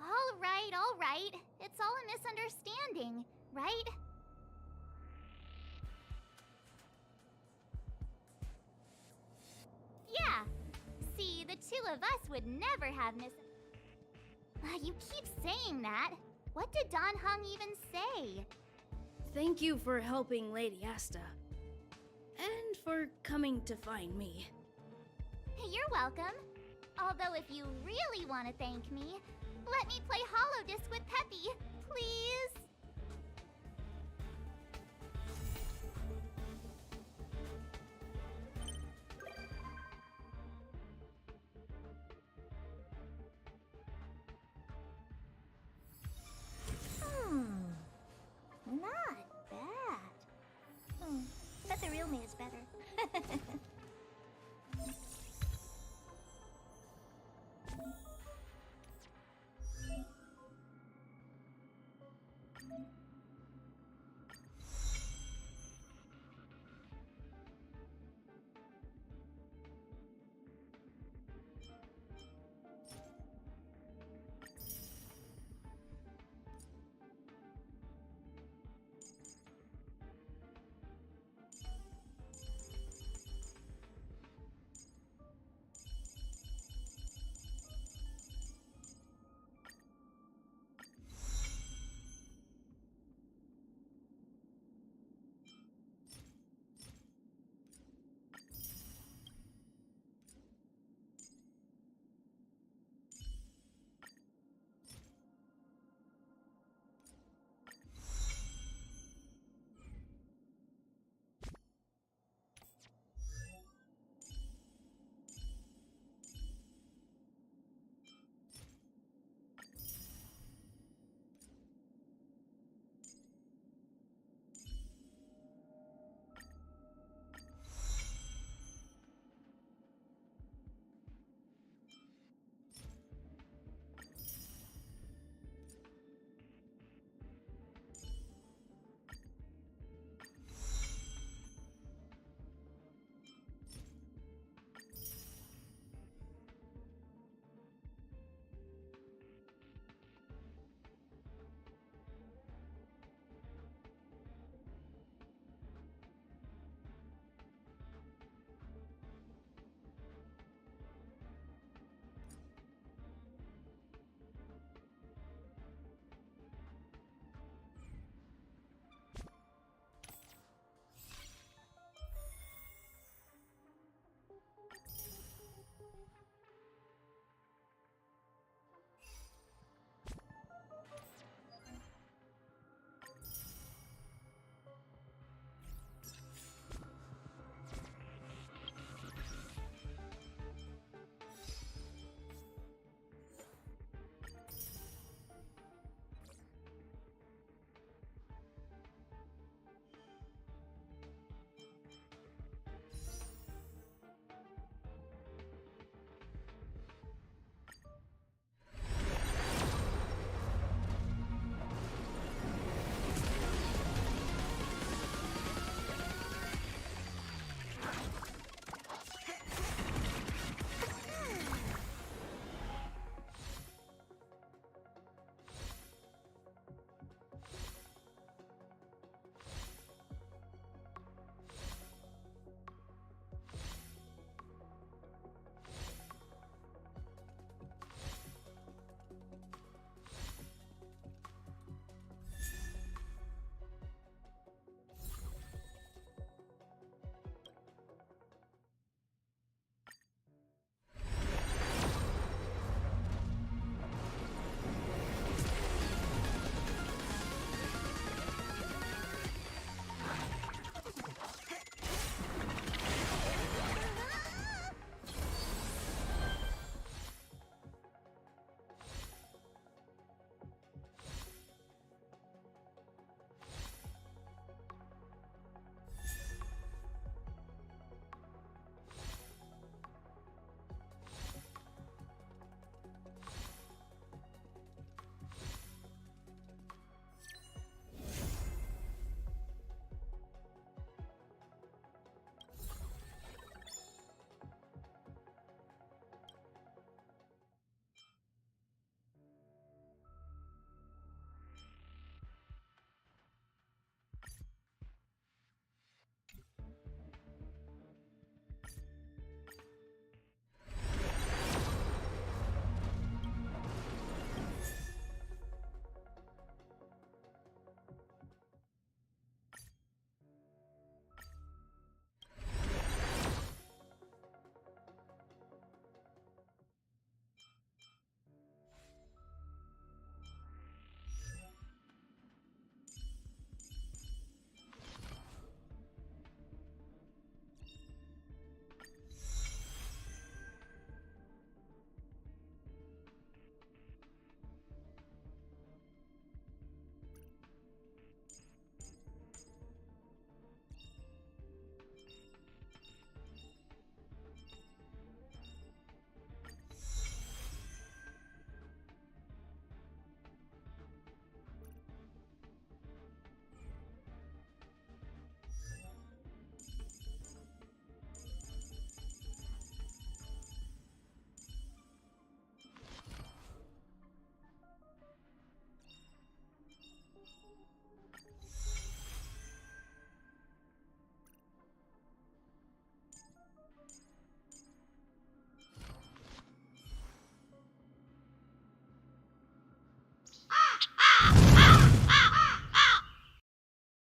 All right. It's all a misunderstanding, right? Yeah. See, the two of us would never have You keep saying that. What did Don Hung even say? Thank you for helping Lady Asta. And for coming to find me. You're welcome. Although if you really want to thank me, let me play Hollow Disc with Peppy, please?